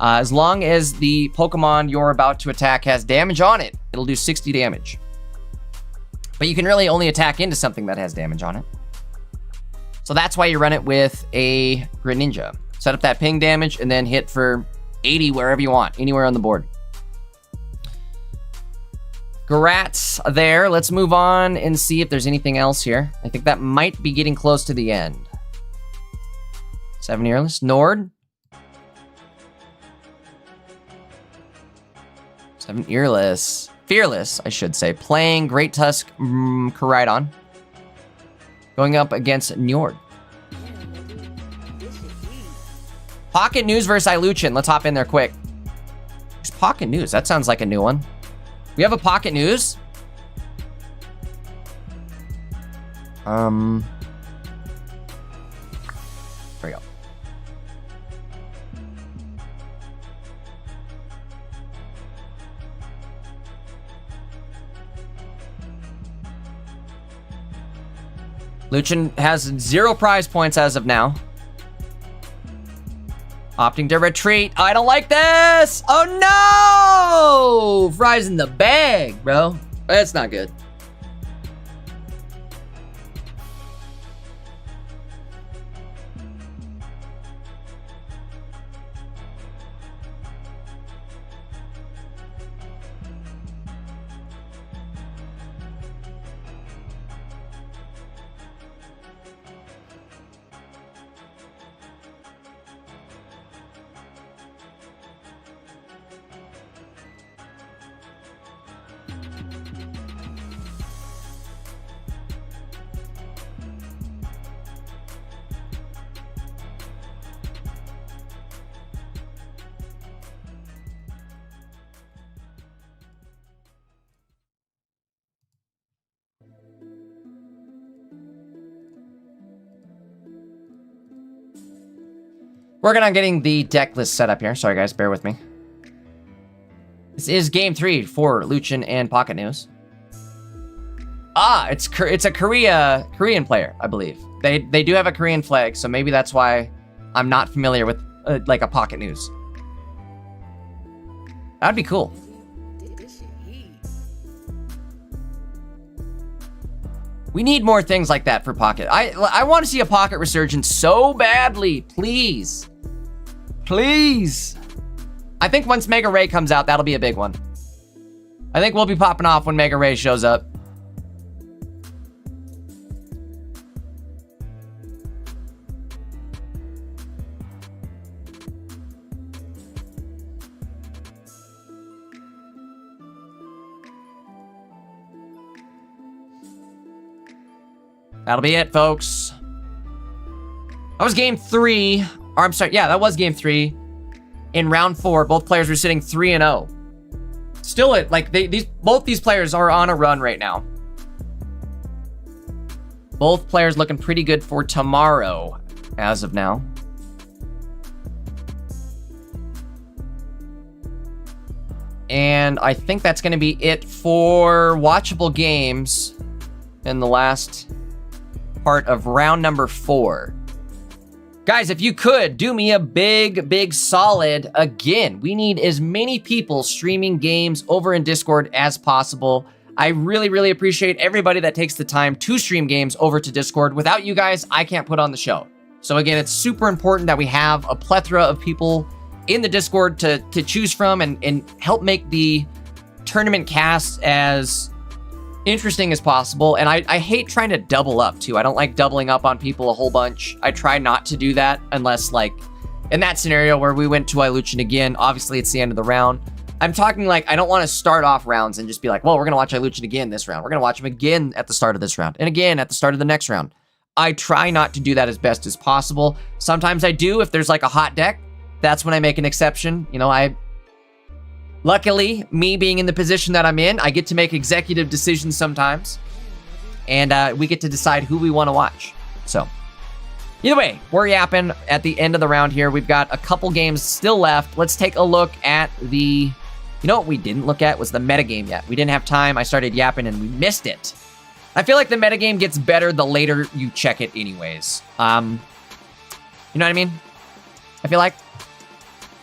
As long as the Pokemon you're about to attack has damage on it, it'll do 60 damage. But you can really only attack into something that has damage on it. So that's why you run it with a Greninja. Set up that ping damage and then hit for 80 wherever you want, anywhere on the board. Grats there. Let's move on and see if there's anything else here. I think that might be getting close to the end. 7 earless. Nord. 7 earless. Fearless, I should say. Playing Great Tusk Koraidon. Going up against Njord. Pocket News versus Iluchin. Let's hop in there quick. There's Pocket News. That sounds like a new one. We have a Pocket News. There we go. Luchin has 0 prize points as of now. Opting to retreat. I don't like this! Oh no! Fries in the bag, bro. That's not good. Working on getting the deck list set up here. Sorry, guys. Bear with me. This is game 3 for Luchin and Pocket News. Ah, it's a Korean player, I believe. They do have a Korean flag, so maybe that's why I'm not familiar with like a Pocket News. That'd be cool. We need more things like that for Pocket. I want to see a Pocket Resurgence so badly. Please. Please. I think once Mega Ray comes out, that'll be a big one. I think we'll be popping off when Mega Ray shows up. That'll be it, folks. That was game 3. Or I'm sorry, yeah, that was game 3. In round 4, both players were sitting 3-0. Still, both these players are on a run right now. Both players looking pretty good for tomorrow, as of now. And I think that's going to be it for watchable games in the last part of round number 4. Guys, if you could, do me a big solid. Again, we need as many people streaming games over in Discord as possible. I really appreciate everybody that takes the time to stream games over to Discord. Without you guys, I can't put on the show. So again, it's super important that we have a plethora of people in the Discord to choose from and help make the tournament cast as interesting as possible. And I hate trying to double up too. I don't like doubling up on people a whole bunch. I try not to do that unless, like, in that scenario where we went to Iluchin again, obviously it's the end of the round. I'm talking like, I don't want to start off rounds and just be like, well, we're going to watch Iluchin again this round. We're going to watch him again at the start of this round and again at the start of the next round. I try not to do that as best as possible. Sometimes I do. If there's like a hot deck, that's when I make an exception. You know, luckily, me being in the position that I'm in, I get to make executive decisions sometimes. And we get to decide who we want to watch. So, either way, we're yapping at the end of the round here. We've got a couple games still left. Let's take a look at the... You know what we didn't look at was the metagame yet. We didn't have time. I started yapping and we missed it. I feel like the metagame gets better the later you check it anyways. You know what I mean? I feel like...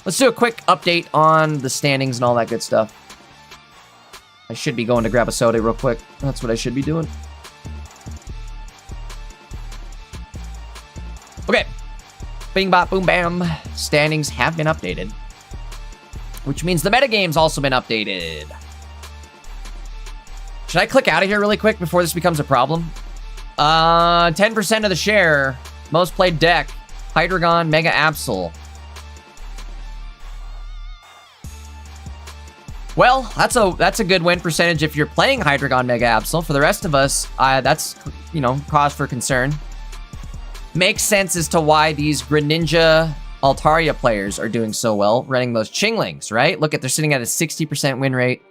Let's do a quick update on the standings and all that good stuff. I should be going to grab a soda real quick. That's what I should be doing. Okay. Bing, bop, boom, bam. Standings have been updated. Which means the metagame's also been updated. Should I click out of here really quick before this becomes a problem? 10% of the share. Most played deck. Hydreigon Mega Absol. Well, that's a good win percentage if you're playing Hydreigon Mega Absol. For the rest of us, that's, you know, cause for concern. Makes sense as to why these Greninja Altaria players are doing so well, running those Chinglings, right? Look at, they're sitting at a 60% win rate.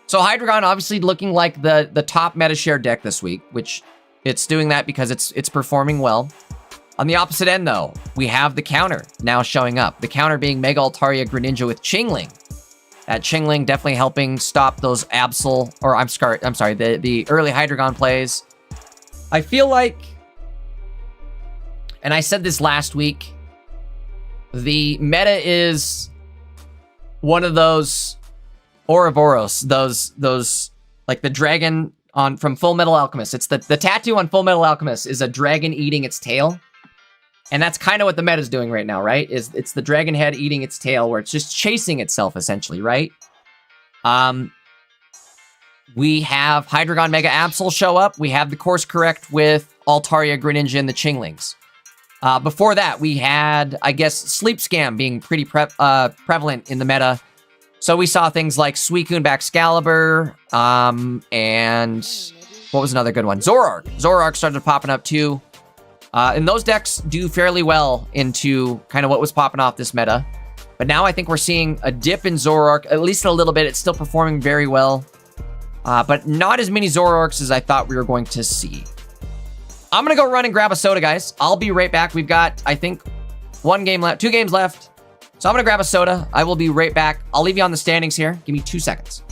So Hydreigon obviously looking like the top meta share deck this week, which it's doing that because it's performing well. On the opposite end, though, we have the counter now showing up. The counter being Mega Altaria Greninja with Chingling. That Chingling definitely helping stop those Absol, or I'm sorry, the early Hydreigon plays. I feel like, and I said this last week, the meta is one of those Ouroboros, those like the dragon from Full Metal Alchemist. It's the tattoo on Full Metal Alchemist is a dragon eating its tail. And that's kind of what the meta is doing right now, right? It's the dragon head eating its tail, where it's just chasing itself, essentially, right? We have Hydreigon Mega Absol show up. We have the course correct with Altaria Greninja and the Chinglings. Before that, we had, I guess, Sleep Scam being pretty prevalent in the meta. So we saw things like Suicune Baxcalibur, and what was another good one? Zoroark. Zoroark started popping up too. And those decks do fairly well into kind of what was popping off this meta. But now I think we're seeing a dip in Zoroark, at least a little bit. It's still performing very well. But not as many Zoroarks as I thought we were going to see. I'm going to go run and grab a soda, guys. I'll be right back. We've got, I think, 2 games left. So I'm going to grab a soda. I will be right back. I'll leave you on the standings here. Give me 2 seconds.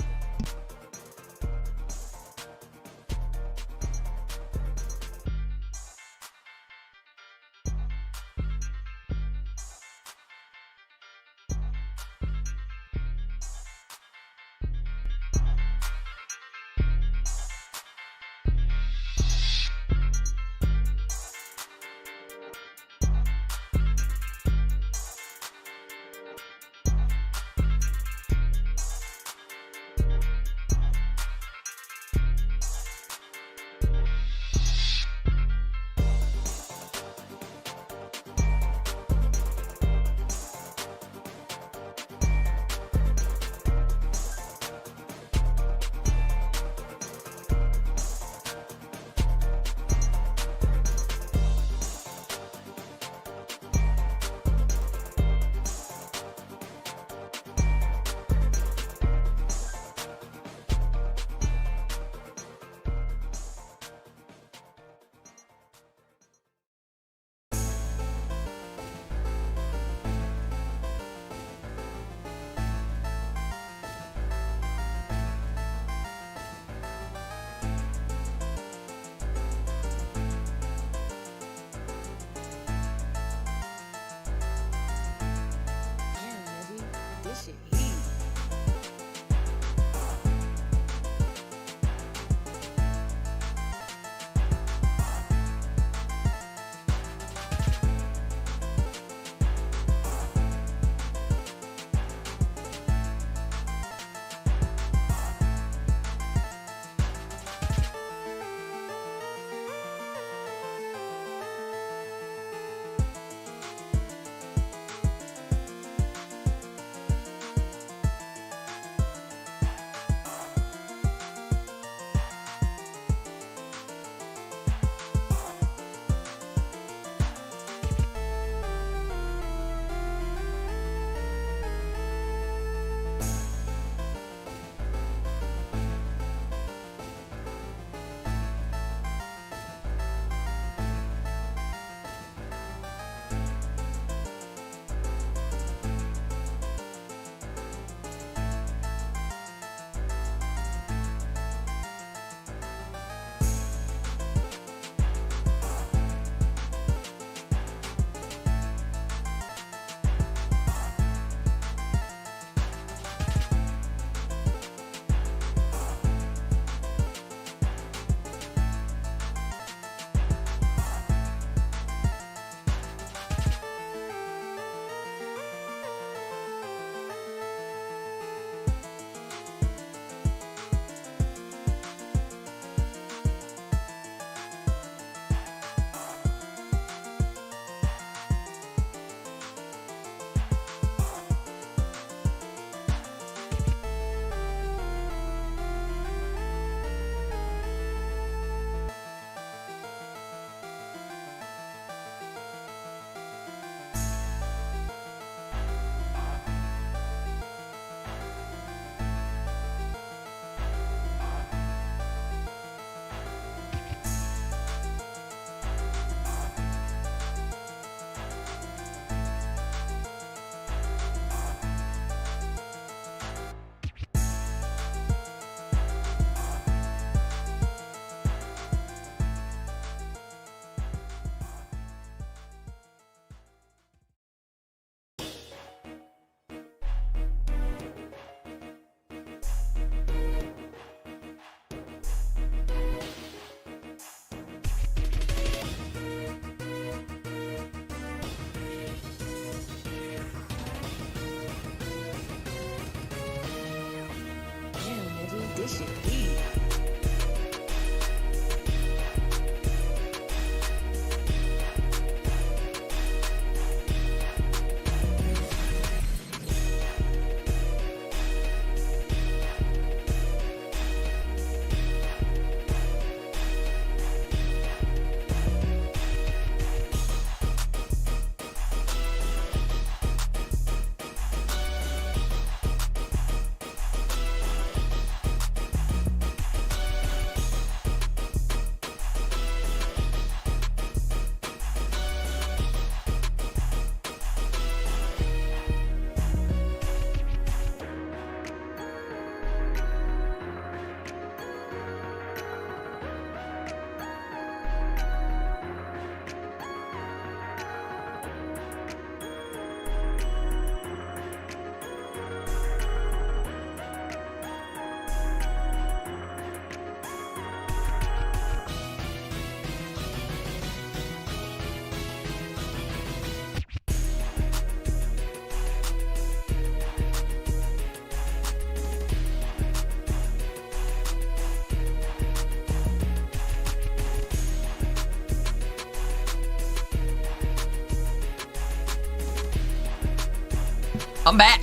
I'm back.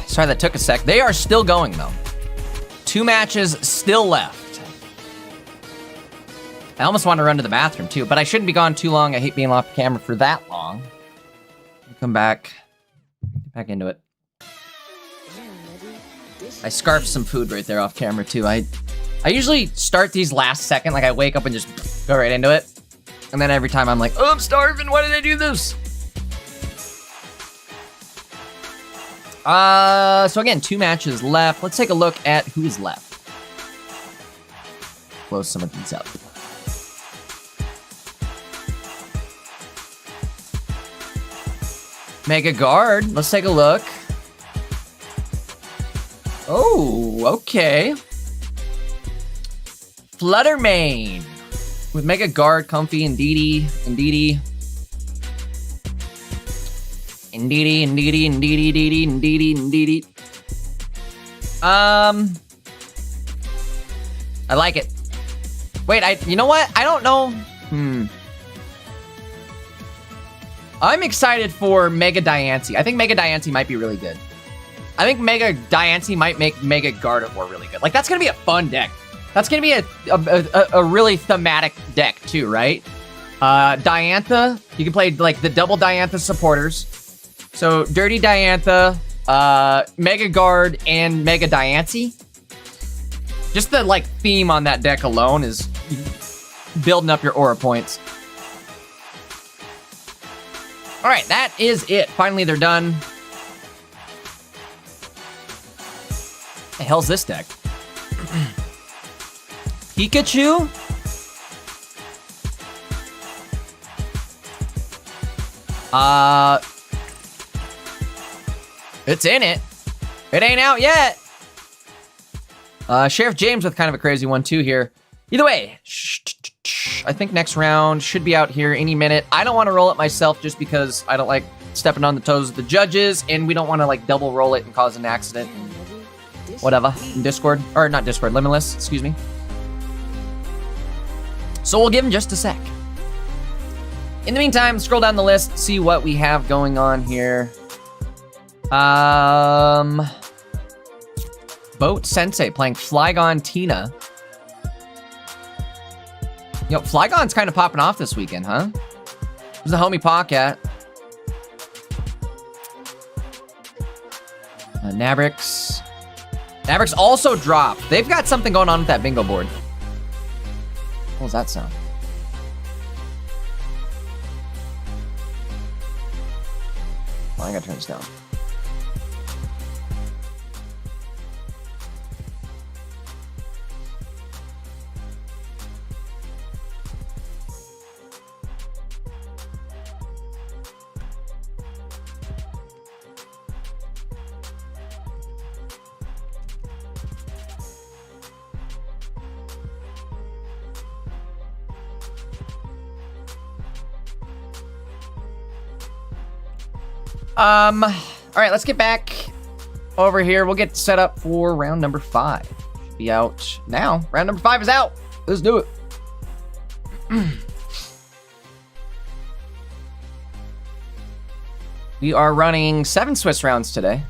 Sorry that took a sec. They are still going, though. 2 matches still left. I almost want to run to the bathroom, too, but I shouldn't be gone too long. I hate being off camera for that long. Come back. Get back into it. I scarfed some food right there off camera, too. I usually start these last second. Like, I wake up and just go right into it. And then every time I'm like, oh, I'm starving. Why did I do this? So again, 2 matches left. Let's take a look at who is left. Close some of these up. Mega Guard. Let's take a look. Oh, okay. Fluttermane. With Mega Guard, Comfy, Indeedee. I like it. Wait, you know what? I don't know. I'm excited for Mega Diancie. I think Mega Diancie might be really good. I think Mega Diancie might make Mega Gardevoir really good. Like, that's gonna be a fun deck. That's gonna be a really thematic deck too, right? Diantha, you can play like the double Diantha supporters. So Dirty Diantha, Mega Guard, and Mega Diancie. Just the like theme on that deck alone is building up your aura points. All right, that is it. Finally, they're done. The hell's this deck? Pikachu? It's in it. It ain't out yet. Sheriff James with kind of a crazy one too here. Either way, I think next round should be out here any minute. I don't want to roll it myself just because I don't like stepping on the toes of the judges, and we don't want to like double roll it and cause an accident. Whatever. In Discord, or not Discord, Limitless, excuse me. So we'll give him just a sec. In the meantime, scroll down the list, see what we have going on here. Boat Sensei playing Flygon Tina. Yo, Flygon's kind of popping off this weekend, huh? Where's the homie Pac at? Nabrix. Nabrix also dropped. They've got something going on with that bingo board. What was that sound? Oh, I gotta turn this down. All right, let's get back over here. We'll get set up for round number 5. be out now. Round number 5 is out. Let's do it. We are running 7 Swiss rounds today.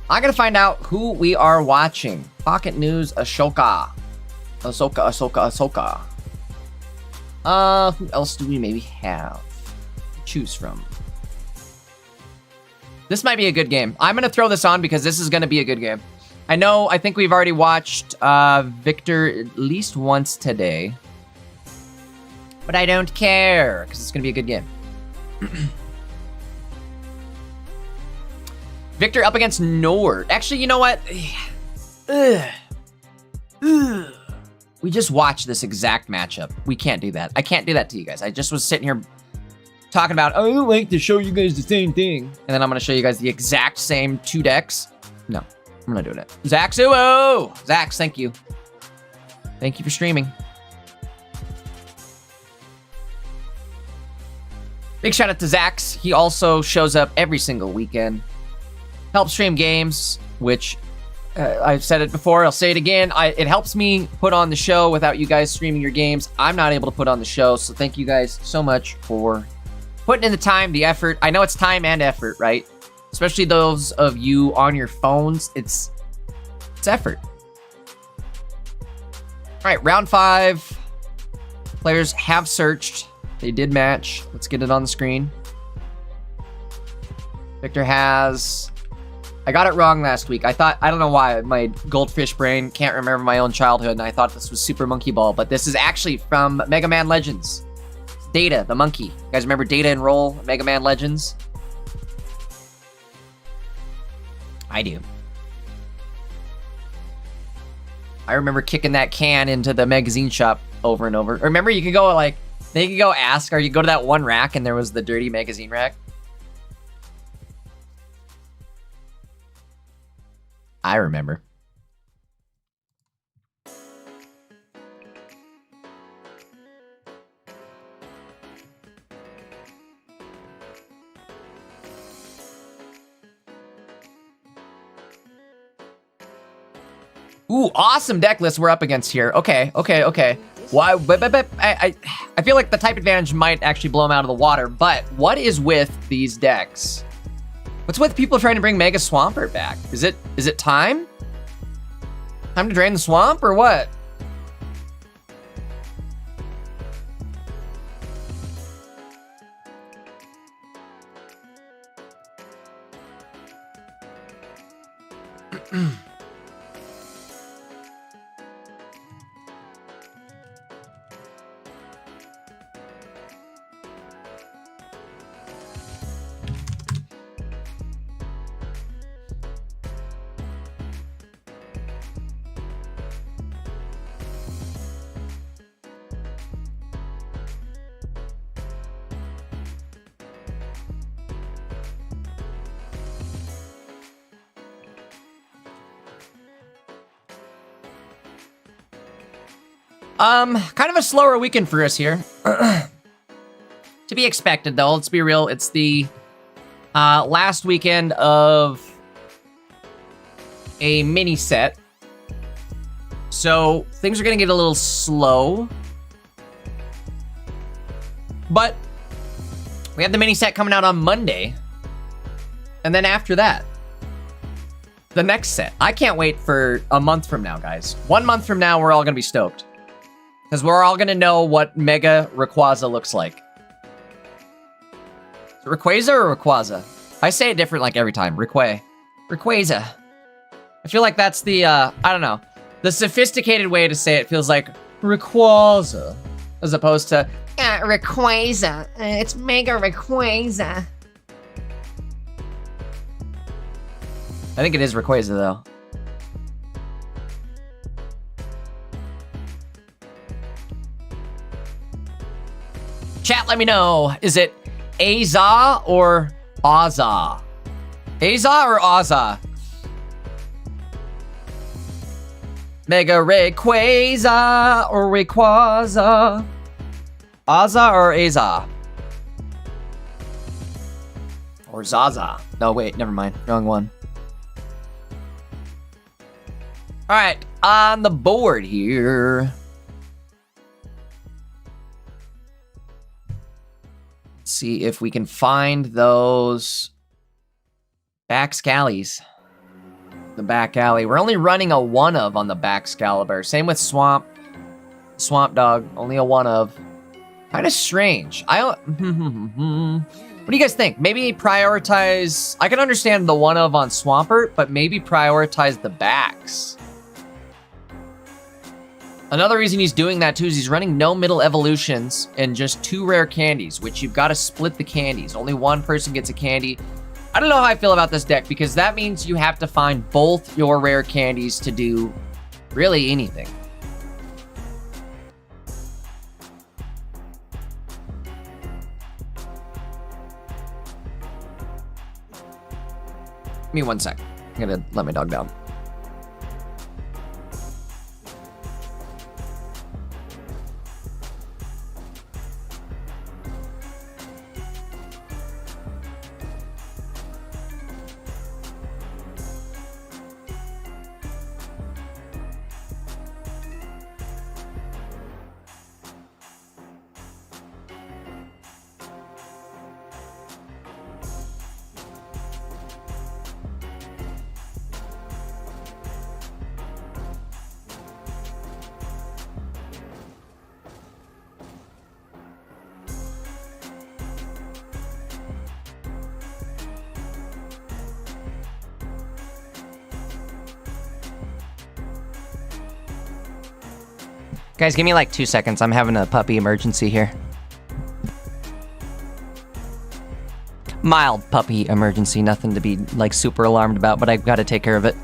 I gotta find out who we are watching. Pocket News Ahsoka. Ahsoka. Who else do we maybe have to choose from? This might be a good game. I'm gonna throw this on because this is gonna be a good game. I think we've already watched Victor at least once today. But I don't care, because it's gonna be a good game. Victor up against Nord. Actually, you know what? We just watched this exact matchup. We can't do that. I can't do that to you guys. I just was sitting here talking about, oh, I don't like to show you guys the same thing. And then I'm going to show you guys the exact same 2 decks. No, I'm not doing it. Zaxuo! Zax, thank you. Thank you for streaming. Big shout out to Zax. He also shows up every single weekend. Helps stream games, which I've said it before. I'll say it again. It helps me put on the show. Without you guys streaming your games, I'm not able to put on the show. So thank you guys so much for putting in the time, the effort. I know it's time and effort, right? Especially those of you on your phones. It's effort. All right, round 5. Players have searched. They did match. Let's get it on the screen. Victor has... I got it wrong last week. I don't know why, my goldfish brain can't remember my own childhood, and I thought this was Super Monkey Ball, but this is actually from Mega Man Legends. It's Data, the monkey. You guys remember Data and Roll, Mega Man Legends? I do. I remember kicking that can into the magazine shop over and over. Remember, you could go like, they could go ask, or you go to that one rack and there was the dirty magazine rack. I remember. Ooh, awesome deck list we're up against here. Okay. Why? But I feel like the type advantage might actually blow them out of the water. But what is with these decks? What's with people trying to bring Mega Swampert back? Is it time? Time to drain the swamp or what? Kind of a slower weekend for us here. To be expected, though. Let's be real. It's the last weekend of a mini set. So things are going to get a little slow. But we have the mini set coming out on Monday. And then after that, the next set. I can't wait for a month from now, guys. 1 month from now, we're all going to be stoked. Because we're all going to know what Mega Rayquaza looks like. Is it Rayquaza or Rayquaza? I say it different like every time. Rayquaza. I feel like that's the, I don't know. The sophisticated way to say it feels like Rayquaza. As opposed to, Rayquaza. It's Mega Rayquaza. I think it is Rayquaza, though. Chat, let me know. Is it Aza or Aza? Aza or Aza? Mega Rayquaza or Rayquaza? Aza or Aza? Or Zaza? No, wait, never mind. Wrong one. All right, on the board here. Let's see if we can find those back scallies. The back alley. We're only running a one of on the back Excalibur. Same with Swamp Dog. Only a one of. Kind of strange. What do you guys think? Maybe prioritize... I can understand the one of on Swampert, but maybe prioritize the backs. Another reason he's doing that too is he's running no middle evolutions and just 2 rare candies, which you've got to split the candies. Only one person gets a candy. I don't know how I feel about this deck because that means you have to find both your rare candies to do really anything. Give me 1 sec. I'm gonna let my dog down. Guys, give me like 2 seconds. I'm having a puppy emergency here. Mild puppy emergency. Nothing to be like super alarmed about, but I've got to take care of it.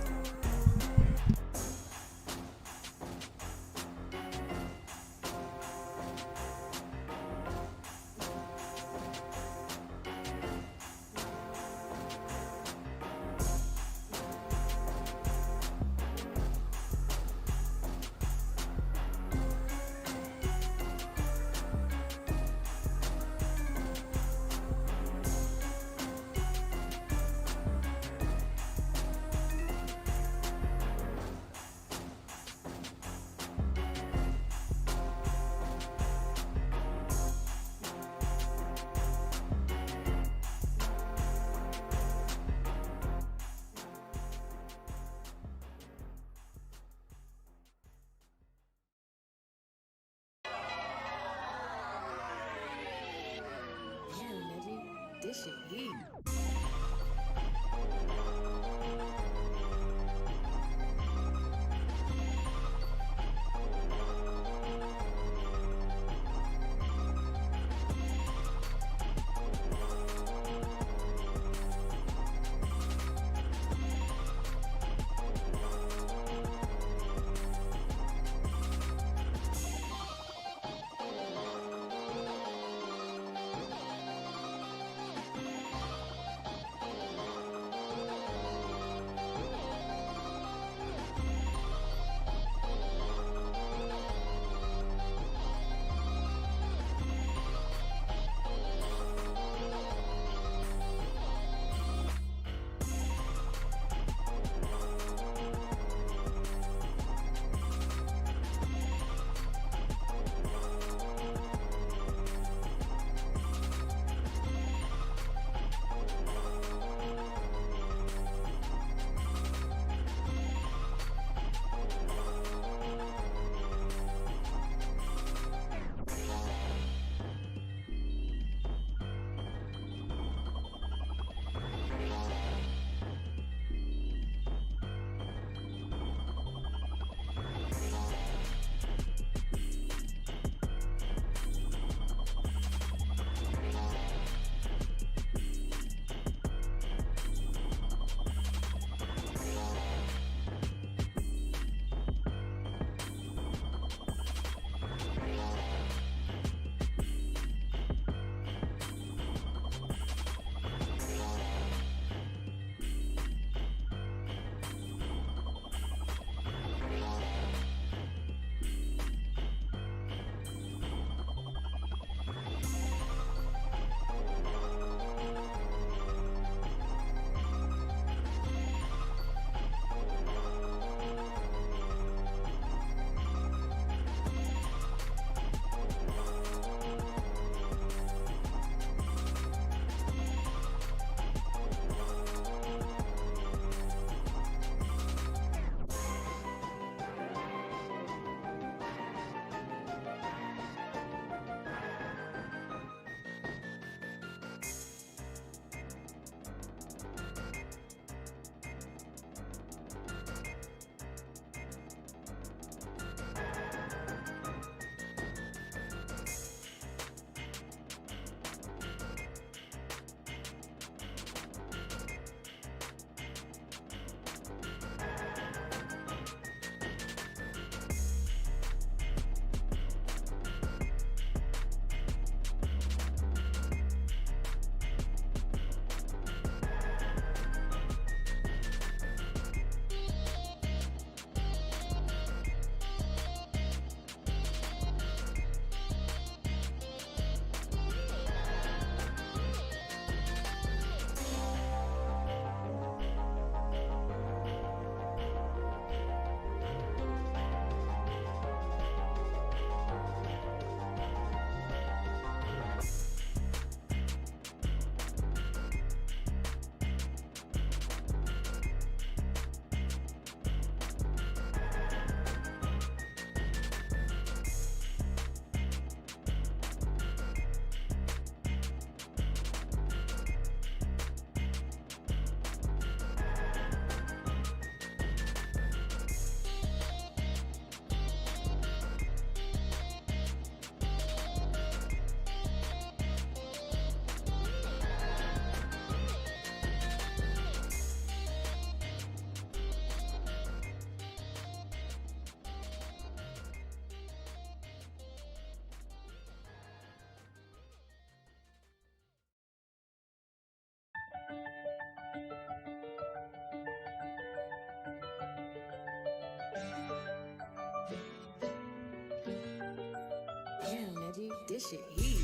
This shit heat.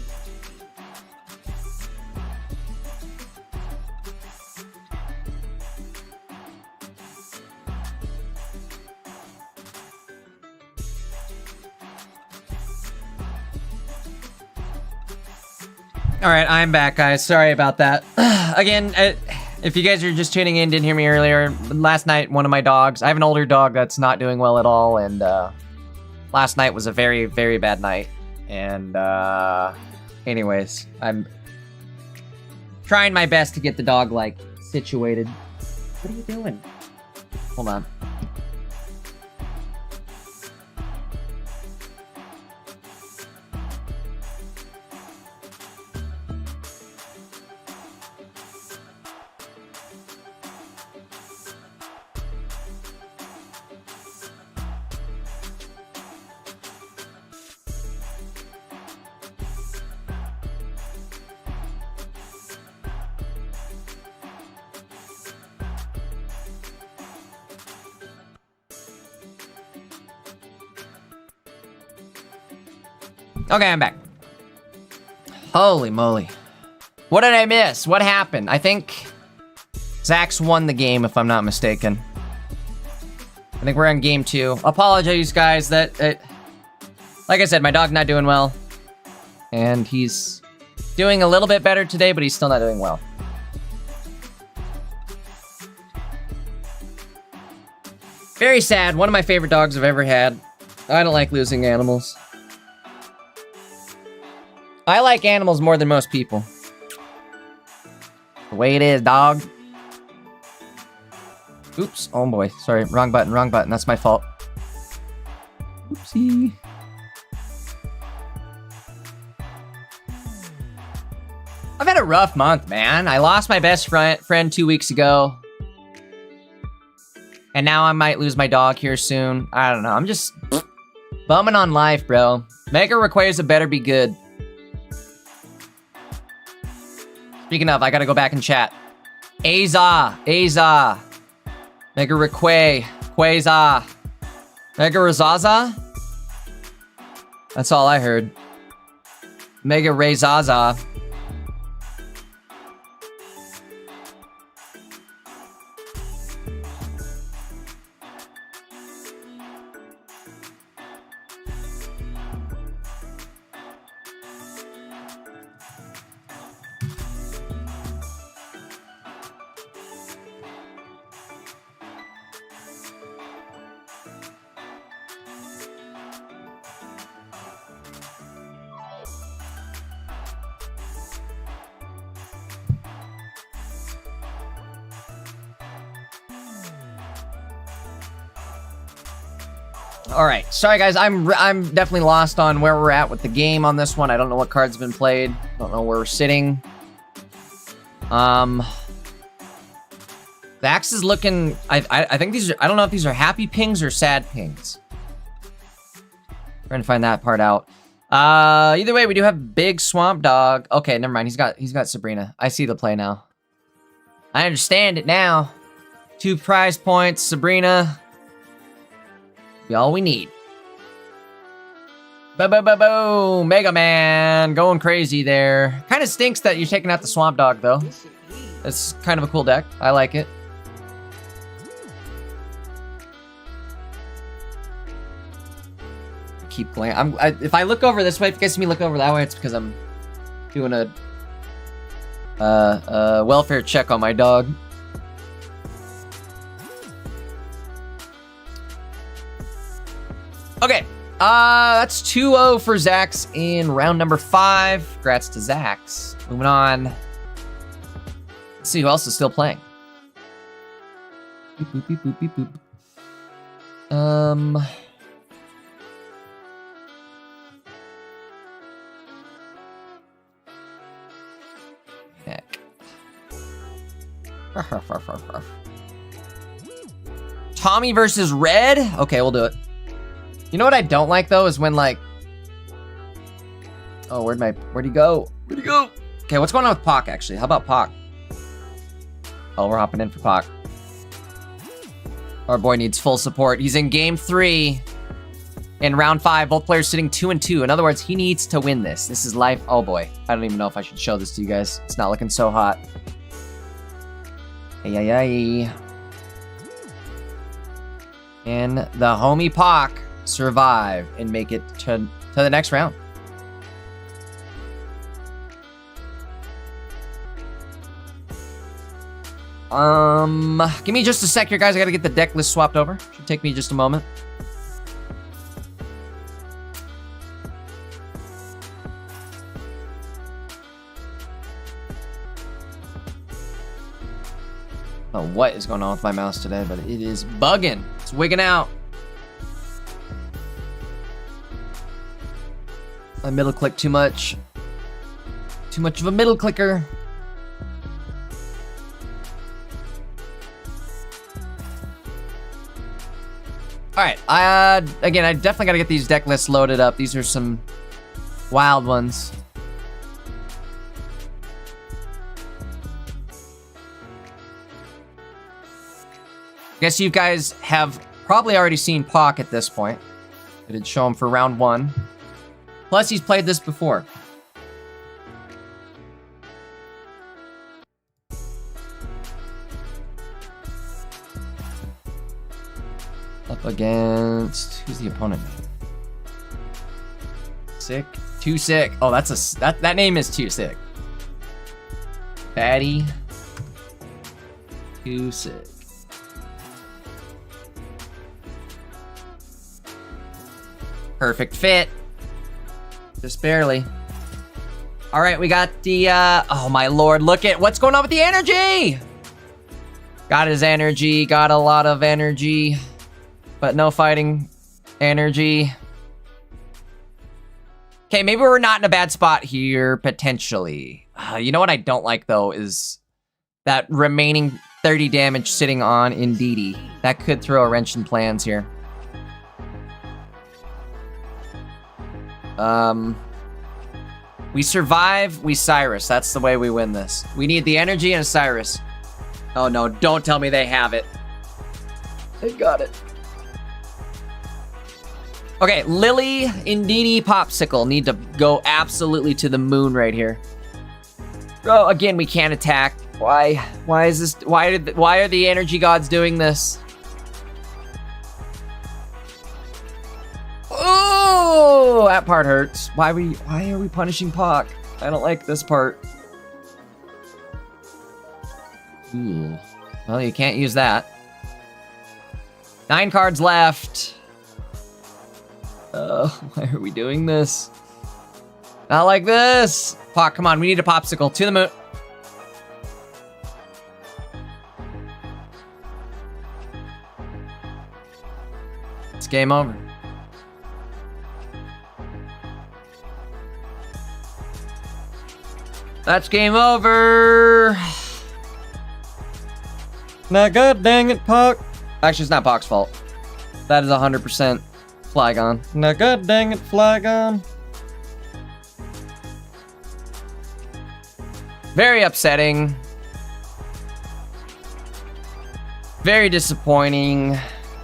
All right, I'm back, guys. Sorry about that. Again, if you guys are just tuning in, didn't hear me earlier, last night, one of my dogs, I have an older dog that's not doing well at all, and last night was a very, very bad night. And anyways, I'm trying my best to get the dog, like, situated. What are you doing? Hold on. Okay, I'm back. Holy moly. What did I miss? What happened? I think Zach's won the game, if I'm not mistaken. I think we're on game 2. Apologies, guys, that... like I said, my dog's not doing well. And he's doing a little bit better today, but he's still not doing well. Very sad. One of my favorite dogs I've ever had. I don't like losing animals. I like animals more than most people. The way it is, dog. Oops. Oh boy. Sorry. Wrong button. Wrong button. That's my fault. Oopsie. I've had a rough month, man. I lost my best friend 2 weeks ago. And now I might lose my dog here soon. I don't know. I'm just bumming on life, bro. Mega Rayquaza better be good. Speaking of, I gotta go back and chat. Aza. Mega Rayquaza. Mega Razaza? That's all I heard. Mega Rayzaza. All right, sorry guys, I'm definitely lost on where we're at with the game on this one. I don't know what cards have been played. Don't know where we're sitting. The axe is looking. I think these are. I don't know if these are happy pings or sad pings. Trying to find that part out. Either way, we do have Big Swamp Dog. Okay, never mind. He's got Sabrina. I see the play now. I understand it now. 2 prize points, Sabrina. Be all we need. Boom, Mega Man, going crazy there. Kind of stinks that you're taking out the Swamp Dog, though. It's kind of a cool deck. I like it. Keep going. If I look over this way, if you guys see me look over that way, it's because I'm doing a welfare check on my dog. Okay, that's 2-0 for Zax in round number 5. Congrats to Zax. Moving on. Let's see who else is still playing. Boop, boop, boop, boop, boop, boop. Heck. Tommy versus Red? Okay, we'll do it. You know what I don't like, though, is when, like... Oh, where'd he go? Where'd he go? Okay, what's going on with Pac, actually? How about Pac? Oh, we're hopping in for Pac. Our boy needs full support. He's in game 3. In round 5, both players sitting 2 and 2. In other words, he needs to win this. This is life. Oh boy. I don't even know if I should show this to you guys. It's not looking so hot. Ay, ay, ay. Can the homie Pac survive and make it to the next round? Give me just a sec here, guys. I gotta get the deck list swapped over. Should take me just a moment. I don't know what is going on with my mouse today, but it is bugging. It's wigging out. I middle click too much. Too much of a middle clicker. Alright, again, I definitely gotta get these deck lists loaded up. These are some wild ones. Guess you guys have probably already seen Pac at this point. I did show him for round 1. Plus, he's played this before. Up against... who's the opponent? Sick. Too Sick. Oh, that name is Too Sick. Batty. Too Sick. Perfect fit. Just barely. All right, we got the, oh my lord, look at what's going on with the energy! Got his energy, got a lot of energy, but no fighting energy. Okay, maybe we're not in a bad spot here, potentially. You know what I don't like, though, is that remaining 30 damage sitting on Indeedee. That could throw a wrench in plans here. We survive, we Cyrus. That's the way we win this. We need the energy and a Cyrus. Oh no, don't tell me they have it. They got it. Okay, Lily, Indeedee, Popsicle need to go absolutely to the moon right here. Oh, again, we can't attack. Why? Why is this? Why are the energy gods doing this? Oh, that part hurts. Why are we punishing Pac? I don't like this part. Ooh. Well, you can't use that. 9 cards left. Why are we doing this? Not like this. Pac, come on, we need a Popsicle. To the moon. It's game over. That's game over. Now, god dang it, Pac. Actually, it's not Pac's fault. That is 100% Flygon. Now, god dang it, Flygon. Very upsetting. Very disappointing.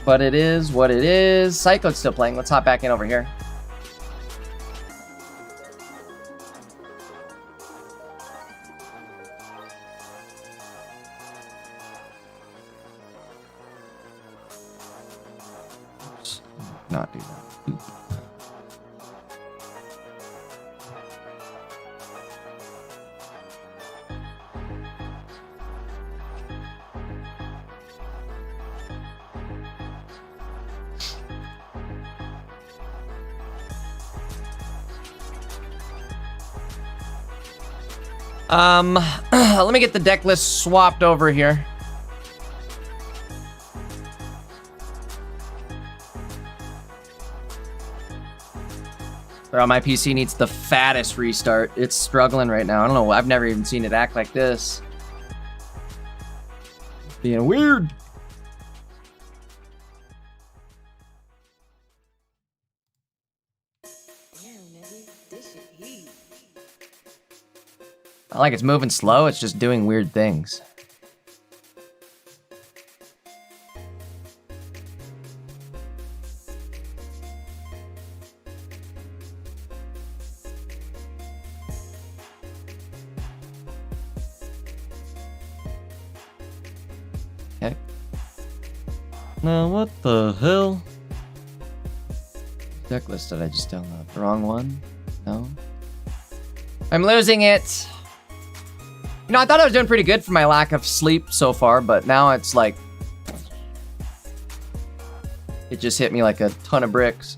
But it is what it is. Cyclone's still playing. Let's hop back in over here. Not do that. Oop. Let me get the deck list swapped over here. Bro, my PC needs the fattest restart. It's struggling right now. I don't know. I've never even seen it act like this. Being weird. Not like it's moving slow. It's just doing weird things. Now what the hell? Deck list did I just download? The wrong one? No. I'm losing it. You know, I thought I was doing pretty good for my lack of sleep so far, but now it's like... It just hit me like a ton of bricks.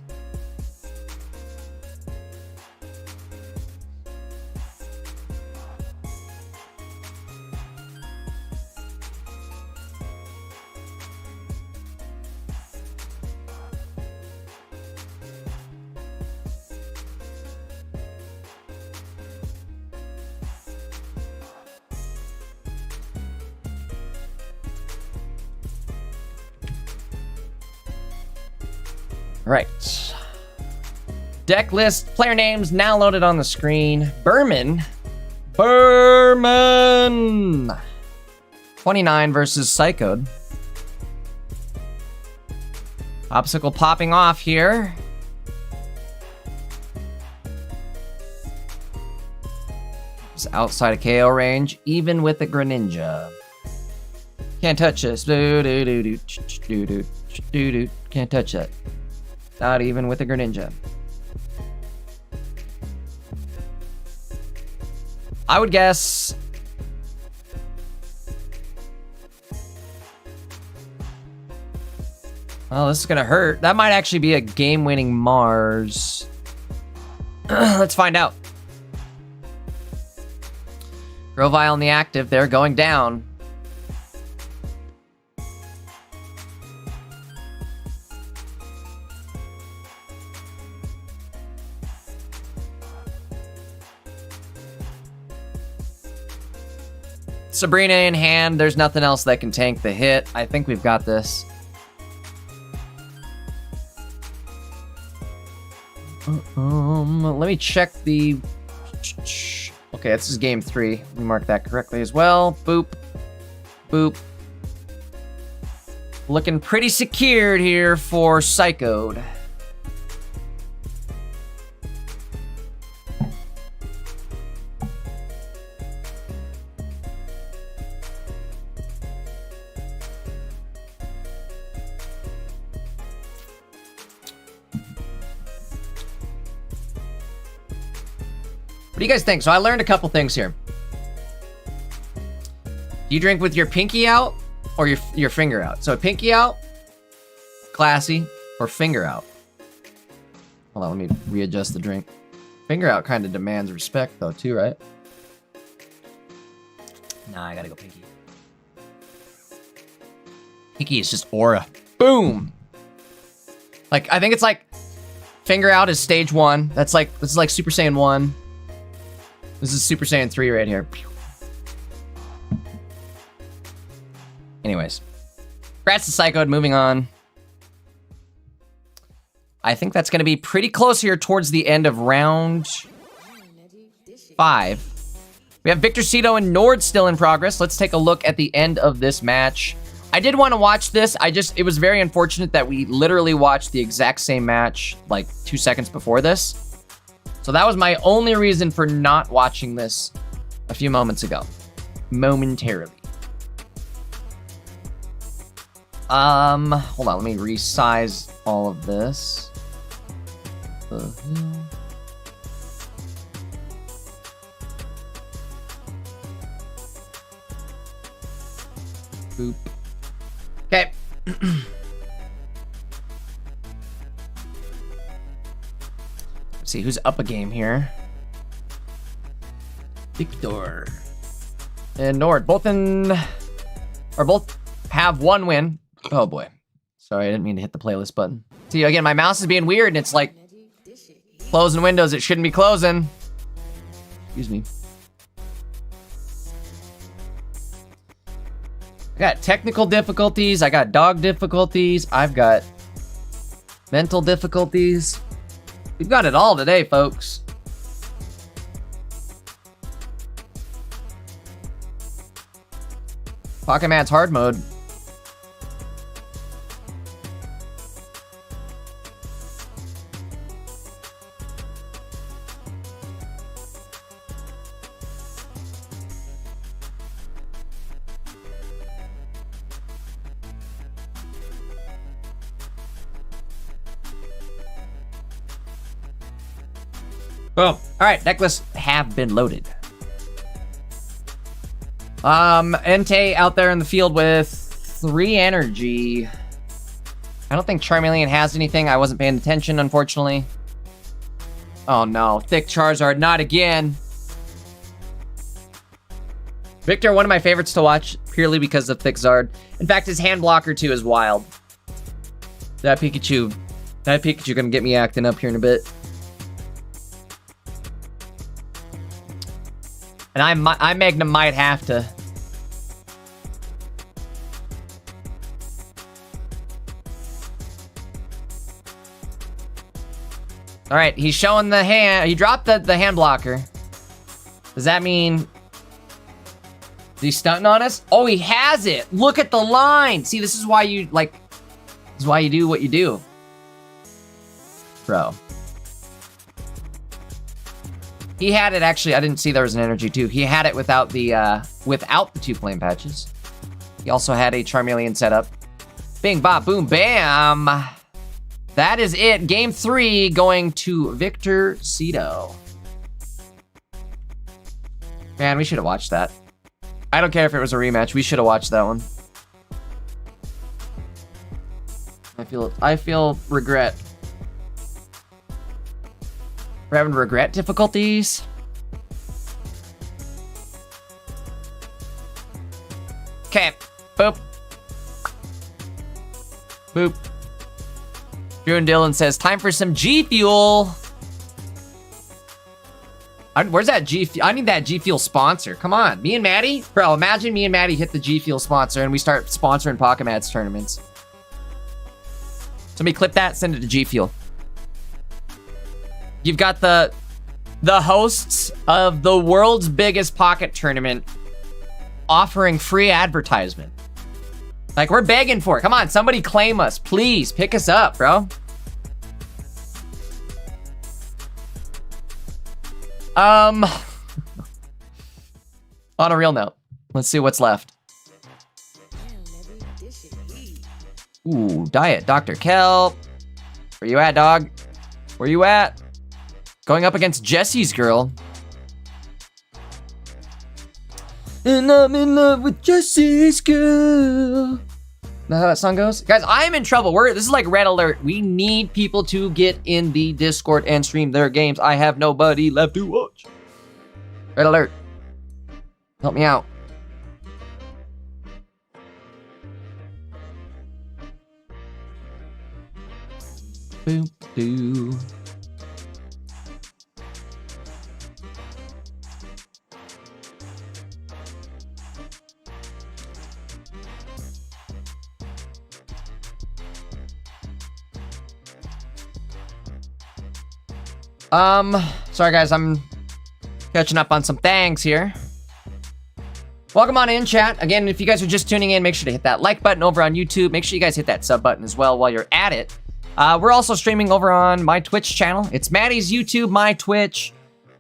Right. Deck list, player names now loaded on the screen. Berman. 29 versus Psychoed. Obstacle popping off here. It's outside of KO range, even with a Greninja. Can't touch this. Can't touch that. Not even with a Greninja. I would guess... Well, this is gonna hurt. That might actually be a game-winning Mars. Let's find out. Grovile in the active. They're going down. Sabrina in hand. There's nothing else that can tank the hit. I think we've got this. Let me check the... Okay, this is game 3. Let me mark that correctly as well. Boop. Boop. Looking pretty secured here for Psychoed. What do you guys think? So I learned a couple things here. Do you drink with your pinky out or your finger out? So pinky out, classy, or finger out? Hold on, let me readjust the drink. Finger out kind of demands respect though too, right? Nah, I gotta go pinky. Pinky is just aura. Boom! Like, I think it's like finger out is stage 1. This is like Super Saiyan 1. This is Super Saiyan 3 right here. Anyways. Congrats to Psychoed, moving on. I think that's going to be pretty close here towards the end of round 5. We have Victor Cito and Nord still in progress. Let's take a look at the end of this match. I did want to watch this. It was very unfortunate that we literally watched the exact same match like 2 seconds before this. So that was my only reason for not watching this a few moments ago. Momentarily. Hold on, let me resize all of this. Boop. Okay. Let's see who's up a game here. Victor and Nord both have 1 win. Oh boy. Sorry, I didn't mean to hit the playlist button. See, again, my mouse is being weird and it's like closing windows it shouldn't be closing. Excuse me. I got technical difficulties, I got dog difficulties, I've got mental difficulties. We've got it all today, folks. Pocket Man's hard mode. Boom. All right, necklace have been loaded. Entei out there in the field with 3 energy. I don't think Charmeleon has anything. I wasn't paying attention, unfortunately. Oh no, thick Charizard, not again. Victor, one of my favorites to watch, purely because of thick Zard. In fact, his hand blocker too is wild. That Pikachu gonna get me acting up here in a bit. And I Magnum might have to. All right, he's showing the hand. He dropped the hand blocker. Does that mean he's stunting on us? Oh, he has it. Look at the line. See, this is why you like. This is why you do what you do, bro. He had it actually. I didn't see there was an energy too. He had it without the 2 flame patches. He also had a Charmeleon setup. Bing, bop, boom, bam. That is it. Game 3 going to Victor Cito. Man, we should have watched that. I don't care if it was a rematch. We should have watched that one. I feel regret. We're having regret difficulties. Okay. Boop. Boop. Drew and Dylan says, time for some G Fuel. Where's that G Fuel? I need that G Fuel sponsor. Come on. Me and Maddie? Bro, imagine me and Maddie hit the G Fuel sponsor and we start sponsoring Pokémats tournaments. Somebody clip that, send it to G Fuel. You've got the hosts of the world's biggest pocket tournament offering free advertisement. Like, we're begging for it. Come on, somebody claim us. Please, pick us up, bro. On a real note, let's see what's left. Ooh, Diet Dr. Kelp. Where you at, dog? Where you at? Going up against Jesse's girl. And I'm in love with Jesse's girl. Know how that song goes? Guys, I am in trouble. This is like red alert. We need people to get in the Discord and stream their games. I have nobody left to watch. Red alert. Help me out. Boop doo. Sorry guys, I'm catching up on some things here. Welcome on in, chat. Again, if you guys are just tuning in, make sure to hit that like button over on YouTube. Make sure you guys hit that sub button as well while you're at it. We're also streaming over on my Twitch channel. It's Maddie's YouTube, my Twitch.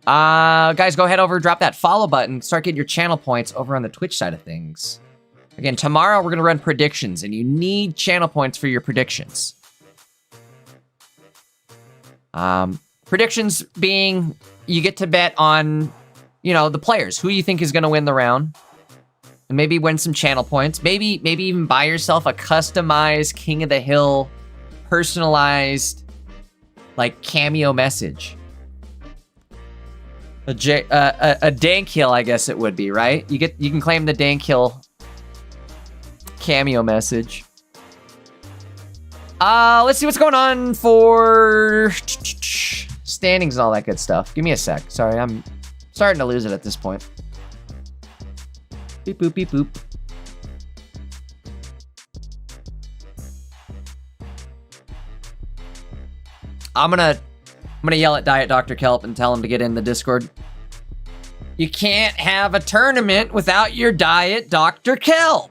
Guys, go ahead over, drop that follow button, start getting your channel points over on the Twitch side of things. Again, tomorrow we're gonna run predictions, and you need channel points for your predictions. Predictions being, you get to bet on, you know, the players, who you think is gonna win the round. And maybe win some channel points. Maybe even buy yourself a customized King of the Hill, personalized, like, cameo message. A Dankhill, I guess it would be, right? You can claim the Dankhill cameo message. Let's see what's going on for standings and all that good stuff. Give me a sec. Sorry, I'm starting to lose it at this point. Beep boop beep boop. I'm gonna yell at Diet Dr. Kelp and tell him to get in the Discord. You can't have a tournament without your Diet Dr. Kelp.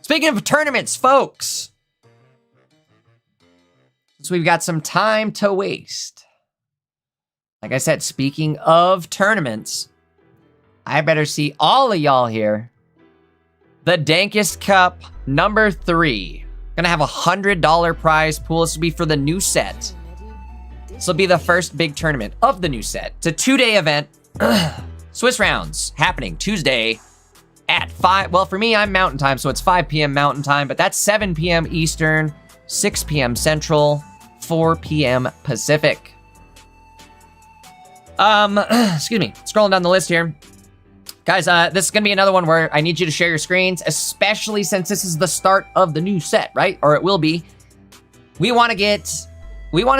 Speaking of tournaments, folks, since we've got some time to waste, like I said, speaking of tournaments, I better see all of y'all here. The Dankest Cup number 3. Gonna have $100 prize pool. This will be for the new set. This will be the first big tournament of the new set. It's a 2-day event. Swiss rounds happening Tuesday at 5. Well, for me, I'm Mountain Time, so it's 5 p.m. Mountain Time, but that's 7 p.m. Eastern, 6 p.m. Central, 4 p.m. Pacific. Excuse me. Scrolling down the list here. Guys, this is going to be another one where I need you to share your screens, especially since this is the start of the new set, right? Or it will be. We want to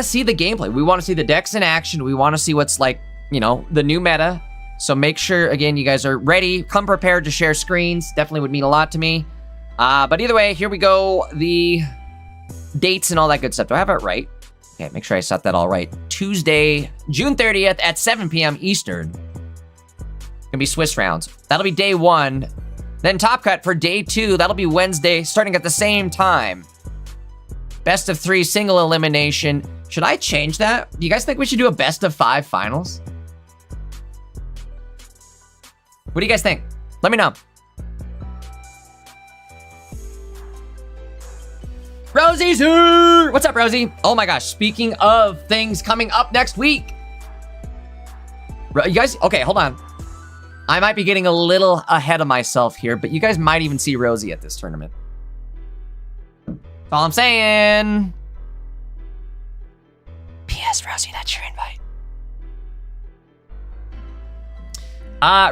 see the gameplay. We want to see the decks in action. We want to see what's like, you know, the new meta. So make sure, again, you guys are ready. Come prepared to share screens. Definitely would mean a lot to me. But either way, here we go. The dates and all that good stuff. Do I have it right? Okay, make sure I set that all right. Tuesday, June 30th at 7 p.m. Eastern. Gonna be Swiss rounds. That'll be day 1. Then Top Cut for day 2. That'll be Wednesday, starting at the same time. Best of 3 single elimination. Should I change that? Do you guys think we should do a best of 5 finals? What do you guys think? Let me know. Rosie's here! What's up, Rosie? Oh my gosh, speaking of things coming up next week. You guys, okay, hold on. I might be getting a little ahead of myself here, but you guys might even see Rosie at this tournament. That's all I'm saying. P.S. Rosie, that's your invite.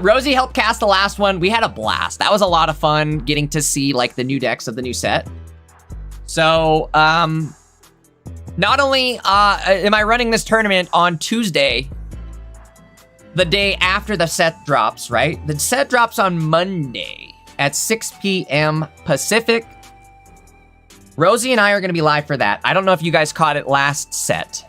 Rosie helped cast the last one. We had a blast. That was a lot of fun getting to see like the new decks of the new set. So, not only am I running this tournament on Tuesday, the day after the set drops, right? The set drops on Monday at 6 p.m. Pacific. Rosie and I are going to be live for that. I don't know if you guys caught it last set,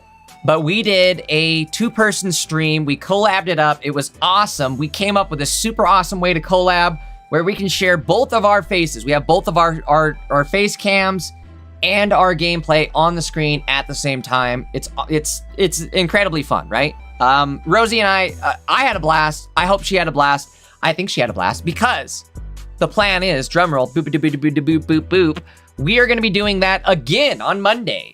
but we did a 2-person stream. We collabed it up. It was awesome. We came up with a super awesome way to collab where we can share both of our faces. We have both of our face cams and our gameplay on the screen at the same time. It's incredibly fun, right? Rosie and I had a blast. I hope she had a blast. I think she had a blast because the plan is, drumroll, boop, boop, boop, boop, boop, boop, boop. We are going to be doing that again on Monday.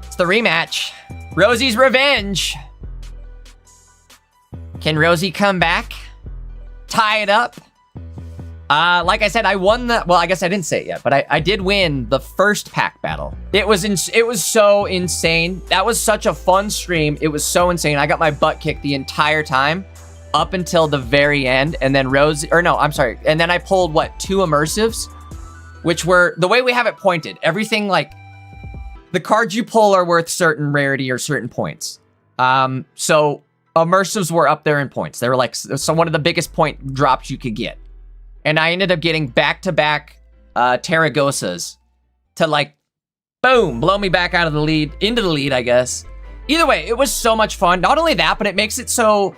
It's the rematch. Rosie's revenge. Can Rosie come back? Tie it up? Like I said, I won the, well, I guess I didn't say it yet, but I did win the first pack battle. It was so insane. That was such a fun stream. It was so insane. I got my butt kicked the entire time up until the very end. And then and then I pulled, 2 immersives, which were, the way we have it pointed, everything like, the cards you pull are worth certain rarity or certain points. So immersives were up there in points. They were like, so one of the biggest point drops you could get. And I ended up getting back-to-back Tarragosas to like, boom, blow me back out of the lead, into the lead, I guess. Either way, it was so much fun. Not only that, but it makes it so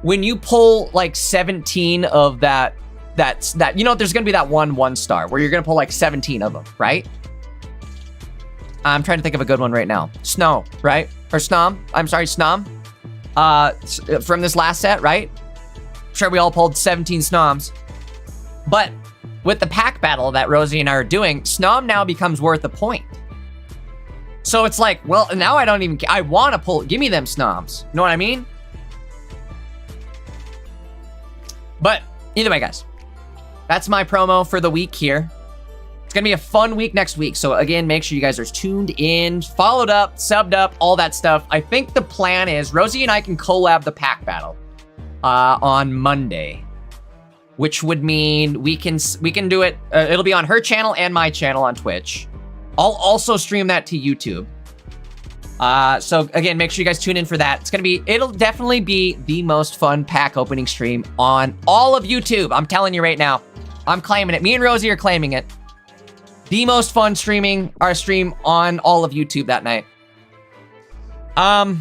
when you pull like 17 of that, you know, there's gonna be that 1-1-star where you're gonna pull like 17 of them, right? I'm trying to think of a good one right now. Snow, right? Or Snom. I'm sorry, Snom. From this last set, right? I'm sure we all pulled 17 Snoms. But with the pack battle that Rosie and I are doing, Snom now becomes worth a point. So it's like, well, now I don't even, I want to pull, give me them Snoms. You know what I mean? But either way, guys, that's my promo for the week here. It's going to be a fun week next week. So again, make sure you guys are tuned in, followed up, subbed up, all that stuff. I think the plan is Rosie and I can collab the pack battle on Monday, which would mean we can do it. It'll be on her channel and my channel on Twitch. I'll also stream that to YouTube. So again, make sure you guys tune in for that. It'll definitely be the most fun pack opening stream on all of YouTube. I'm telling you right now, I'm claiming it. Me and Rosie are claiming it. The most fun stream on all of YouTube that night. At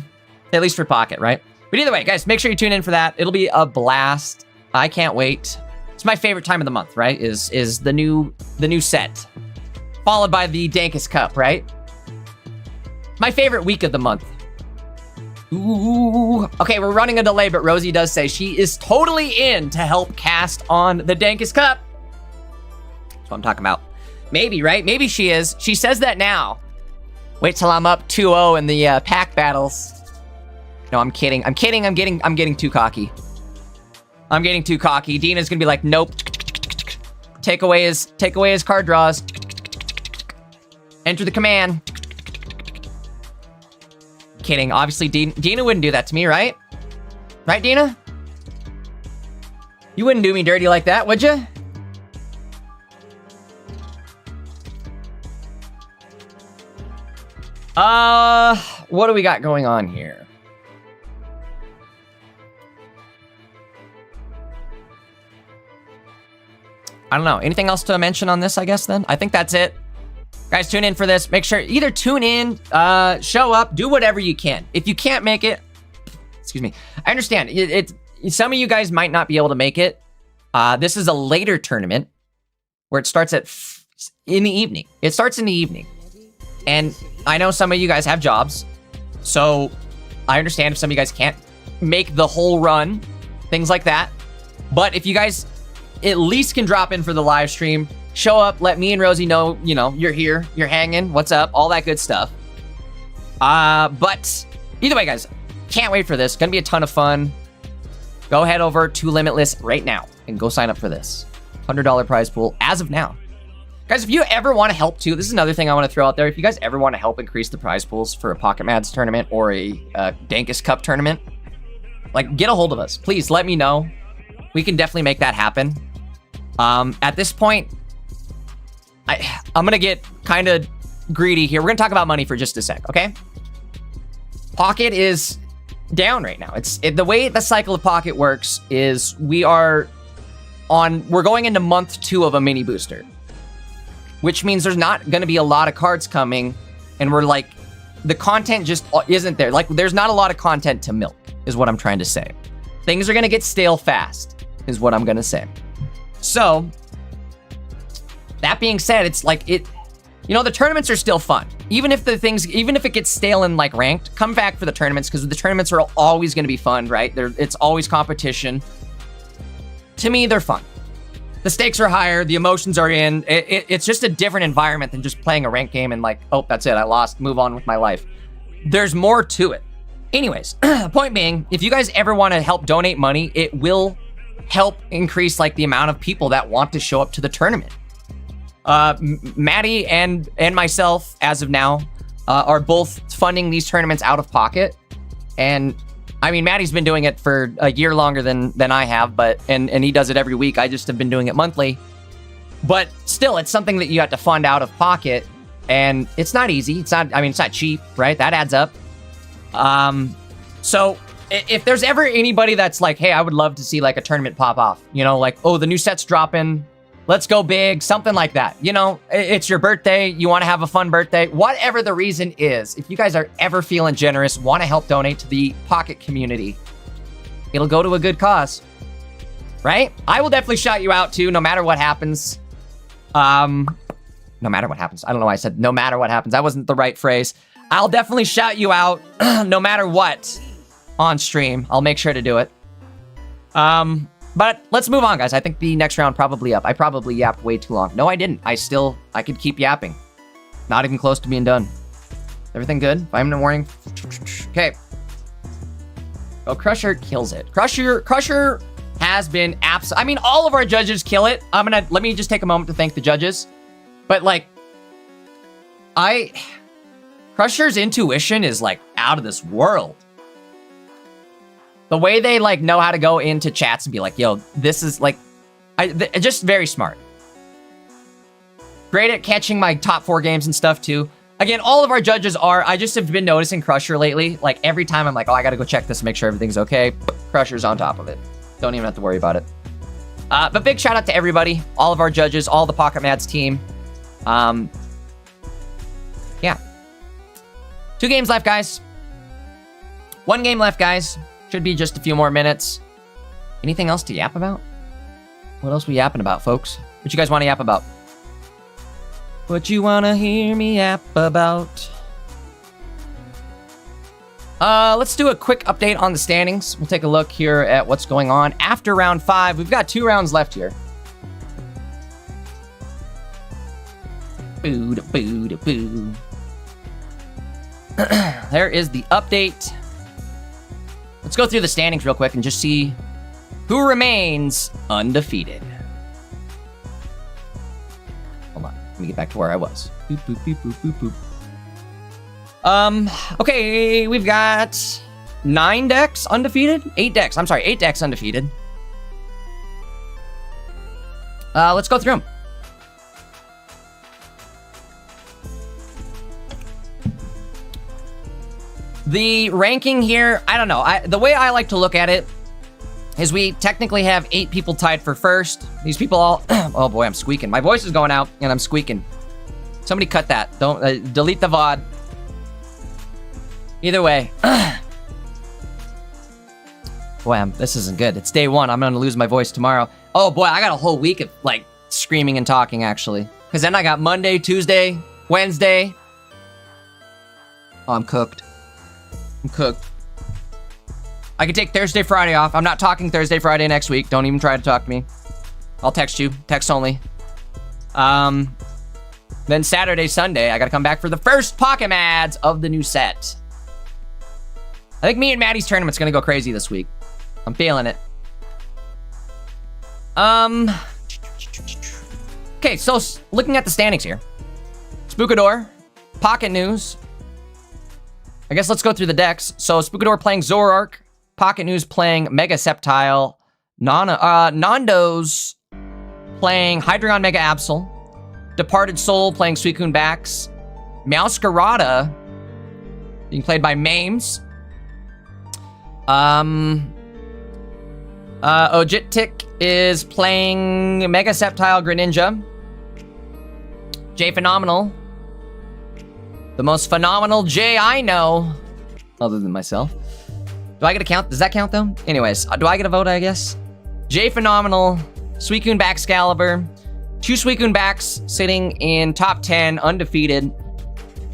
least for Pocket, right? But either way, guys, make sure you tune in for that. It'll be a blast. I can't wait. It's my favorite time of the month, right? Is the new set, followed by the Dankest Cup, right? My favorite week of the month. Ooh. Okay, we're running a delay, but Rosie does say she is totally in to help cast on the Dankest Cup. That's what I'm talking about. Maybe, right? Maybe she is. She says that now. Wait till I'm up 2-0 in the pack battles. No, I'm kidding. I'm kidding. I'm getting too cocky. I'm getting too cocky. Dina's gonna be like, nope. Take away his card draws. Enter the command. Kidding. Obviously, Dina wouldn't do that to me, right? Right, Dina? You wouldn't do me dirty like that, would you? What do we got going on here? I don't know. Anything else to mention on this, I guess, then? I think that's it. Guys, tune in for this. Make sure, either tune in, show up, do whatever you can. If you can't make it, excuse me, I understand. Some of you guys might not be able to make it. This is a later tournament where it starts in the evening. It starts in the evening. And I know some of you guys have jobs, so I understand if some of you guys can't make the whole run, things like that. But if you guys at least can drop in for the live stream, show up, let me and Rosie know, you know, you're here, you're hanging, what's up, all that good stuff. But either way, guys, can't wait for this. Gonna be a ton of fun. Go head over to Limitless right now and go sign up for this $100 prize pool as of now. Guys, if you ever want to help too, this is another thing I want to throw out there. If you guys ever want to help increase the prize pools for a Pocket Mads tournament or a Dankus Cup tournament, like, get a hold of us. Please let me know. We can definitely make that happen. At this point, I'm going to get kind of greedy here. We're going to talk about money for just a sec, okay? Pocket is down right now. The way the cycle of Pocket works is we're going into month 2 of a mini booster, which means there's not going to be a lot of cards coming, and we're like, the content just isn't there. Like, there's not a lot of content to milk, is what I'm trying to say. Things are going to get stale fast, is what I'm going to say. So, that being said, it's like, you know, the tournaments are still fun. Even if it gets stale and like ranked, come back for the tournaments, because the tournaments are always going to be fun, right? It's always competition. To me, they're fun. The stakes are higher, the emotions are in. It's just a different environment than just playing a ranked game and like, oh, that's it, I lost, move on with my life. There's more to it. Anyways, point being, if you guys ever want to help donate money, it will help increase like the amount of people that want to show up to the tournament. Maddie and myself, as of now, are both funding these tournaments out of pocket. And I mean, Maddie's been doing it for a year longer than I have, but and he does it every week. I just have been doing it monthly. But still, it's something that you have to fund out of pocket, and it's not easy. It's not cheap, right? That adds up. So if there's ever anybody that's like, hey, I would love to see like a tournament pop off, you know, like, oh, the new set's dropping, let's go big, something like that. You know, it's your birthday, you want to have a fun birthday, whatever the reason is. If you guys are ever feeling generous, want to help donate to the Pocket community, it'll go to a good cause, right? I will definitely shout you out too, no matter what happens. No matter what happens. I don't know why I said no matter what happens. That wasn't the right phrase. I'll definitely shout you out no matter what on stream. I'll make sure to do it. But let's move on, guys. I think the next round probably up. I probably yapped way too long. No, I didn't. I could keep yapping. Not even close to being done. Everything good? 5 minute warning. Okay. Oh, Crusher kills it. Crusher has been I mean, all of our judges kill it. Let me just take a moment to thank the judges. But like, Crusher's intuition is like out of this world. The way they like know how to go into chats and be like, yo, this is like, just very smart. Great at catching my top 4 games and stuff too. Again, all of our judges I just have been noticing Crusher lately. Like every time I'm like, oh, I gotta go check this, make sure everything's okay. Crusher's on top of it. Don't even have to worry about it. But big shout out to everybody, all of our judges, all the Pocket Mads team. Yeah. 2 games left, guys. 1 game left, guys. Should be just a few more minutes. Anything else to yap about? What else we yapping about, folks? What you guys want to yap about? What you want to hear me yap about? Let's do a quick update on the standings. We'll take a look here at what's going on after round 5. We've got 2 rounds left here. Boo da boo da boo. There is the update. Let's go through the standings real quick and just see who remains undefeated. Hold on. Let me get back to where I was. Boop, boop, boop, boop, boop, boop. Okay, we've got 9 decks undefeated. 8 decks. I'm sorry, 8 decks undefeated. Let's go through them. The ranking here, I don't know. The way I like to look at it is we technically have 8 people tied for first. These people all... oh boy, I'm squeaking. My voice is going out and I'm squeaking. Somebody cut that. Don't delete the VOD. Either way. Boy, this isn't good. It's day 1. I'm going to lose my voice tomorrow. Oh boy, I got a whole week of like screaming and talking actually. Because then I got Monday, Tuesday, Wednesday. Oh, I'm cooked. I'm cooked. I can take Thursday, Friday off. I'm not talking Thursday, Friday next week. Don't even try to talk to me. I'll text you. Text only. Then Saturday, Sunday, I gotta come back for the first Pokémon ads of the new set. I think me and Maddie's tournament's gonna go crazy this week. I'm feeling it. Okay, so looking at the standings here. Spookador, Pocket News. I guess let's go through the decks. So Spookador playing Zoroark, Pocket News playing Mega Sceptile, Nando's playing Hydreigon Mega Absol, Departed Soul playing Suicune Bax, Meowscarada being played by Mames, Ojitic is playing Mega Sceptile Greninja, J Phenomenal, the most phenomenal J I know, other than myself. Do I get a count? Does that count though? Anyways, do I get a vote, I guess? J Phenomenal, Suicune Baxcalibur, 2 Suicune Bax sitting in top 10, undefeated.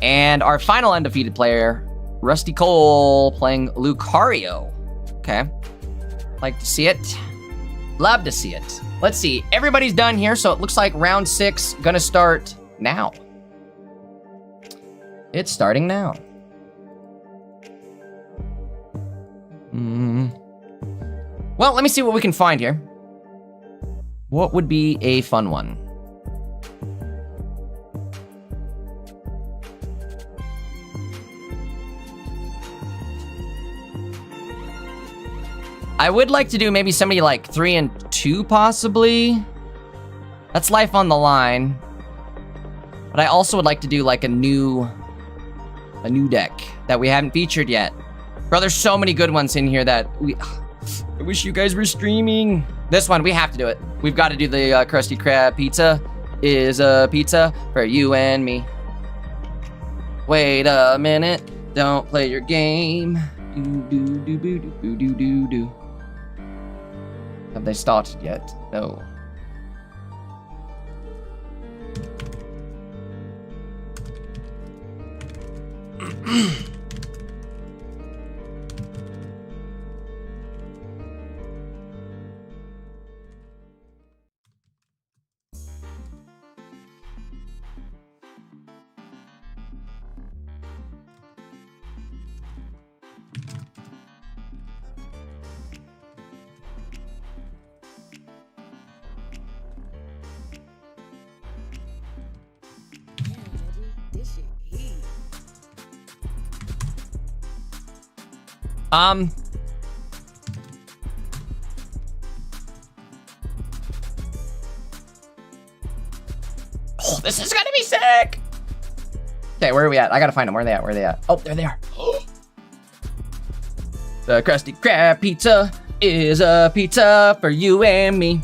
And our final undefeated player, Rusty Cole, playing Lucario. Okay. Like to see it. Love to see it. Let's see. Everybody's done here, so it looks like round 6 gonna start now. It's starting now. Well, let me see what we can find here. What would be a fun one? I would like to do maybe somebody like 3 and 2 possibly. That's life on the line. But I also would like to do like a new deck that we haven't featured yet. Bro, there's so many good ones in here that I wish you guys were streaming. This one, we have to do it. We've got to do the Krusty Krab pizza is a pizza for you and me. Wait a minute, don't play your game. Do. Have they started yet? No. Oh, this is gonna be sick! Okay, where are we at? I gotta find them. Where are they at? Where are they at? Oh, there they are. The Krusty Krab pizza is a pizza for you and me.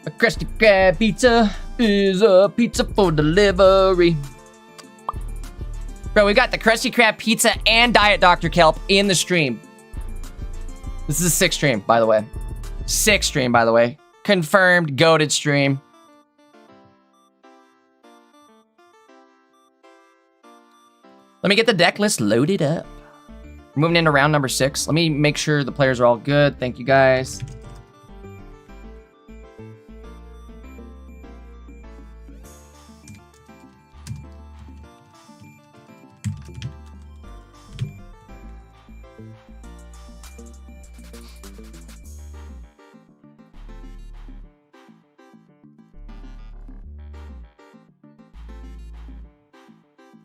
A Krusty Krab pizza is a pizza for delivery. Bro, we got the Krusty Krab pizza and Diet Dr. Kelp in the stream. This is a sick stream, by the way. Sick stream, by the way. Confirmed, goated stream. Let me get the deck list loaded up. We're moving into round number 6. Let me make sure the players are all good. Thank you, guys.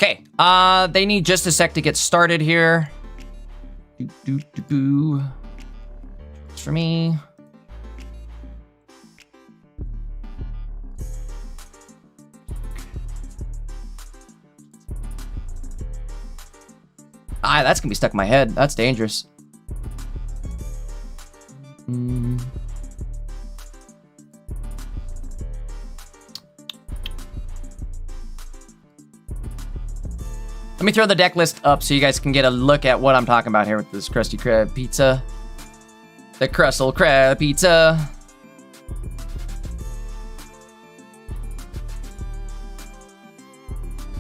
Okay, they need just a sec to get started here. It's for me. That's gonna be stuck in my head. That's dangerous. Let me throw the deck list up so you guys can get a look at what I'm talking about here with this Krusty Krab pizza. The Krustle Krab pizza.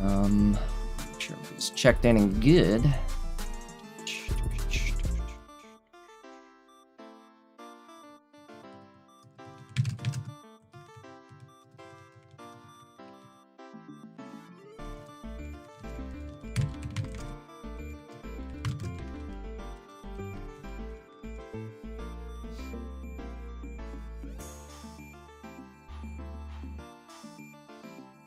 Make sure everything's checked in and good.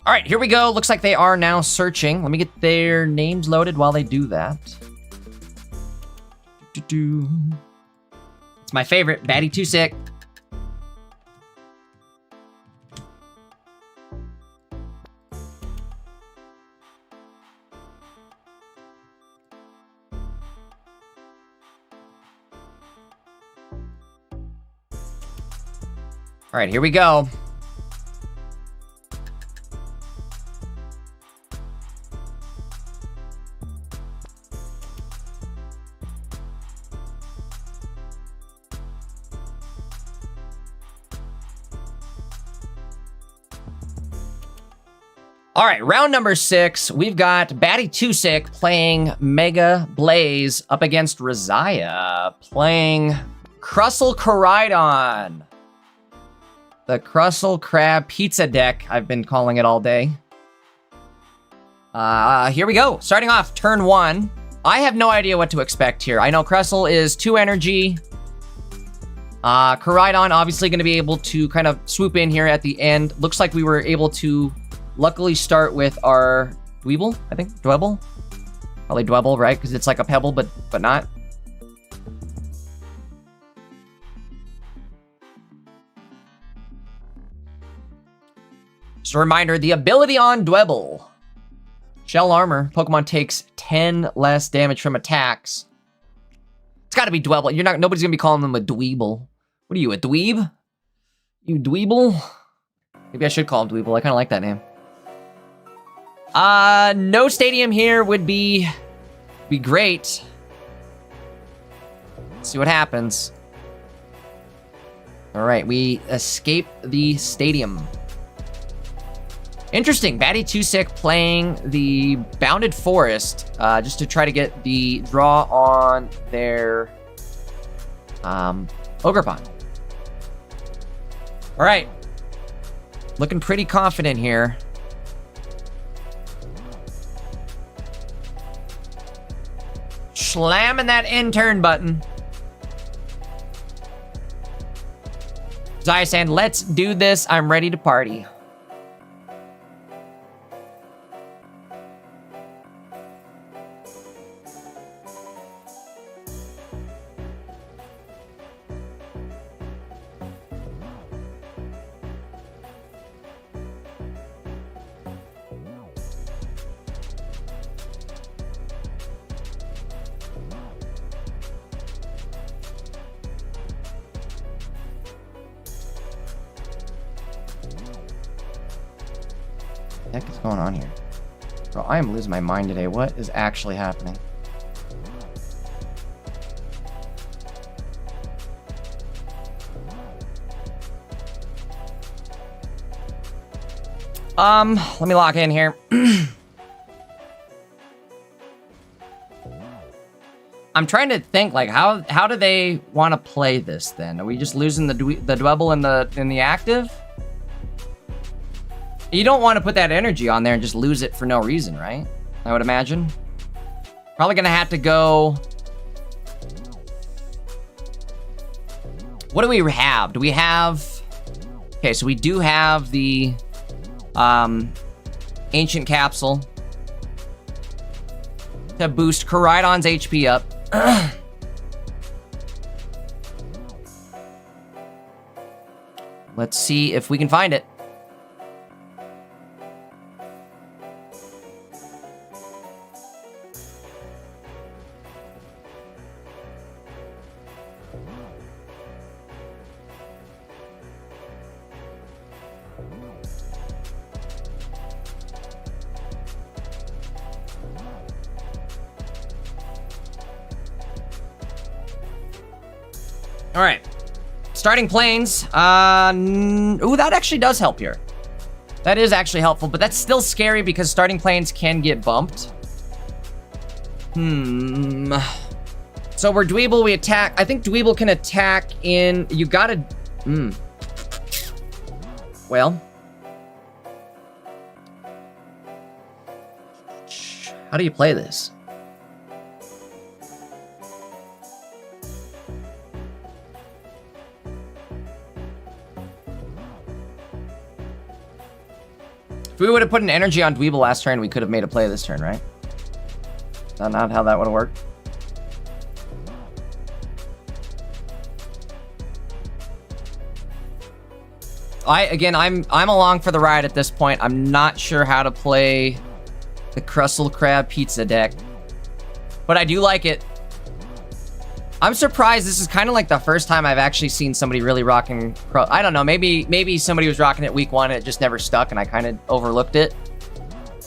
All right, here we go. Looks like they are now searching. Let me get their names loaded while they do that. It's my favorite, Batty Too Sick. All right, here we go. All right, round number 6. We've got Batty Too Sick playing Mega Blaze up against Razaya playing Krustle Koraidon. The Krustle Krab Pizza deck, I've been calling it all day. Here we go. Starting off turn 1. I have no idea what to expect here. I know Krustle is 2 energy. Koraidon obviously going to be able to kind of swoop in here at the end. Looks like we were able to luckily start with our Dweeble, I think. Dwebble? Probably Dwebble, right? Because it's like a pebble, but not. Just a reminder, the ability on Dwebble. Shell Armor. Pokemon takes 10 less damage from attacks. It's got to be Dwebble. Nobody's going to be calling them a Dweeble. What are you, a dweeb? You Dweeble? Maybe I should call him Dweeble. I kind of like that name. No stadium here would be great. Let's see what happens. All right, we escape the stadium. Interesting, Batty Too Sick playing the Bounded Forest, just to try to get the draw on their Ogerpon. All right, looking pretty confident here. Slamming that intern button. Zaya saying, let's do this. I'm ready to party. What the heck is going on here? Bro, I am losing my mind today. What is actually happening? Let me lock in here. I'm trying to think, like, how do they want to play this then? Are we just losing the Dwebble in the active? You don't want to put that energy on there and just lose it for no reason, right? I would imagine. Probably gonna have to go... What do we have? Do we have... Okay, so we do have the Ancient Capsule. to boost Koraidon's HP up. Let's see if we can find it. All right. Starting planes. Ooh, that actually does help here. That is actually helpful, but that's still scary because starting planes can get bumped. So we're Dweeble, we attack. I think Dweeble can attack in... You gotta... Well. How do you play this? If we would have put an energy on Dweeble last turn, we could have made a play this turn, right? Is that not how that would have worked? I'm along for the ride at this point. I'm not sure how to play the Crustle Crab Pizza deck, but I do like it. I'm surprised this is kind of like the first time I've actually seen somebody really rocking... I don't know, maybe somebody was rocking it week 1 and it just never stuck and I kind of overlooked it.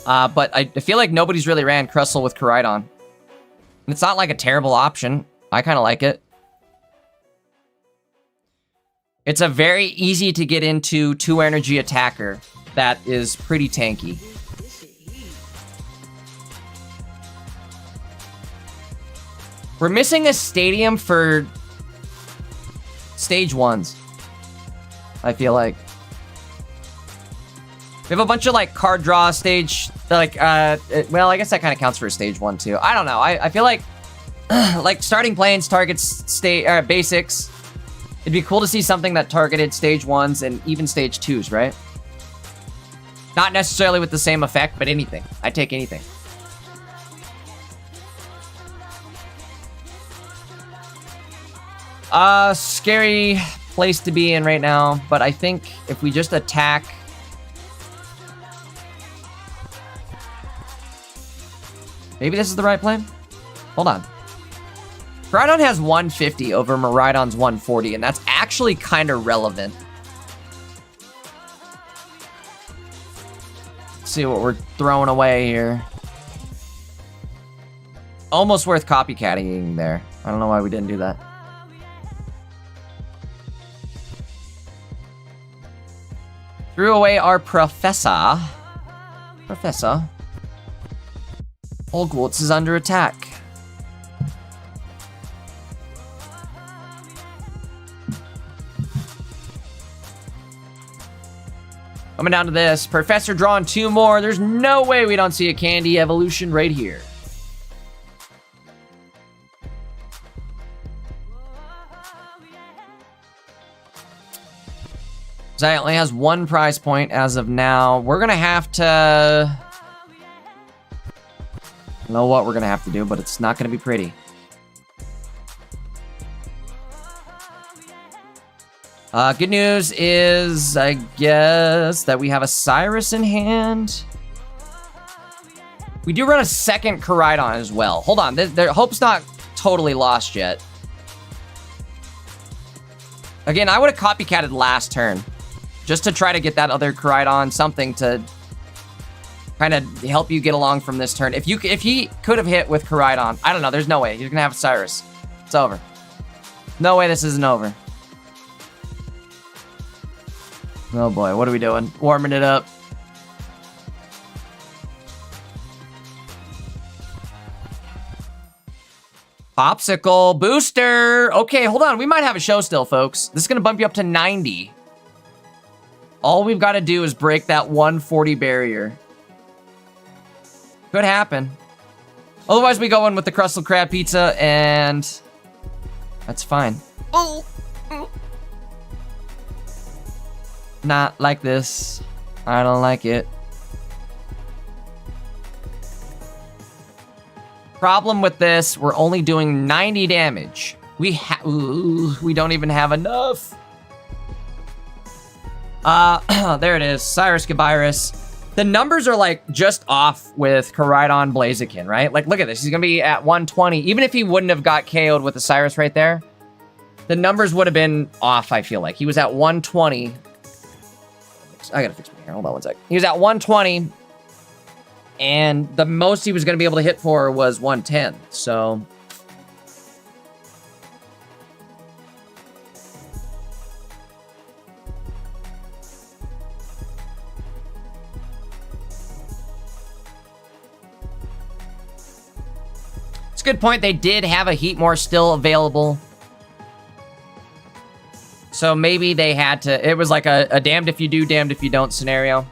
But I feel like nobody's really ran Crustle with Koraidon. And it's not like a terrible option. I kind of like it. It's a very easy to get into 2 energy attacker that is pretty tanky. We're missing a stadium for stage 1s. I feel like. We have a bunch of like card draw stage, like, well, I guess that kind of counts for a stage 1 too. I don't know. I feel like, like starting planes targets basics. It'd be cool to see something that targeted stage 1s and even stage 2s, right? Not necessarily with the same effect, but anything. I'd take anything. Scary place to be in right now, but I think if we just attack... Maybe this is the right play? Hold on. Koraidon has 150 over Miraidon's 140, and that's actually kind of relevant. Let's see what we're throwing away here. Almost worth copycatting there. I don't know why we didn't do that. Threw away our Professor. Hogwarts is under attack. Coming down to this. Professor drawing 2 more. There's no way we don't see a candy evolution right here. Zay only has 1 prize point as of now. We're gonna have to... I don't know what we're gonna have to do, but it's not gonna be pretty. Good news is, I guess, that we have a Cyrus in hand. We do run a second Koraidon as well. Hold on, hope's not totally lost yet. Again, I would have copycatted last turn. Just to try to get that other Koraidon, something to kind of help you get along from this turn. If he could have hit with Koraidon, I don't know, there's no way. He's gonna have Cyrus. It's over. No way this isn't over. Oh boy, what are we doing? Warming it up. Popsicle booster. Okay, hold on. We might have a show still, folks. This is gonna bump you up to 90. All we've got to do is break that 140 barrier. Could happen. Otherwise, we go in with the Crustle Crab Pizza, and that's fine. Oh. Not like this. I don't like it. Problem with this, we're only doing 90 damage. We don't even have enough. There it is. Cyrus Gabirus. The numbers are like just off with Koraidon Blaziken, right? Like, look at this. He's gonna be at 120. Even if he wouldn't have got KO'd with the Cyrus right there, the numbers would have been off, I feel like. He was at 120. I gotta fix my hair. Hold on one sec. He was at 120, and the most he was gonna be able to hit for was 110. So it's a good point. They did have a Heatmore still available. So maybe they had to, it was like a damned if you do, damned if you don't scenario.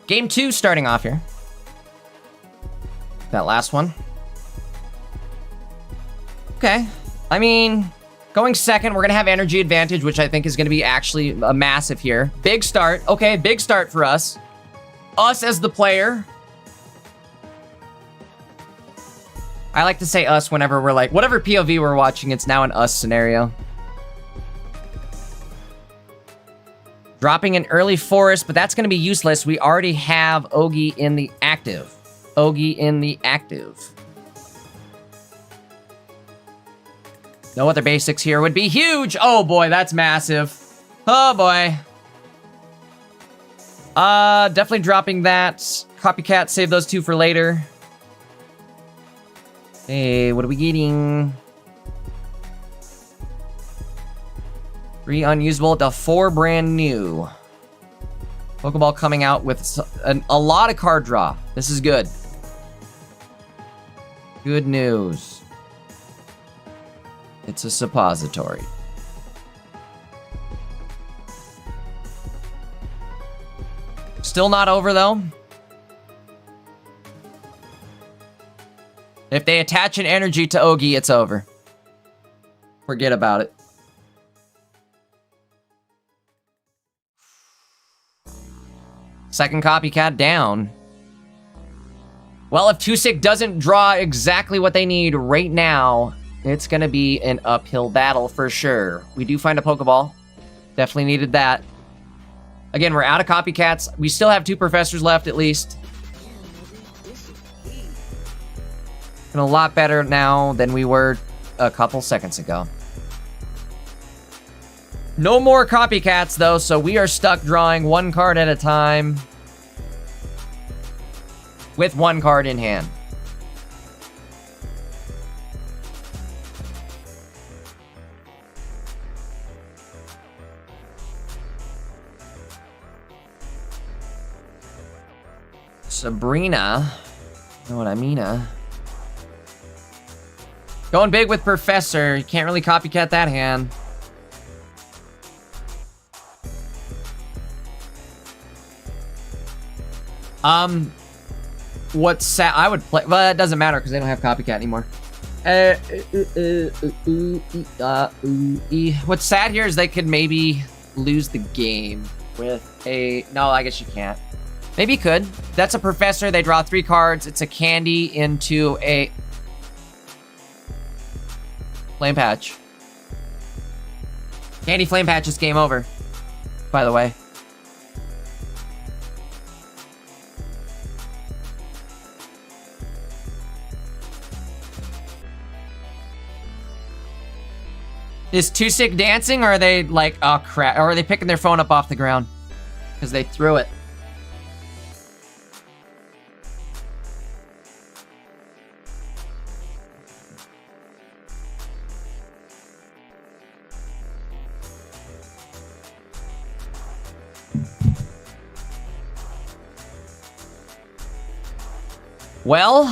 Game 2 starting off here. That last one. Okay. I mean, going second, we're going to have energy advantage, which I think is going to be actually a massive here. Big start. Okay, big start for us. Us as the player. I like to say us whenever we're like, whatever POV we're watching, it's now an us scenario. Dropping an early forest, but that's going to be useless. We already have Ogi in the active. Ogi in the active. No other basics here would be huge. Oh boy, that's massive. Oh boy. Definitely dropping that. Copycat, save those two for later. Hey, what are we getting? 3 unusable to 4 brand new. Pokeball coming out with a lot of card draw. This is good. Good news. It's a suppository. Still not over though. If they attach an energy to Ogi, it's over. Forget about it. Second copycat down. Well, if Tusik doesn't draw exactly what they need right now, it's going to be an uphill battle for sure. We do find a Pokeball. Definitely needed that. Again, we're out of copycats. We still have 2 professors left at least. And a lot better now than we were a couple seconds ago. No more copycats, though, so we are stuck drawing 1 card at a time with 1 card in hand. Sabrina. You know what I mean? Going big with Professor. You can't really copycat that hand. What's sad? I would play. Well, it doesn't matter because they don't have copycat anymore. What's sad here is they could maybe lose the game with a. No, I guess you can't. Maybe you could. That's a Professor. They draw 3 cards. It's a candy into a Flame Patch. Candy Flame Patch is game over, by the way. Is Tusik dancing, or are they like, oh crap, or are they picking their phone up off the ground? Because they threw it. Well,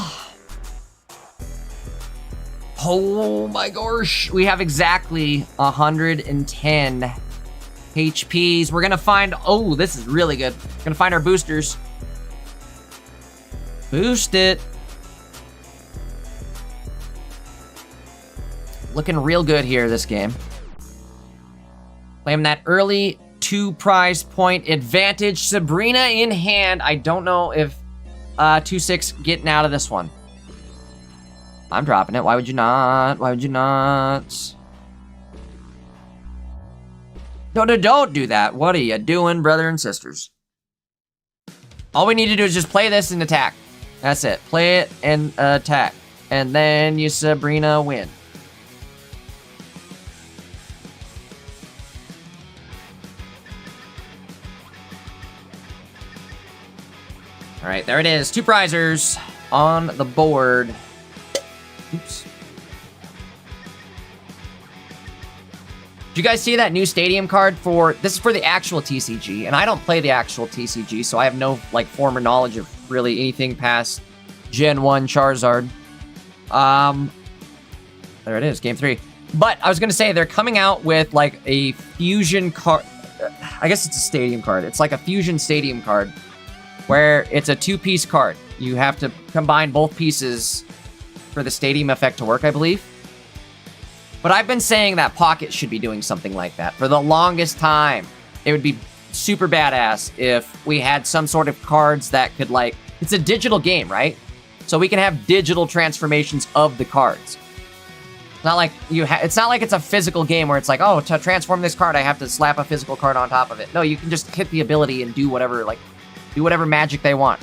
Oh my gosh. We have exactly 110 HPs. We're gonna find, oh, this is really good. We're gonna find our boosters. Boost it. Looking real good here this game. Claim that early 2 prize point advantage. Sabrina in hand. I don't know if 2-6 getting out of this one. I'm dropping it. Why would you not? Why would you not? No, don't do that. What are you doing, brother and sisters? All we need to do is just play this and attack. That's it. Play it and attack. And then you, Sabrina, win. All right, there it is. 2 prizers on the board. Oops. Did you guys see that new stadium card for, this is for the actual TCG, and I don't play the actual TCG, so I have no, like, former knowledge of really anything past Gen 1 Charizard. There it is, Game 3. But I was gonna say, they're coming out with, like, a fusion card. I guess it's a stadium card. It's like a fusion stadium card, where it's a 2-piece card. You have to combine both pieces for the stadium effect to work, I believe. But I've been saying that Pocket should be doing something like that for the longest time. It would be super badass if we had some sort of cards that could, like, it's a digital game, right? So we can have digital transformations of the cards. It's not like it's not like it's a physical game where it's like, oh, to transform this card, I have to slap a physical card on top of it. No, you can just hit the ability and do whatever, like, do whatever magic they want.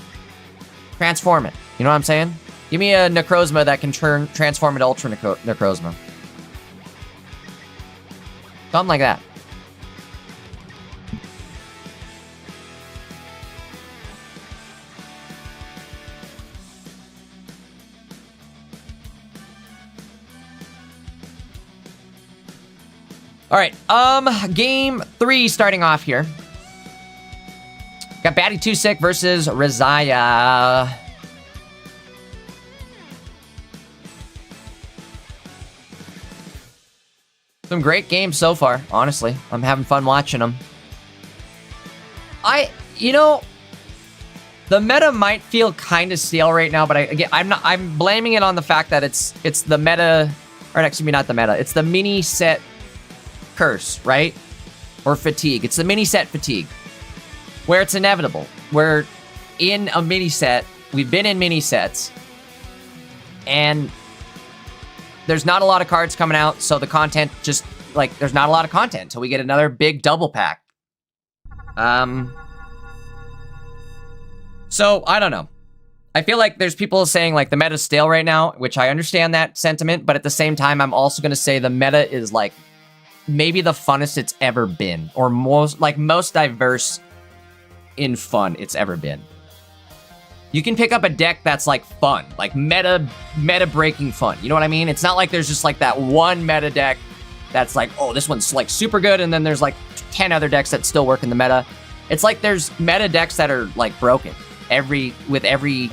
Transform it. You know what I'm saying? Give me a Necrozma that can transform into Ultra Necrozma. Something like that. All right, game 3 starting off here. Got Batty 2-Sick versus Rizaya. Some great games so far, honestly. I'm having fun watching them. You know, the meta might feel kind of stale right now, but I'm blaming it on the fact that it's the meta, or excuse me, not the meta. It's the mini set curse, right? Or fatigue. It's the mini set fatigue, where it's inevitable. We're in a mini set. We've been in mini sets, and there's not a lot of cards coming out, so the content just, like, there's not a lot of content until we get another big double pack. So, I don't know. I feel like there's people saying, like, the meta's stale right now, which I understand that sentiment, but at the same time, I'm also going to say the meta is, like, maybe the funnest it's ever been, or most diverse in fun it's ever been. You can pick up a deck that's, like, fun, like meta breaking fun. You know what I mean? It's not like there's just, like, that one meta deck that's like, oh, this one's, like, super good, and then there's, like, 10 other decks that still work in the meta. It's like there's meta decks that are, like, broken with every,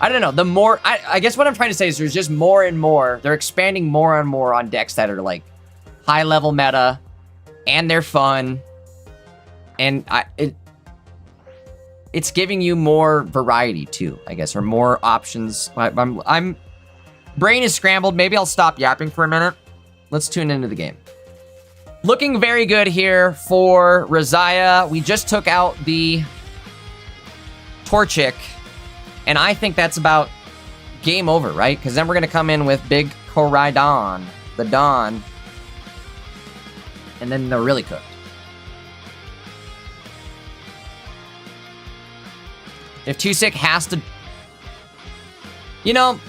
I don't know, the more, I guess what I'm trying to say is there's just more and more, they're expanding more and more on decks that are, like, high level meta, and they're fun, and it's giving you more variety too, I guess, or more options. I'm brain is scrambled. Maybe I'll stop yapping for a minute. Let's tune into the game. Looking very good here for Rizaya. We just took out the Torchic, and I think that's about game over, right? Because then we're gonna come in with Big Koraidon, the Dawn, and then they're really cooked. If 2-Sick has to... You know,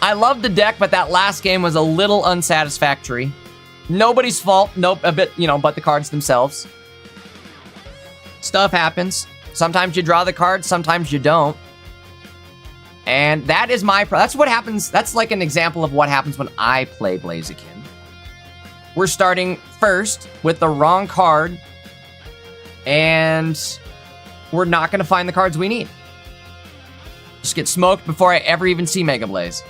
I love the deck, but that last game was a little unsatisfactory. Nobody's fault, nope, a bit, you know, but the cards themselves. Stuff happens. Sometimes you draw the cards, sometimes you don't. And that is that's what happens, that's like an example of what happens when I play Blaziken. We're starting first with the wrong card, and we're not going to find the cards we need. Just get smoked before I ever even see Mega Blaze.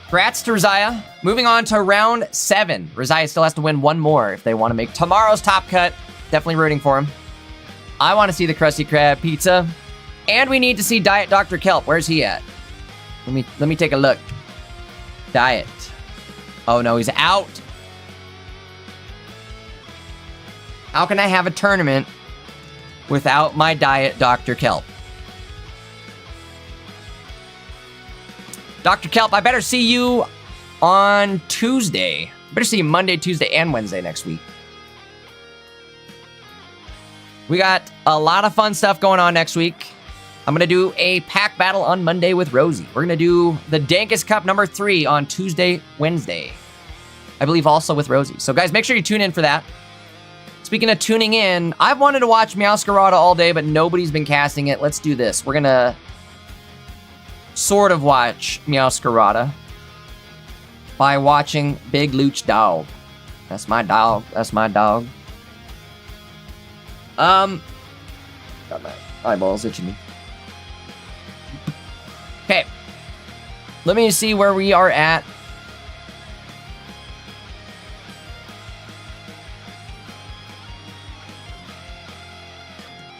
Congrats to Rizaya. Moving on to round 7. Rizaya still has to win one more if they want to make tomorrow's top cut. Definitely rooting for him. I want to see the Krusty Krab pizza. And we need to see Diet Dr. Kelp. Where's he at? Let me take a look. Diet. Oh no, he's out. How can I have a tournament without my Diet Dr. Kelp? Dr. Kelp, I better see you on Tuesday. I better see you Monday, Tuesday, and Wednesday next week. We got a lot of fun stuff going on next week. I'm going to do a pack battle on Monday with Rosie. We're going to do the Dankest Cup number 3 on Tuesday, Wednesday. I believe also with Rosie. So guys, make sure you tune in for that. Speaking of tuning in, I've wanted to watch Meowscarada all day, but nobody's been casting it. Let's do this. We're going to sort of watch Meowscarada by watching Big Looch Dog. That's my dog. That's my dog. Got my eyeballs itching me. Okay. Let me see where we are at.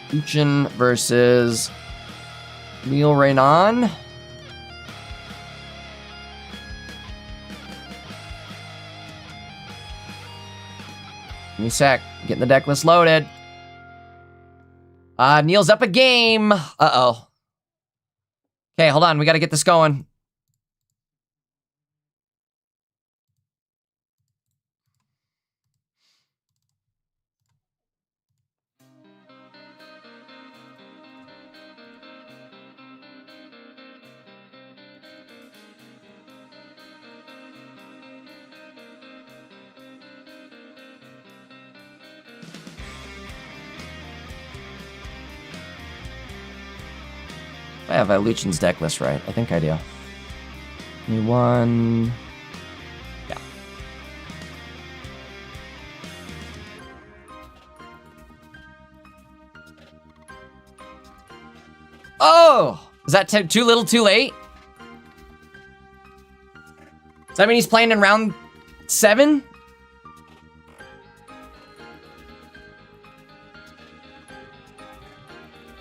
Luchin versus Neil Raynon. Give me a sec. Getting the deck list loaded. Neil's up a game. Uh-oh. Okay, hold on. We got to get this going. I have Luchin's deck list right. I think I do. Give me one. Yeah. Oh! Is that too little too late? Does that mean he's playing in round 7?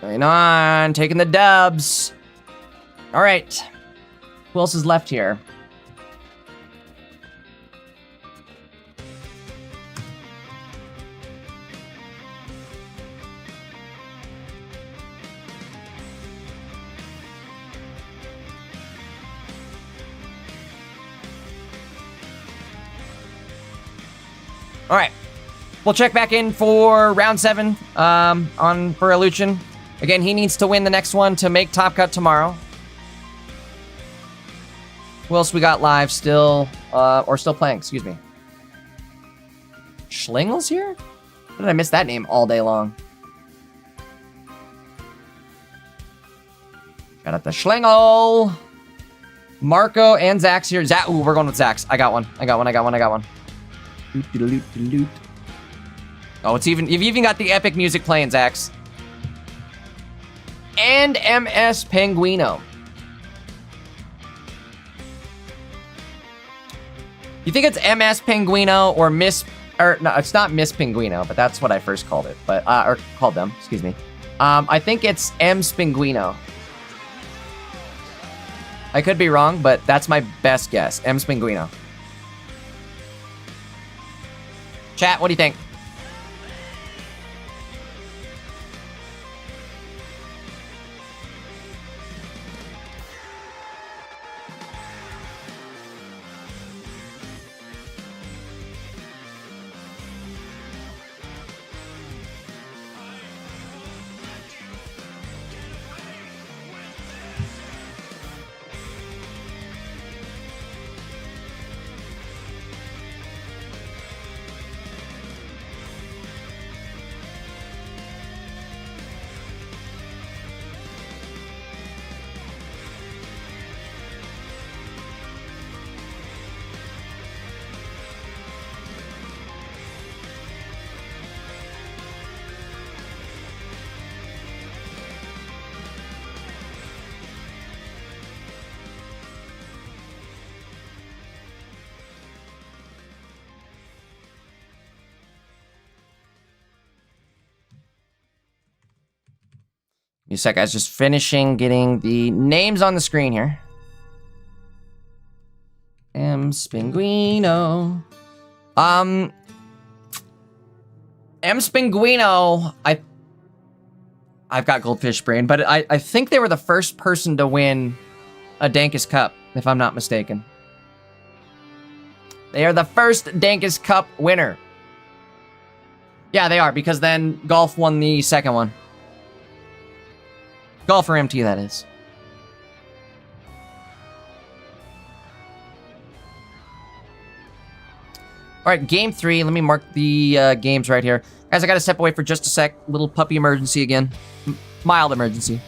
Going on, taking the dubs. All right. Who else is left here? All right. We'll check back in for round 7 for Luchin. Again, he needs to win the next one to make Top Cut tomorrow. Who else we got live still, or still playing, excuse me. Schlingle's here? How did I miss that name all day long? Got at the Schlingle. Marco and Zach's here. Ooh, we're going with Zach's. I got one. Oh, you've even got the epic music playing, Zach's. And MS Penguino. You think it's MS Penguino or Miss... Or, no, it's not Miss Penguino, but that's what I first called it. But, or called them, excuse me. I think it's M Spinguino. I could be wrong, but that's my best guess. M Spinguino. Chat, what do you think? You sec, guys. Just finishing getting the names on the screen here. M. Spinguino. M. Spinguino. I've got goldfish brain, but I think they were the first person to win a Dankus Cup, if I'm not mistaken. They are the first Dankus Cup winner. Yeah, they are, because then Golf won the second one. Golf for MT, that is. All right, game 3. Let me mark the games right here. Guys, I gotta step away for just a sec. Little puppy emergency again. Mild emergency.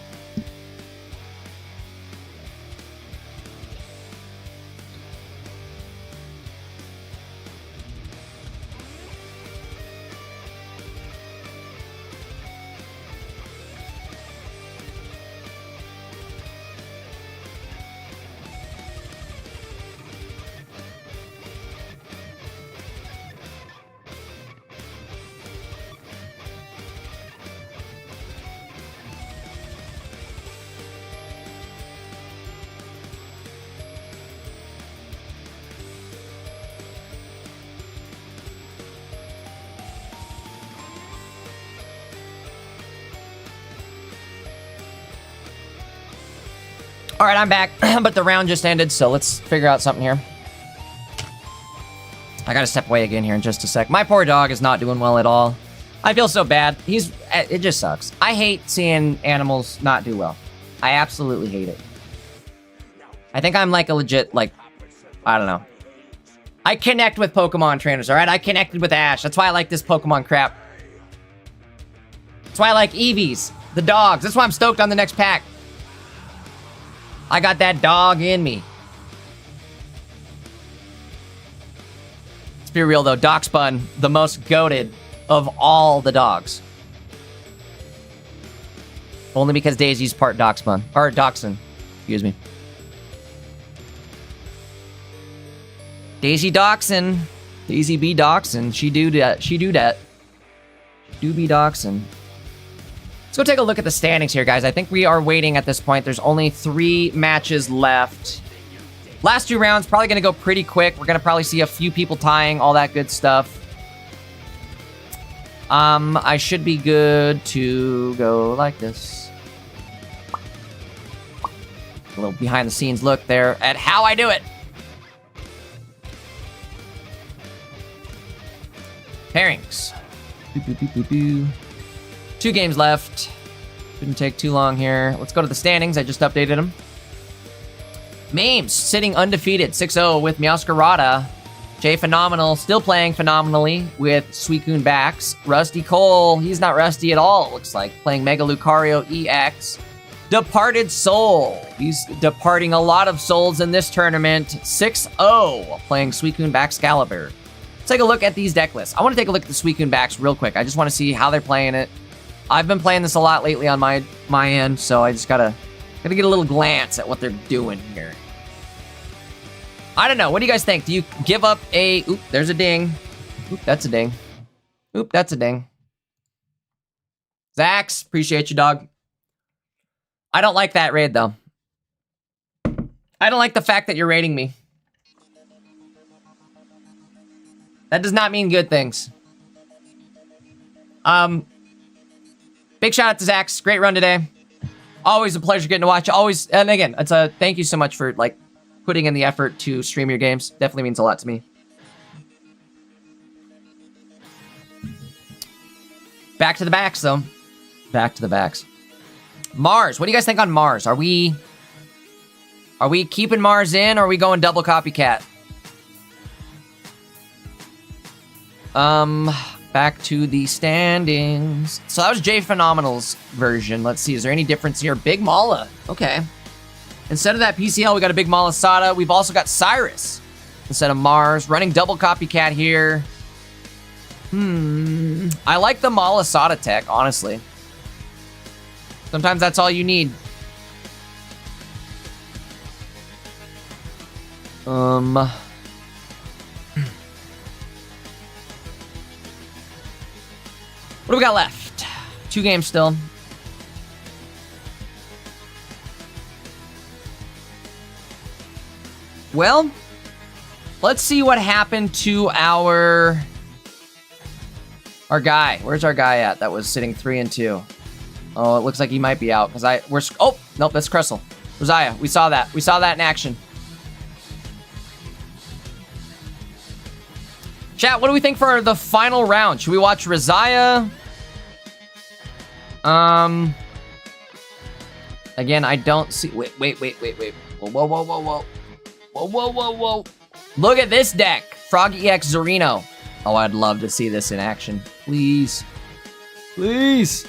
All right, I'm back, but the round just ended, so let's figure out something here. I gotta step away again here in just a sec. My poor dog is not doing well at all. I feel so bad. It just sucks. I hate seeing animals not do well. I absolutely hate it. I think I'm like a legit, like, I don't know. I connect with Pokemon trainers, all right? I connected with Ash. That's why I like this Pokemon crap. That's why I like Eevees, the dogs. That's why I'm stoked on the next pack. I got that dog in me. Let's be real though, Doxbun, the most goated of all the dogs. Only because Daisy's part Doxbun, or Dachshund, excuse me. Daisy Dachshund, Daisy be Dachshund, she do that, she do that. She do be Dachshund. Let's go take a look at the standings here, guys. I think we are waiting at this point. There's only 3 matches left. Last 2 rounds, probably going to go pretty quick. We're going to probably see a few people tying, all that good stuff. I should be good to go like this. A little behind the scenes look there at how I do it. Pairings. Boop, boop, boop, boop, boop. 2 games left. Shouldn't take too long here. Let's go to the standings. I just updated them. Memes sitting undefeated 6-0 with Meowscarada. Jay Phenomenal still playing phenomenally with Suicune Backs. Rusty Cole, he's not rusty at all, it looks like. Playing Mega Lucario EX. Departed Soul. He's departing a lot of souls in this tournament. 6-0 playing Suicune Baxcalibur. Let's take a look at these deck lists. I want to take a look at the Suicune Backs real quick. I just want to see how they're playing it. I've been playing this a lot lately on my end, so I just gotta get a little glance at what they're doing here. I don't know. What do you guys think? Do you give up a... Oop, there's a ding. Oop, that's a ding. Oop, that's a ding. Zax, appreciate you, dog. I don't like that raid, though. I don't like the fact that you're raiding me. That does not mean good things. Big shout out to Zax. Great run today. Always a pleasure getting to watch. Always, and again, it's a thank you so much for like putting in the effort to stream your games. Definitely means a lot to me. Back to the backs, though. Back to the backs. Mars. What do you guys think on Mars? Are we keeping Mars in, or are we going double copycat? Back to the standings. So that was Jay Phenomenal's version. Let's see, is there any difference here? Big Mala. Okay. Instead of that PCL, we got a Big Malasada. We've also got Cyrus instead of Mars. Running double copycat here. I like the Malasada tech, honestly. Sometimes that's all you need. What do we got left? 2 games still. Well, let's see what happened to our guy. Where's our guy at that was sitting 3 and 2? Oh, it looks like he might be out because oh, nope, that's Cressel. Rosiah, we saw that. We saw that in action. Chat, what do we think for the final round? Should we watch Rosiah? Again, I don't see. Wait. Whoa. Look at this deck. Frog EX Zorino. Oh, I'd love to see this in action. Please. Please.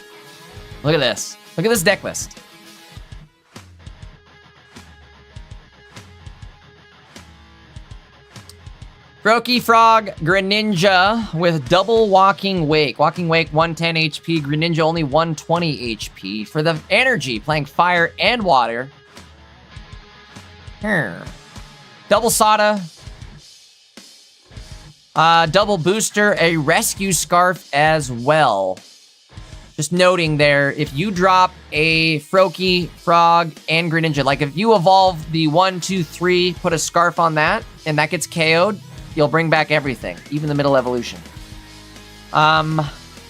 Look at this. Look at this deck list. Froakie Frog, Greninja with double Walking Wake. Walking Wake, 110 HP. Greninja only 120 HP. For the energy, playing Fire and Water. Double Sada. Double Booster, a Rescue Scarf as well. Just noting there, if you drop a Froakie, Frog, and Greninja, like if you evolve the 1, 2, 3, put a Scarf on that, and that gets KO'd, you'll bring back everything, even the middle evolution.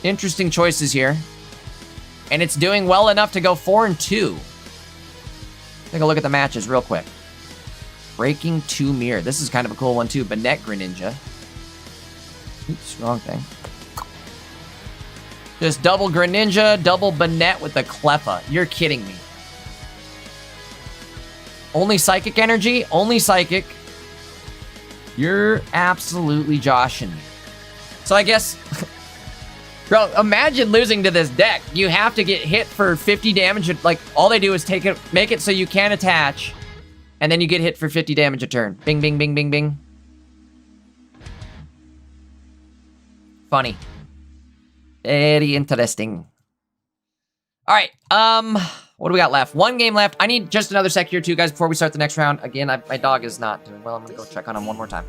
Interesting choices here. And it's doing well enough to go 4 and 2. Take a look at the matches real quick. Breaking 2 Mirror. This is kind of a cool one too. Banette Greninja. Oops, wrong thing. Just double Greninja, double Banette with the Cleffa. You're kidding me. Only Psychic Energy? Only Psychic. You're absolutely joshing me. So I guess... Bro, imagine losing to this deck. You have to get hit for 50 damage. Like, all they do is take it, make it so you can't attach, and then you get hit for 50 damage a turn. Bing, bing, bing, bing, bing. Funny. Very interesting. All right, what do we got left? 1 game left. I need just another sec here too, guys, before we start the next round. Again, my dog is not doing well. I'm gonna go check on him one more time.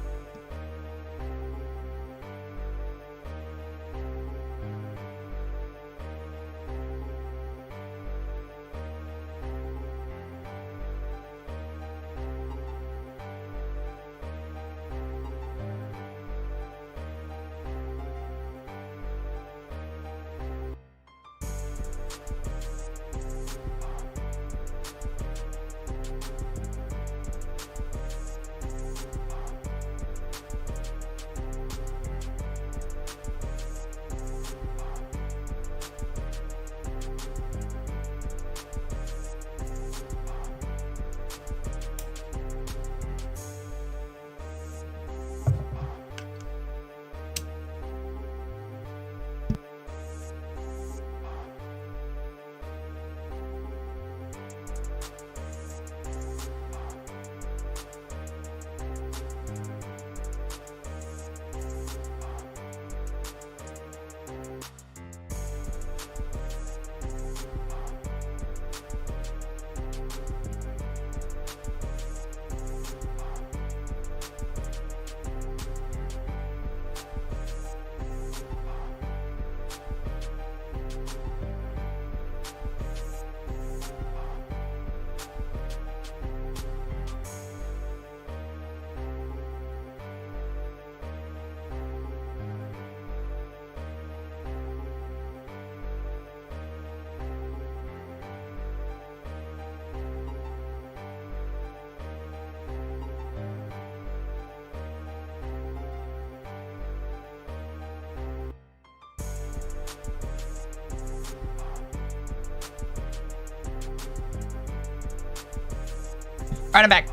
All right, I'm back.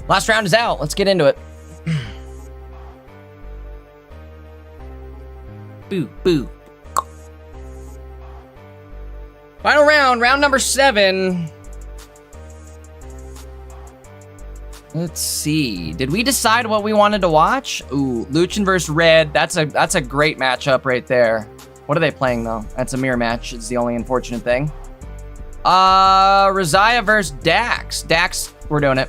Last round is out. Let's get into it. Boo, boo. Final round, round number 7. Let's see. Did we decide what we wanted to watch? Ooh, Luchin versus Red. That's a great matchup right there. What are they playing though? That's a mirror match. It's the only unfortunate thing. Rosiah versus Dax. Dax, we're doing it.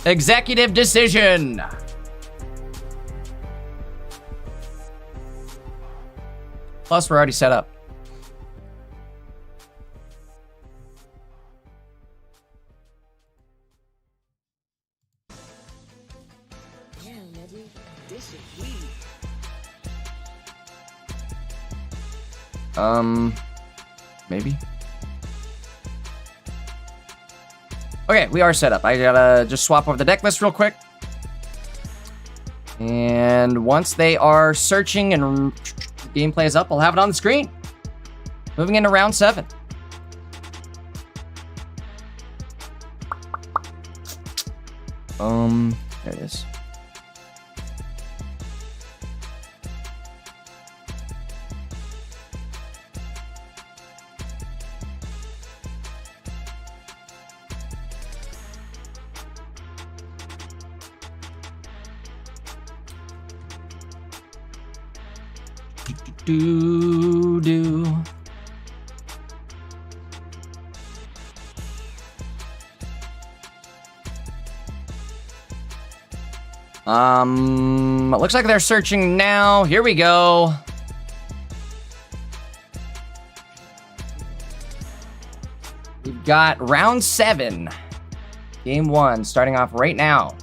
Executive decision. Plus, we're already set up. Maybe. Okay, we are set up. I gotta just swap over the deck list real quick. And once they are searching and gameplay is up, I'll have it on the screen. Moving into round 7. There it is. Do. It looks like they're searching now. Here we go. We've got round 7. Game 1 starting off right now.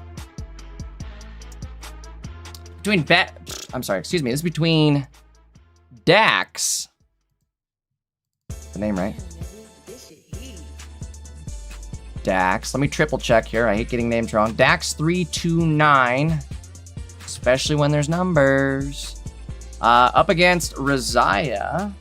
This is between Dax. The name right? Dax. Let me triple check here. I hate getting names wrong. Dax329. Especially when there's numbers. Up against Razia.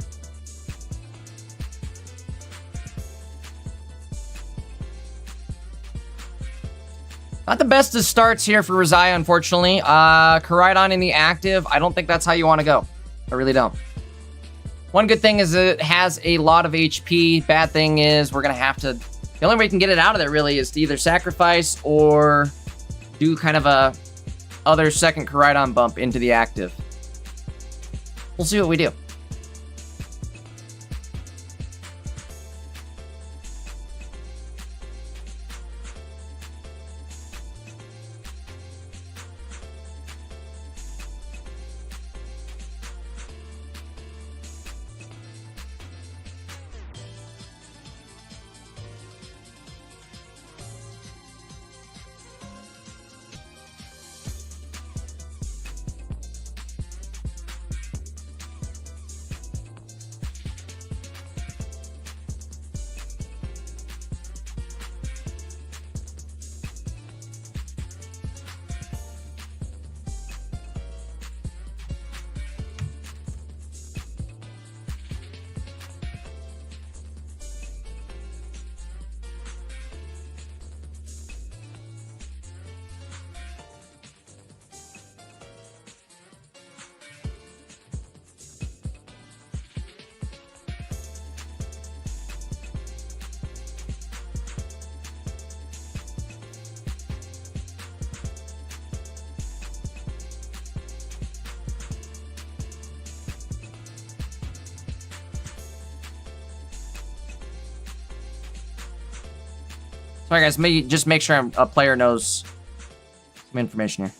Not the best of starts here for Razia, unfortunately. Koraidon in the active. I don't think that's how you want to go. I really don't. One good thing is it has a lot of HP. Bad thing is we're going to have to... The only way we can get it out of there, really, is to either sacrifice or do kind of a other second Koraidon bump into the active. We'll see what we do. Sorry, guys. Just make sure a player knows some information here.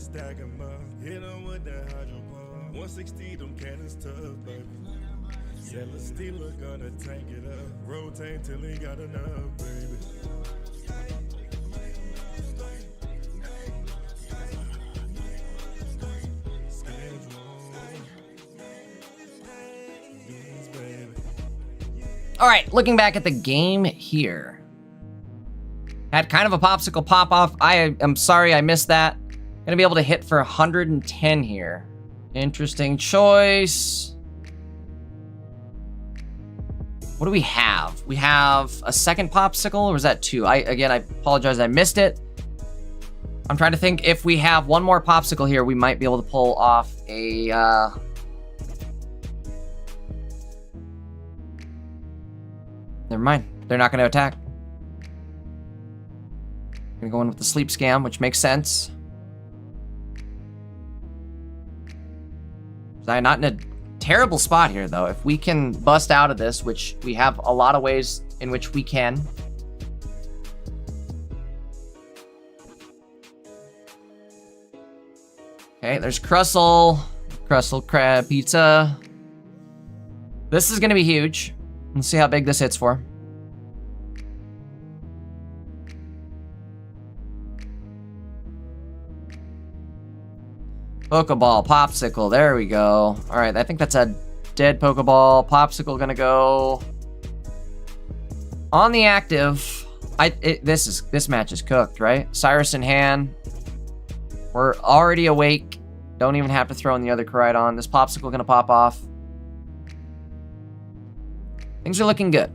Stack 'em up, hit 'em with that hydro pump. 160, them cannons tough, baby. Sell a stealer, gonna tank it up. Rotate till he got enough, baby. All right, looking back at the game here. Had kind of a popsicle pop off. I am sorry I missed that. Gonna be able to hit for 110 here. Interesting choice. What do we have? We have a second popsicle, or was that 2? Again, I apologize, I missed it. I'm trying to think if we have one more popsicle here, we might be able to pull off a, Never mind. They're not going to attack. Gonna go in with the sleep scam, which makes sense. I'm not in a terrible spot here, though. If we can bust out of this, which we have a lot of ways in which we can. Okay, there's Crustle crab pizza. This is gonna be huge. Let's see how big this hits for. Pokeball, Popsicle, there we go. All right, I think that's a dead Pokeball. Popsicle gonna go on the active. This match is cooked, right? Cyrus in hand. We're already awake. Don't even have to throw in the other Koraidon. This Popsicle gonna pop off. Things are looking good.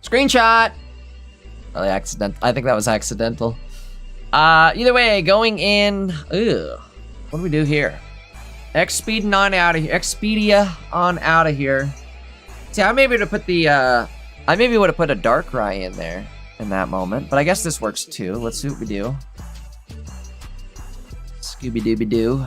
Screenshot. Probably accident. I think that was accidental. Either way, going in. Ugh. What do we do here? Expedia on out of here. Expedia on out of here. See, I maybe would have put the. I maybe would have put a Darkrai in there in that moment, but I guess this works too. Let's see what we do. Scooby Dooby Doo.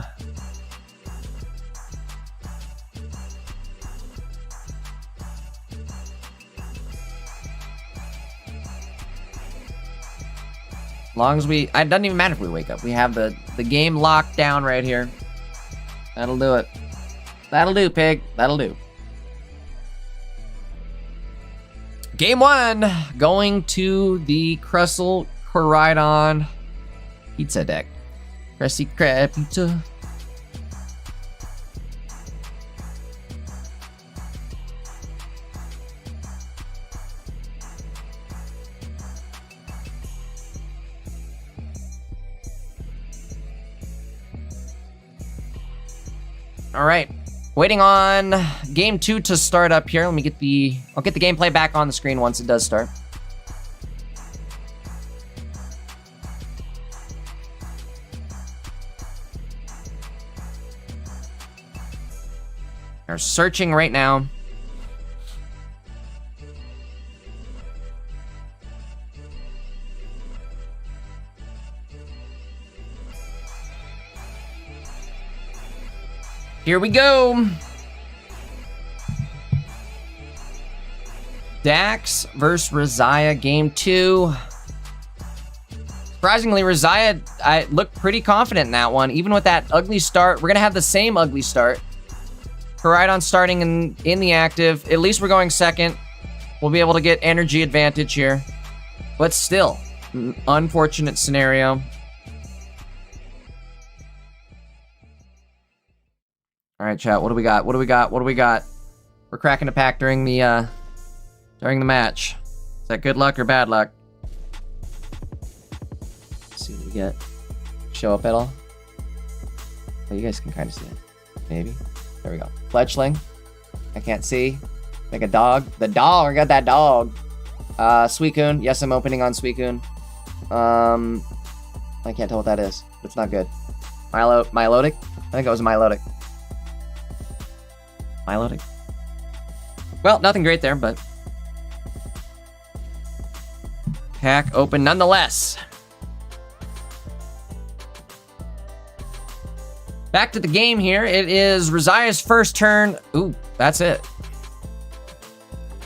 Long as we, it doesn't even matter if we wake up. We have the game locked down right here. That'll do it. That'll do, pig. That'll do. Game 1, going to the Crustle Koraidon pizza deck. Crusty Crab Pizza. All right, waiting on game 2 to start up here. Let me get I'll get the gameplay back on the screen once it does start. They're searching right now. Here we go. Dax versus Razia, game 2. Surprisingly, Razia, I looked pretty confident in that one. Even with that ugly start, we're going to have the same ugly start. Koraidon starting in the active. At least we're going second. We'll be able to get energy advantage here. But still, unfortunate scenario. All right, chat. What do we got? What do we got? What do we got? We're cracking a pack during the match. Is that good luck or bad luck? Let's see what we get. Show up at all? Oh, you guys can kind of see it. Maybe. There we go. Fletchling. I can't see. Like a dog. The dog. I got that dog. Suicune. Yes, I'm opening on Suicune. I can't tell what that is. It's not good. Milotic? I think it was Milotic. Milotic. Well, nothing great there, but pack open nonetheless. Back to the game here. It is Razia's first turn. Ooh, that's it.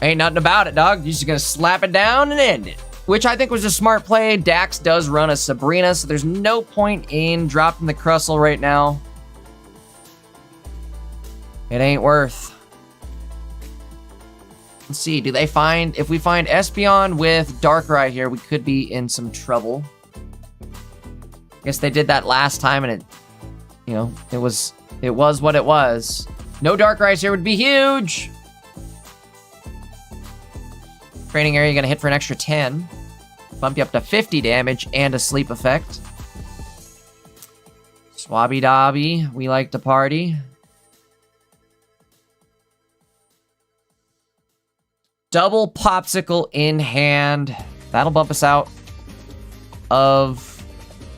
Ain't nothing about it, dog. You're just gonna slap it down and end it. Which I think was a smart play. Dax does run a Sabrina, so there's no point in dropping the Crustle right now. It ain't worth. Let's see, do they find, if we find Espeon with Darkrai here, we could be in some trouble. Guess they did that last time and it, you know, it was what it was. No Darkrai's here would be huge. Training area gonna hit for an extra 10. Bump you up to 50 damage and a sleep effect. Swabby Dobby, we like to party. Double Popsicle in hand. That'll bump us out of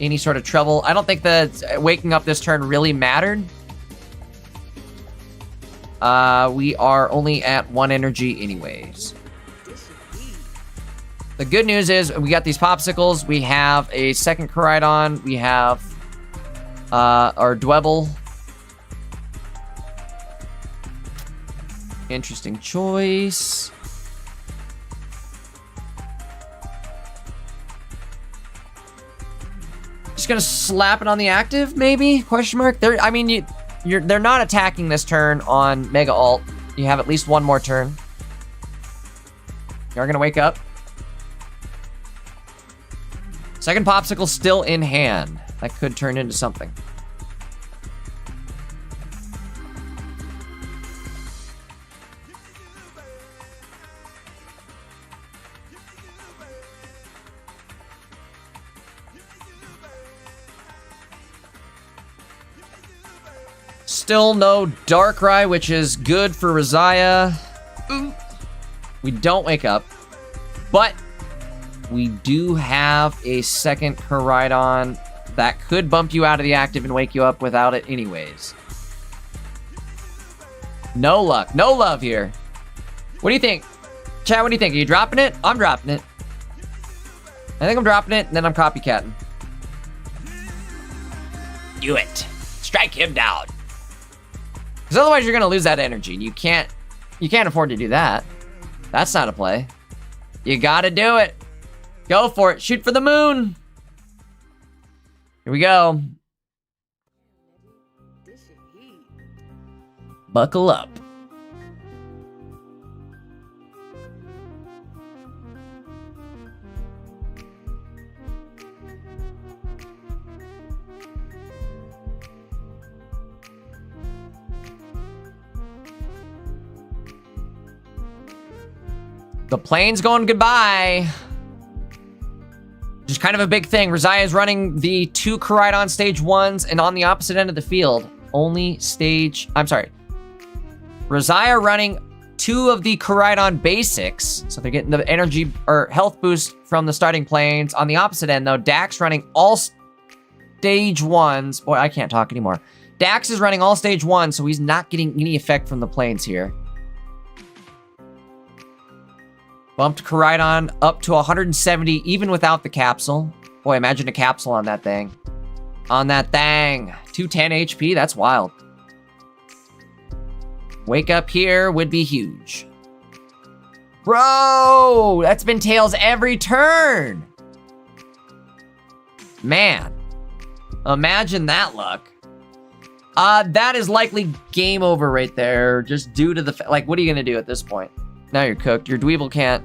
any sort of trouble. I don't think that waking up this turn really mattered. We are only at 1 energy anyways. The good news is we got these Popsicles. We have a second Koraidon. We have our Dwebble. Interesting choice. Just gonna slap it on the active, maybe? Question mark. They're not attacking this turn on Mega Alt. You have at least one more turn. You are gonna wake up. Second Popsicle still in hand. That could turn into something. Still no Darkrai, which is good for Rosiah. We don't wake up, but we do have a second Koraidon that could bump you out of the active and wake you up without it anyways. No luck. No love here. What do you think? Chad, what do you think? Are you dropping it? I'm dropping it. I think I'm dropping it, and then I'm copycatting. Do it. Strike him down. Because otherwise you're going to lose that energy. And you can't afford to do that. That's not a play. You got to do it. Go for it. Shoot for the moon. Here we go. Buckle up. The plane's going goodbye. Which is kind of a big thing. Rosiah is running the 2 Koraidon stage 1s, and on the opposite end of the field, only stage... I'm sorry. Rosiah running 2 of the Koraidon basics, so they're getting the energy or health boost from the starting planes. On the opposite end, though, Dax running all stage 1s. Boy, I can't talk anymore. Dax is running all stage 1, so he's not getting any effect from the planes here. Bumped Koraidon up to 170 even without the capsule. Boy, imagine a capsule on that thing. On that thing. 210 HP, that's wild. Wake up here would be huge. Bro, that's been tails every turn. Man, imagine that luck. That is likely game over right there, just due to the, like, what are you gonna do at this point? Now you're cooked. Your Dweeble can't.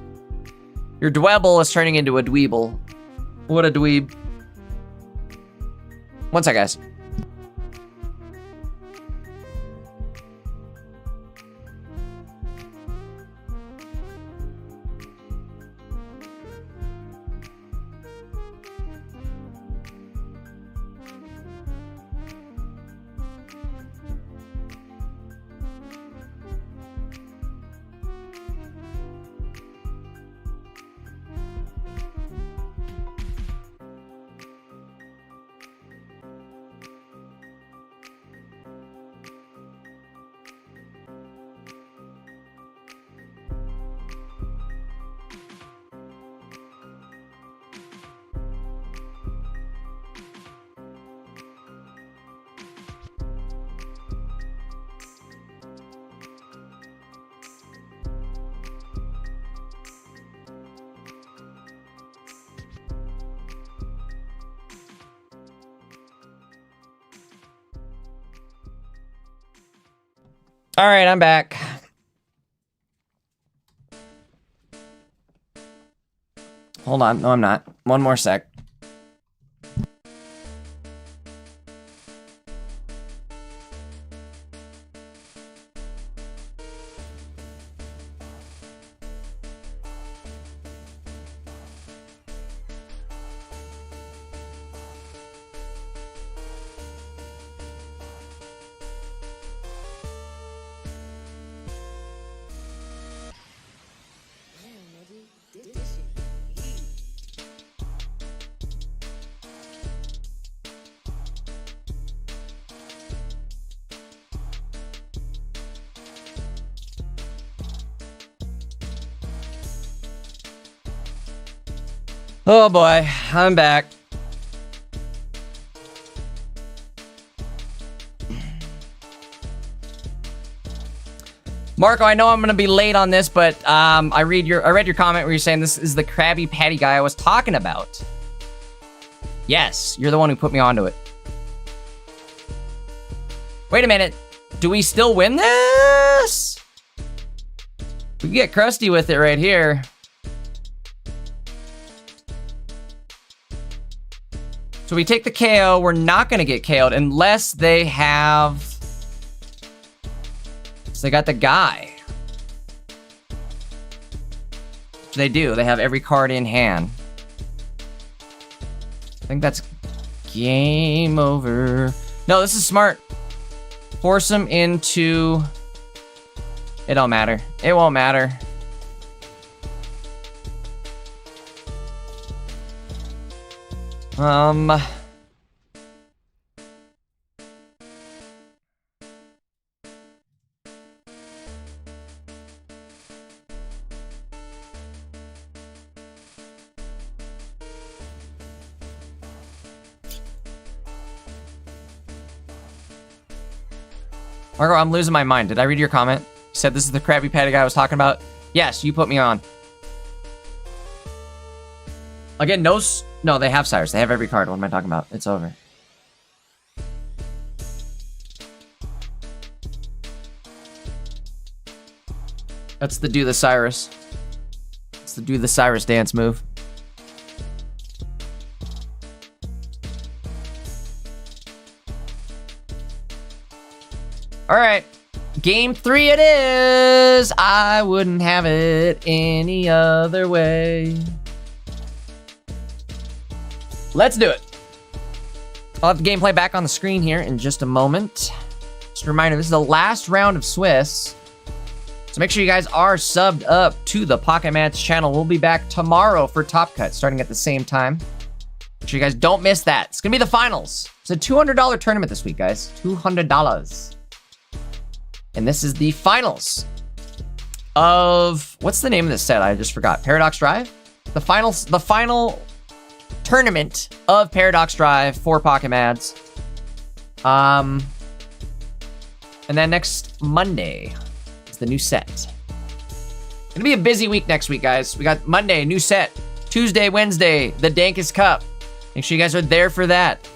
Your Dwebble is turning into a Dweeble. What a dweeb. One sec, guys. All right, I'm back. Hold on. No, I'm not. One more sec. Oh boy, I'm back. Marco, I know I'm gonna be late on this, but I read your comment where you're saying this is the Krabby Patty guy I was talking about. Yes, you're the one who put me onto it. Wait a minute. Do we still win this? We can get crusty with it right here. So we take the KO. We're not going to get KO'd unless they have... So they got the guy. They do. They have every card in hand. I think that's game over. No, this is smart. Force them into... It don't matter. It won't matter. Marco, I'm losing my mind. Did I read your comment? You said this is the Krabby Patty guy I was talking about? Yes, you put me on. Again, no, they have Cyrus. They have every card. What am I talking about? It's over. That's the do the Cyrus. It's the do the Cyrus dance move. All right, game 3 it is. I wouldn't have it any other way. Let's do it. I'll have the gameplay back on the screen here in just a moment. Just a reminder, this is the last round of Swiss. So make sure you guys are subbed up to the Pocket Mats channel. We'll be back tomorrow for Top Cut, starting at the same time. Make sure you guys don't miss that. It's gonna be the finals. It's a $200 tournament this week, guys. $200. And this is the finals of, what's the name of this set? I just forgot. Paradox Drive? The final tournament of Paradox Drive for Pocket Mads. And then next Monday is the new set. Gonna be a busy week next week, guys. We got Monday, new set. Tuesday, Wednesday, the Dankest Cup. Make sure you guys are there for that.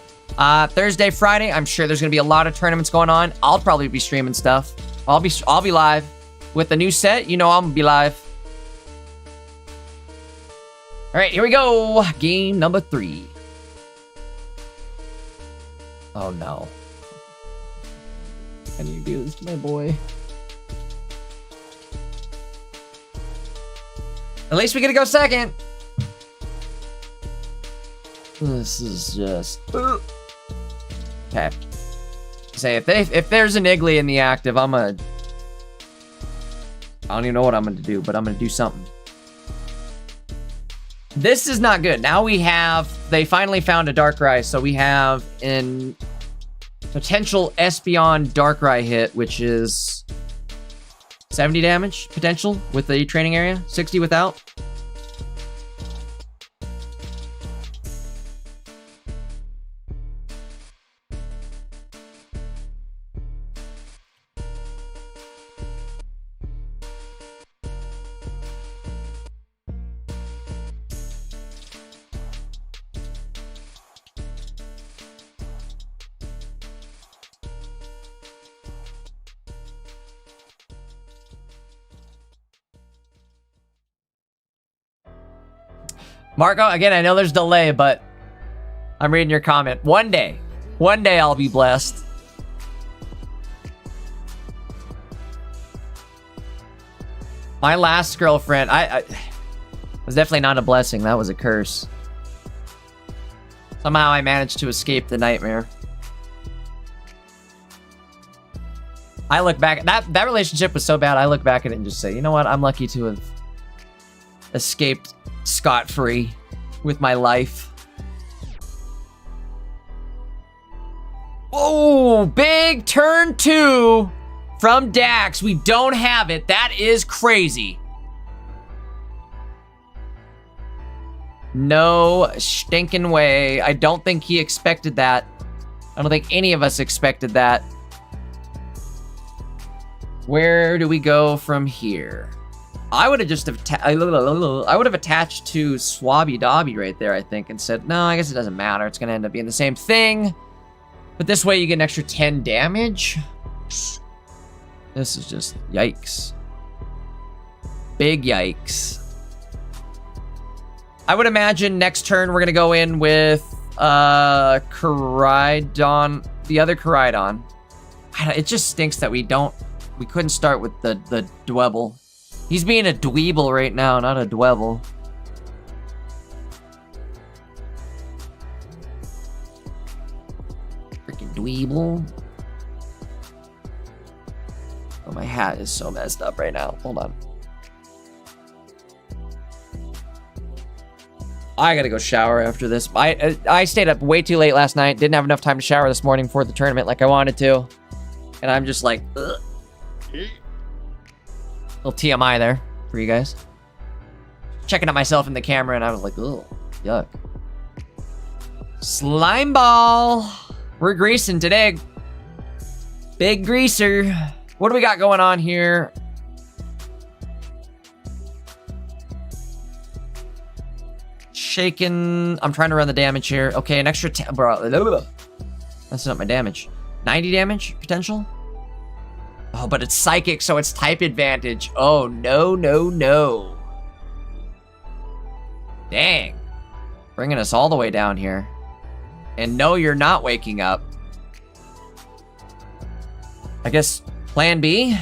Thursday, Friday, I'm sure there's gonna be a lot of tournaments going on. I'll probably be streaming stuff. I'll be live with the new set. You know I'm gonna be live. All right, here we go. Game number 3. Oh no. Can you do this to my boy? At least we get to go second. This is just... Okay. Say, if there's an Iggly in the active, I don't even know what I'm gonna do, but I'm gonna do something. This is not good. Now they finally found a Darkrai, so we have an potential Espeon Darkrai hit, which is 70 damage potential with the training area, 60 without. Marco, again, I know there's delay, but I'm reading your comment. One day I'll be blessed. My last girlfriend, I was definitely not a blessing. That was a curse. Somehow I managed to escape the nightmare. I look back, that relationship was so bad, I look back at it and just say, you know what? I'm lucky to have escaped scot-free with my life. Oh, big turn 2 from Dax. We don't have it. That is crazy. No stinking way. I don't think he expected that. I don't think any of us expected that. Where do we go from here? I would have just I would have attached to Swabby Dobby right there, I think, and said, no, I guess it doesn't matter. It's going to end up being the same thing. But this way you get an extra 10 damage. This is just yikes. Big yikes. I would imagine next turn we're going to go in with Koraidon, the other Koraidon. It just stinks that we couldn't start with the Dwebble. He's being a dweeble right now, not a Dwebble. Freaking dweeble. Oh, my hat is so messed up right now. Hold on. I gotta go shower after this. I stayed up way too late last night. Didn't have enough time to shower this morning for the tournament like I wanted to. And I'm just like, ugh. Little TMI there for you guys. Checking out myself in the camera and I was like, ugh, yuck. Slime ball. We're greasing today. Big greaser. What do we got going on here? Shaken. I'm trying to run the damage here. Okay, an extra 10. Bro, that's not my damage. 90 damage potential? Oh, but it's psychic, so it's type advantage. Oh, no, no, no. Dang. Bringing us all the way down here. And no, you're not waking up. I guess plan B?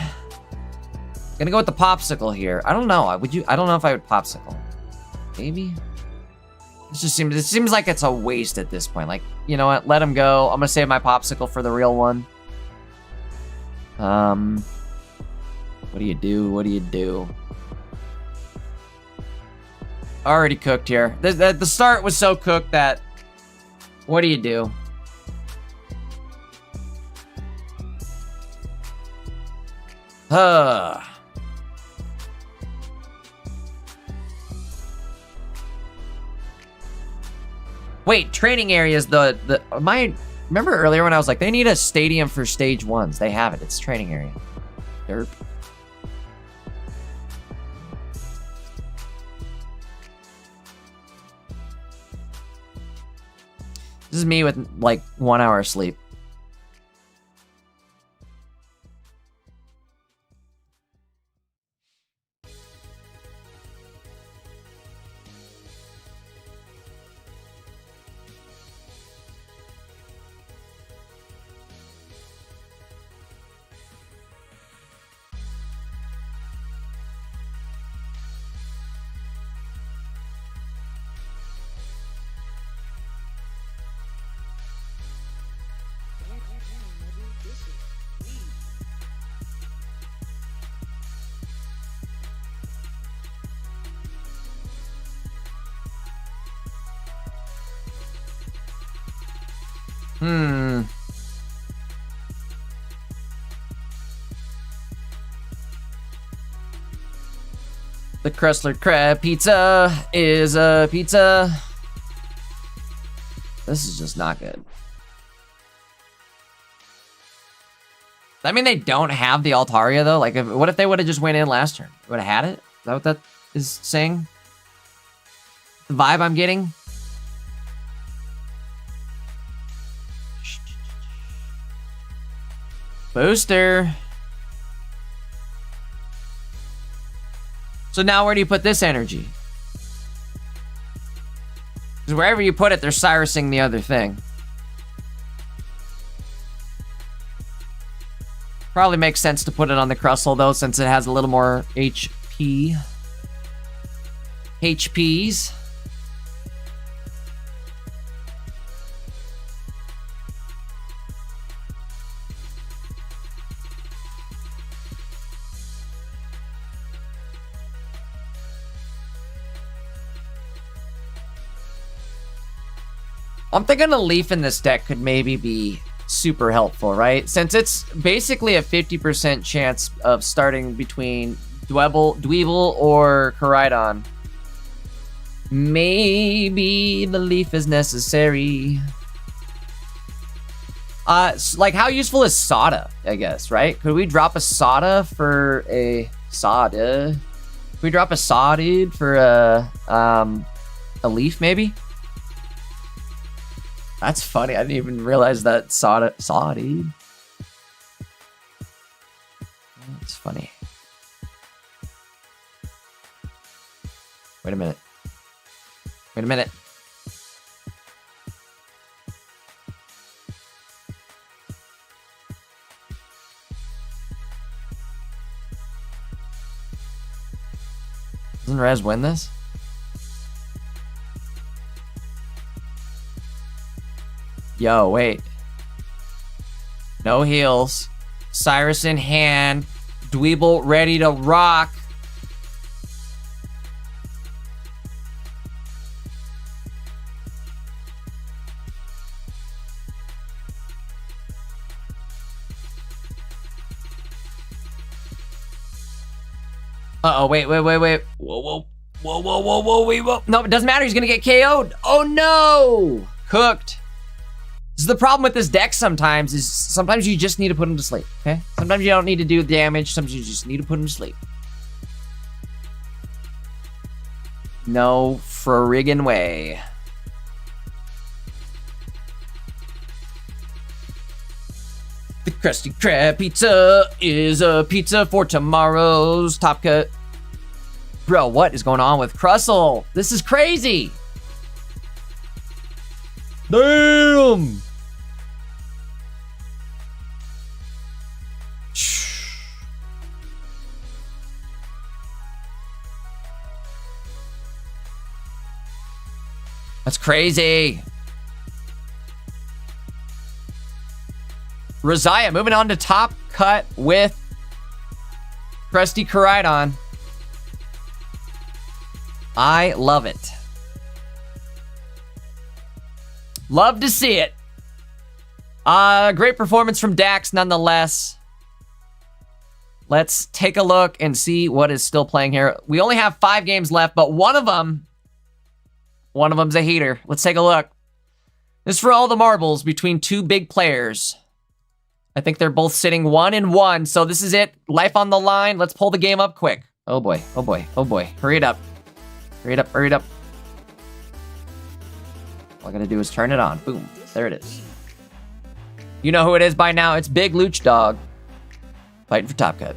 Gonna go with the popsicle here. I don't know. I don't know if I would popsicle. Maybe? It seems like it's a waste at this point. Like, you know what? Let him go. I'm gonna save my popsicle for the real one. What do you do? What do you do? Already cooked here. The start was so cooked that... What do you do? Wait, training areas, remember earlier when I was like, they need a stadium for stage 1s. They have it. It's training area. Derp. This is me with like 1 hour of sleep. The Chrysler Crab Pizza is a pizza. This is just not good. I mean, they don't have the Altaria, though. Like, what if they would have just went in last turn? Would have had it? Is that what that is saying? The vibe I'm getting? Booster. So now where do you put this energy? Because wherever you put it, they're Cyrusing the other thing. Probably makes sense to put it on the Crustle, though, since it has a little more HP. HPs. I'm thinking a leaf in this deck could maybe be super helpful, right? Since it's basically a 50% chance of starting between Dweeble or Koraidon. Maybe the leaf is necessary. Like, how useful is Sada, I guess, right? Could we drop a Sada for a Sada? Could we drop a Sada for a leaf, maybe? That's funny. I didn't even realize that Sada. That's funny. Wait a minute. Wait a minute. Doesn't Rez win this? Yo, wait. No heals. Cyrus in hand. Dweeble ready to rock. Uh-oh, wait. Whoa. Whoa. No, it doesn't matter. He's gonna get KO'd. Oh, no! Cooked. This is the problem with this deck sometimes, is sometimes you just need to put him to sleep, okay? Sometimes you don't need to do damage. Sometimes you just need to put him to sleep. No friggin' way. The Krusty Krab pizza is a pizza for tomorrow's Top Cut. Bro, what is going on with Crustle? This is crazy. Damn! That's crazy. Rosiah moving on to Top Cut with Krusty Koraidon. I love it. Love to see it. Great performance from Dax nonetheless. Let's take a look and see what is still playing here. We only have 5 games left, but one of them's a heater. Let's take a look. This is for all the marbles between 2 big players. I think they're both sitting 1-1, so this is it. Life on the line. Let's pull the game up quick. Oh boy. Hurry it up. Hurry it up. All I gotta do is turn it on. Boom. There it is. You know who it is by now. It's Big Luch Dog. Fighting for Top Cut.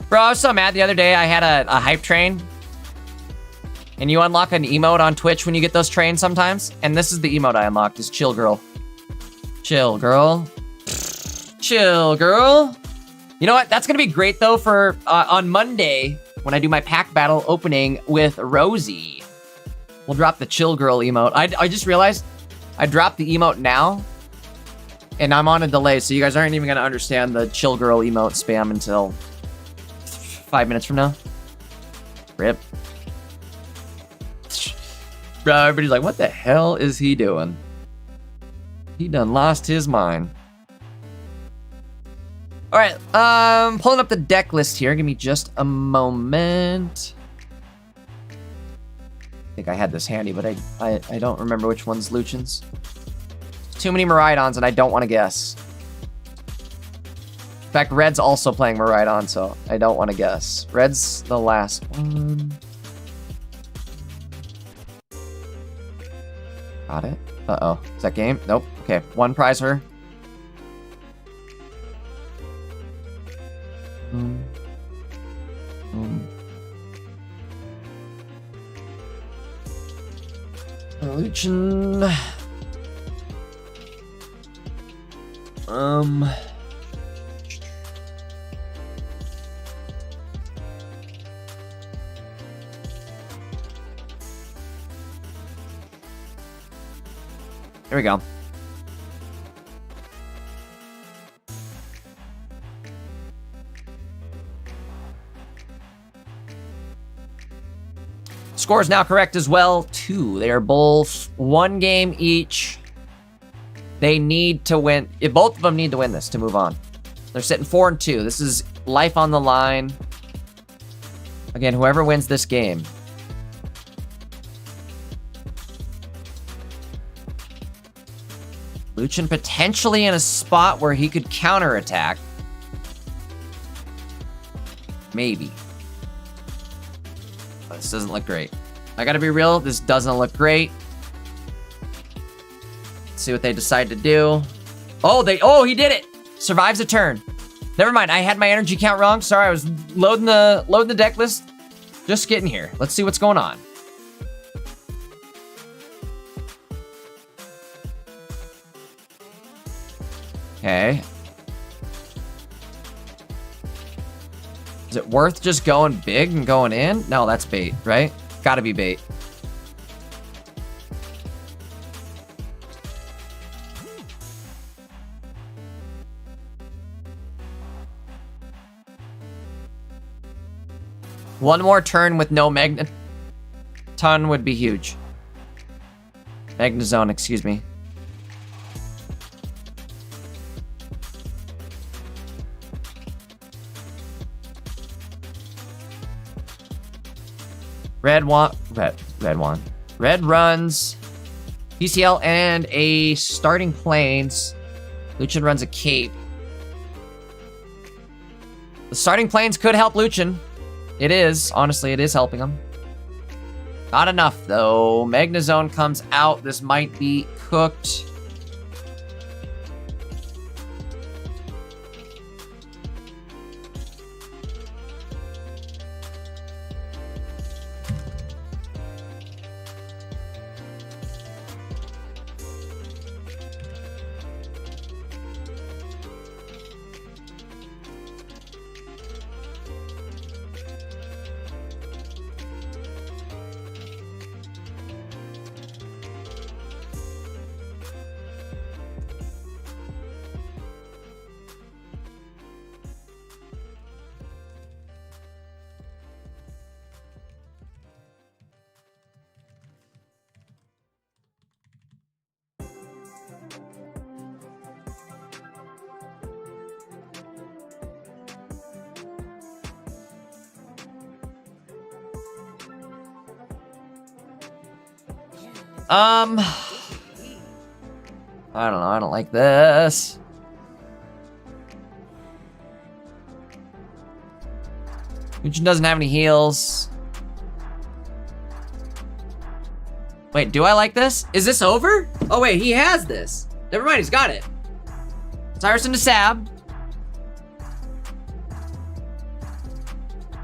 Bro, I was so mad the other day. I had a hype train. And you unlock an emote on Twitch when you get those trains sometimes. And this is the emote I unlocked, is Chill Girl. Chill Girl. Chill Girl. You know what? That's going to be great, though, for on Monday when I do my pack battle opening with Rosie. We'll drop the Chill Girl emote. I just realized I dropped the emote now. And I'm on a delay, so you guys aren't even going to understand the Chill Girl emote spam until 5 minutes from now. Rip. Bro, everybody's like, what the hell is he doing? He done lost his mind. All right, pulling up the deck list here. Give me just a moment. I think I had this handy, but I don't remember which one's Luchin's. Too many Miraidons, and I don't want to guess. In fact, Red's also playing Miraidon, so I don't want to guess. Red's the last one. Got it. Uh-oh. Is that game? Nope. Okay, 1 prize her. Luchin. Here we go. Score is now correct as well, 2. They are both 1 game each. They need to win. Both of them need to win this to move on. They're sitting 4-2. This is life on the line. Again, whoever wins this game. Luchin potentially in a spot where he could counterattack. Maybe. But this doesn't look great. I gotta be real, this doesn't look great. Let's see what they decide to do. Oh, he did it! Survives a turn. Never mind, I had my energy count wrong. Sorry, I was loading the deck list. Just getting here. Let's see what's going on. Okay. Is it worth just going big and going in? No, that's bait, right? Gotta be bait. One more turn with no Magneton would be huge. Magnezone, excuse me. Red runs PCL and a starting planes. Luchin runs a cape. The starting planes could help Luchin. It is. Honestly, it is helping him. Not enough, though. Magnezone comes out. This might be cooked. I don't know. I don't like this. Luchin doesn't have any heals. Wait, do I like this? Is this over? Oh wait, he has this. Never mind, he's got it. Cyrus into Sab.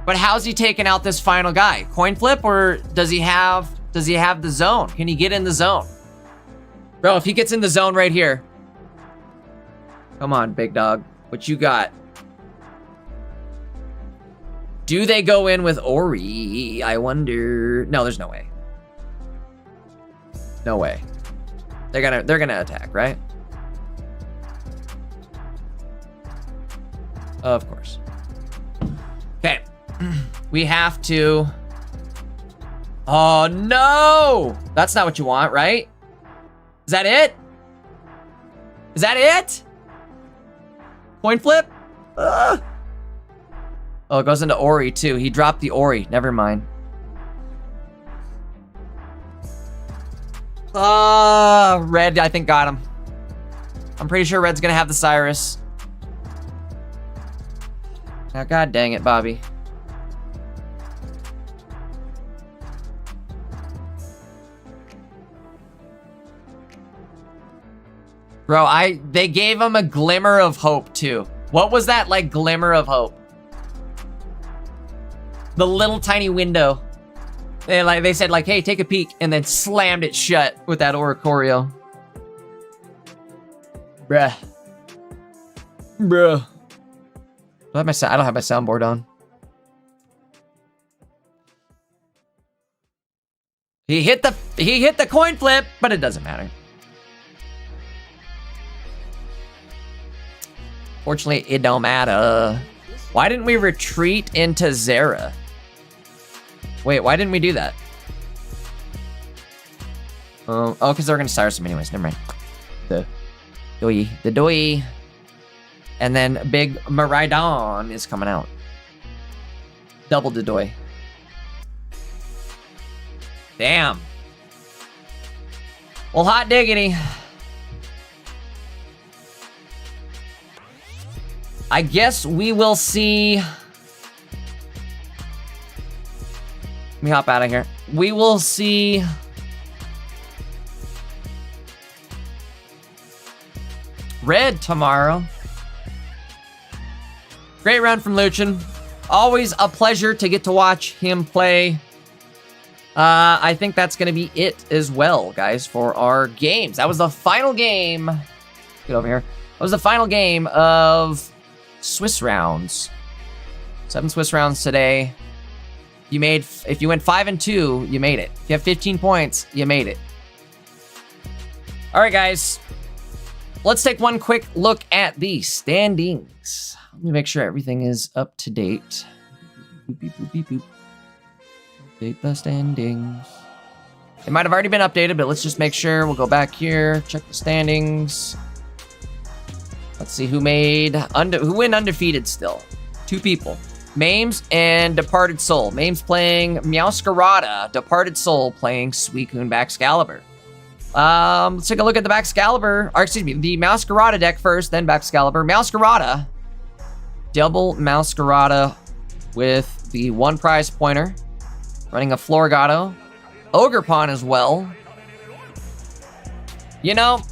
But how's he taking out this final guy? Coin flip, or does he have the zone? Can he get in the zone? Bro, if he gets in the zone right here. Come on, big dog. What you got? Do they go in with Ori? I wonder. No, there's no way. No way. They're gonna attack, right? Of course. Okay. We have to. Oh no! That's not what you want, right? Is that it? Is that it? Coin flip? Oh, it goes into Ori too. He dropped the Ori. Never mind. Red, I think, got him. I'm pretty sure Red's gonna have the Cyrus. Now, god dang it, Bobby. Bro, they gave him a glimmer of hope too. What was that like glimmer of hope? The little tiny window. They said like, hey, take a peek, and then slammed it shut with that Oricorio. Bruh. Bruh. I don't have my soundboard on. He hit the coin flip, but it doesn't matter. Fortunately, it don't matter. Why didn't we retreat into Zera? Wait, why didn't we do that? Oh, because they're gonna Cyrus him anyways. Never mind. The Doi. And then Big Miraidon is coming out. Double Dodoy. Damn. Well, hot diggity. I guess we will see. Let me hop out of here. We will see. Red tomorrow. Great run from Luchin. Always a pleasure to get to watch him play. I think that's going to be it as well, guys, for our games. That was the final game. Get over here. That was the final game of Swiss rounds. 7 Swiss rounds today. If you went 5-2, you made it. If you have 15 points, you made it. All right, guys. Let's take one quick look at the standings. Let me make sure everything is up to date. Boop, beep, boop, beep, boop. Update the standings. It might have already been updated, but let's just make sure. We'll go back here, check the standings. Let's see who went undefeated still. 2 people. Mames and Departed Soul. Mames playing Meowscarada. Departed Soul playing Suicune Baxcalibur. Let's take a look at the Baxcalibur, or excuse me, the Meowscarada deck first, then Baxcalibur. Meowscarada. Double Meowscarada with the 1 prize pointer. Running a Floragato. Ogerpon as well. You know,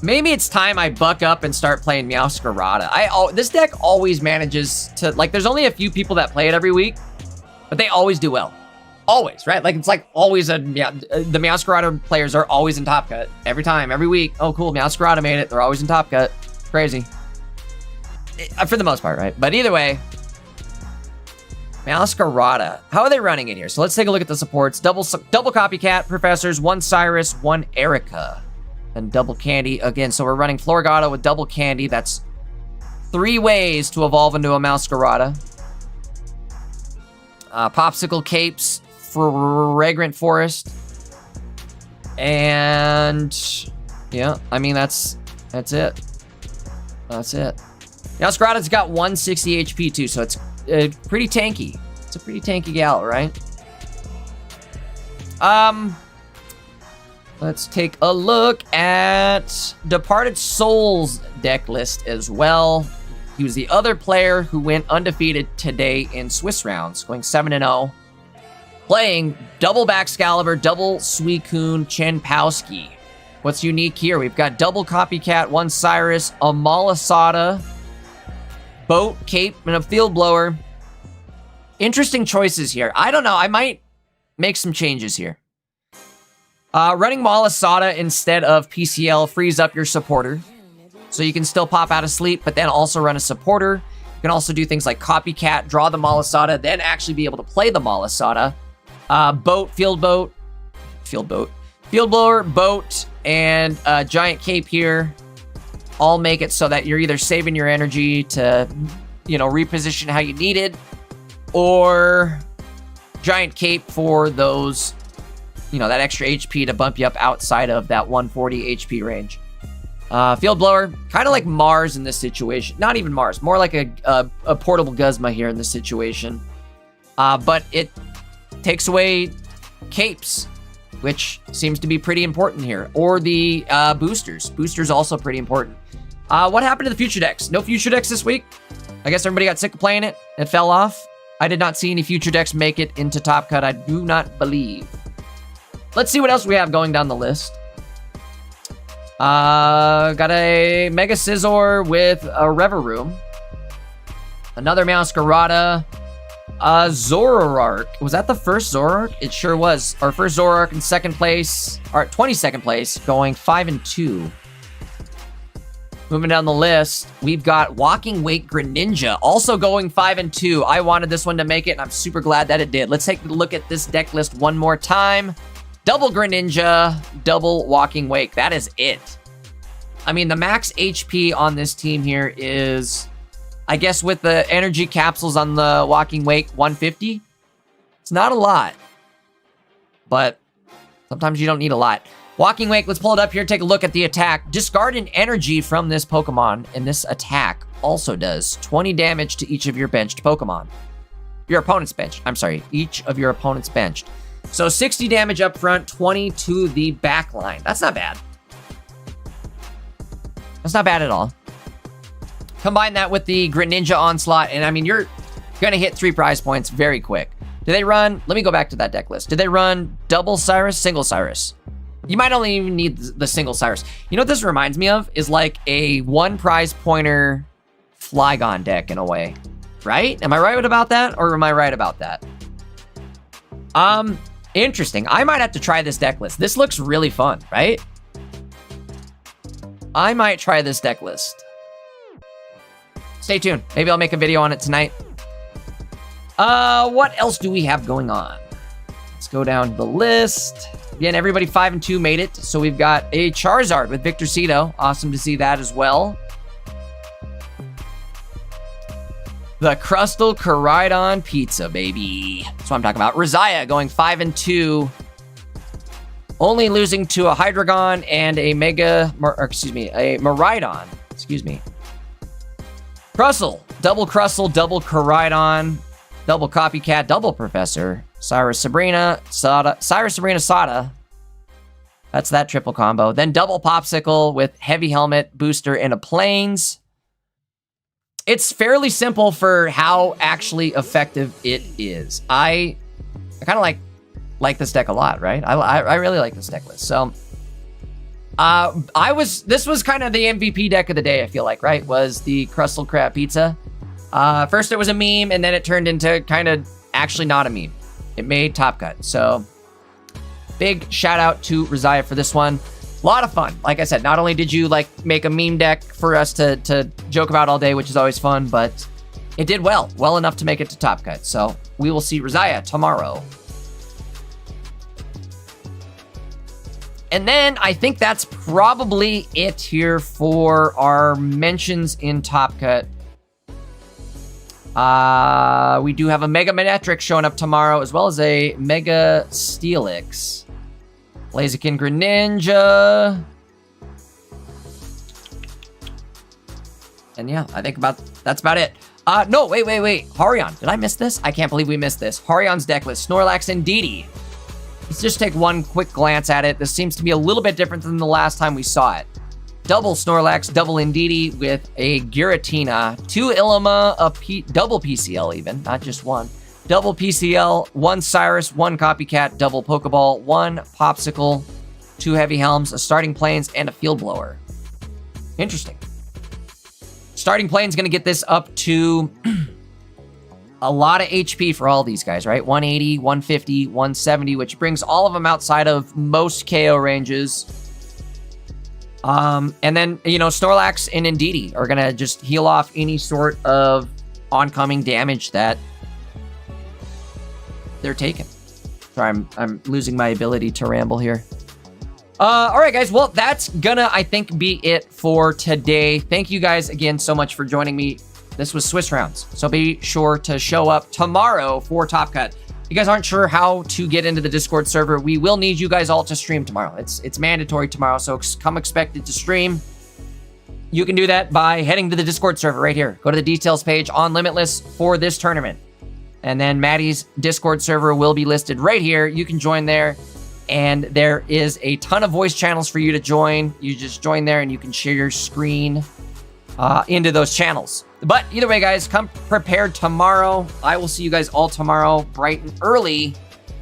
maybe it's time I buck up and start playing Meowscarada. This deck always manages to, like, there's only a few people that play it every week, but they always do well. Always, right? Like, it's like always the Meowscarada players are always in Top Cut. Every time, every week. Oh, cool, Meowscarada made it. They're always in Top Cut. Crazy. For the most part, right? But either way, Meowscarada. How are they running in here? So let's take a look at the supports. Double Copycat Professors, 1 Cyrus, 1 Erica. And double Candy again. So we're running Floragato with double Candy. That's 3 ways to evolve into a Meowscarada. Popsicle Capes, Fragrant Forest. And yeah, I mean that's it. That's it. Meowscarada's got 160 HP too, so it's pretty tanky. It's a pretty tanky gal, right? Let's take a look at Departed Soul's deck list as well. He was the other player who went undefeated today in Swiss rounds, going 7-0. Playing double Baxcalibur, double Suicune Chenpowski. What's unique here? We've got double Copycat, 1 Cyrus, a Malasada, Boat, Cape, and a Field Blower. Interesting choices here. I don't know. I might make some changes here. Running Malasada instead of PCL frees up your supporter. So you can still pop out of sleep, but then also run a supporter. You can also do things like Copycat, draw the Malasada, then actually be able to play the Malasada. Boat, Field Blower, Boat, and Giant Cape here all make it so that you're either saving your energy to, reposition how you need it, or Giant Cape for those, that extra HP to bump you up outside of that 140 HP range. Field Blower, kind of like Mars in this situation. Not even Mars, more like a portable Guzma here in this situation. But it takes away Capes, which seems to be pretty important here. Or the boosters. Boosters also pretty important. What happened to the future decks? No future decks this week? I guess everybody got sick of playing it and fell off. I did not see any future decks make it into Top Cut. I do not believe. Let's see what else we have going down the list. Got a Mega Scizor with a Reverie. Another Meowscarada. Zoroark. Was that the first Zoroark? It sure was. Our first Zoroark in second place. Or 22nd place, going 5-2. Moving down the list, we've got Walking Wake Greninja, also going 5-2. I wanted this one to make it, and I'm super glad that it did. Let's take a look at this deck list one more time. Double Greninja, double Walking Wake. That is it. I mean, the max HP on this team here is, I guess with the energy capsules on the Walking Wake, 150. It's not a lot, but sometimes you don't need a lot. Walking Wake, let's pull it up here, take a look at the attack. Discard an energy from this Pokemon, and this attack also does 20 damage to each of your benched Pokemon. Your opponent's benched. I'm sorry, each of your opponent's benched. So 60 damage up front, 20 to the back line. That's not bad. That's not bad at all. Combine that with the Greninja Onslaught, and I mean, you're gonna hit 3 prize points very quick. Do they run, let me go back to that deck list. Do they run double Cyrus, single Cyrus? You might only even need the single Cyrus. You know what this reminds me of? Is like a 1 prize pointer Flygon deck in a way, right? Am I right about that, or am I right about that? Interesting. I might have to try this deck list. This looks really fun, right? I might try this deck list. Stay tuned. Maybe I'll make a video on it tonight. What else do we have going on? Let's go down the list. Again, everybody 5 and 2 made it. So we've got a Charizard with Victor Cito. Awesome to see that as well. The Crustal Koraidon Pizza, baby. That's what I'm talking about. Rizaya going 5 and 2. Only losing to a Hydreigon and a a Miraidon. Excuse me. Crustle. Double Crustle, double Koraidon, double Copycat, double Professor. Cyrus Sabrina, Sada. Cyrus Sabrina, Sada. That's that triple combo. Then double Popsicle with Heavy Helmet, Booster, and a Plains. It's fairly simple for how actually effective it is. I kind of like this deck a lot, right? I really like this deck list. So this was kind of the MVP deck of the day, I feel like, right? Was the Crustal Crab Pizza. First it was a meme, and then it turned into kind of actually not a meme. It made Top Cut. So big shout out to Rizaya for this one. A lot of fun. Like I said, not only did you like make a meme deck for us to joke about all day, which is always fun, but it did well enough to make it to Top Cut. So we will see Rizaya tomorrow. And then I think that's probably it here for our mentions in Top Cut. We do have a Mega Manectric showing up tomorrow, as well as a Mega Steelix. Blaziken Greninja. And yeah, I think that's about it. No, wait. Harion, did I miss this? I can't believe we missed this. Harion's deck list, Snorlax and Didi. Let's just take one quick glance at it. This seems to be a little bit different than the last time we saw it. Double Snorlax, double Indeedee with a Giratina, 2 Ilima, double PCL even, not just one. Double PCL, 1 Cyrus, 1 Copycat, double Pokeball, 1 Popsicle, 2 Heavy Helms, a Starting Plains, and a Field Blower. Interesting. Starting Plains gonna get this up to a lot of HP for all these guys, right? 180, 150, 170, which brings all of them outside of most KO ranges. And then, you know, Snorlax and Indeedee are gonna just heal off any sort of oncoming damage that they're taking. Sorry, I'm losing my ability to ramble here. All right, guys. Well, that's gonna, I think, be it for today. Thank you guys again so much for joining me. This was Swiss Rounds, so be sure to show up tomorrow for Top Cut. If you guys aren't sure how to get into the Discord server, we will need you guys all to stream tomorrow. It's mandatory tomorrow, so come expected to stream. You can do that by heading to the Discord server right here. Go to the details page on Limitless for this tournament. And then Maddie's Discord server will be listed right here. You can join there, and there is a ton of voice channels for you to join. You just join there, and you can share your screen into those channels. But either way, guys, come prepared tomorrow. I will see you guys all tomorrow, bright and early.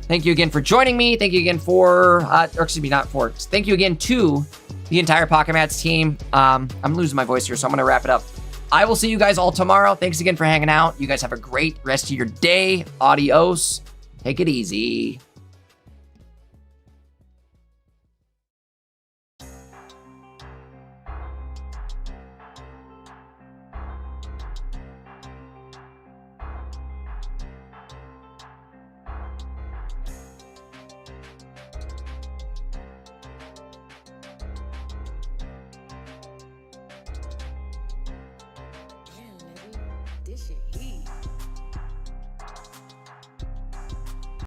Thank you again for joining me. Thank you again thank you again to the entire Pocket Mats team. I'm losing my voice here, so I'm going to wrap it up. I will see you guys all tomorrow. Thanks again for hanging out. You guys have a great rest of your day. Adios. Take it easy. This shit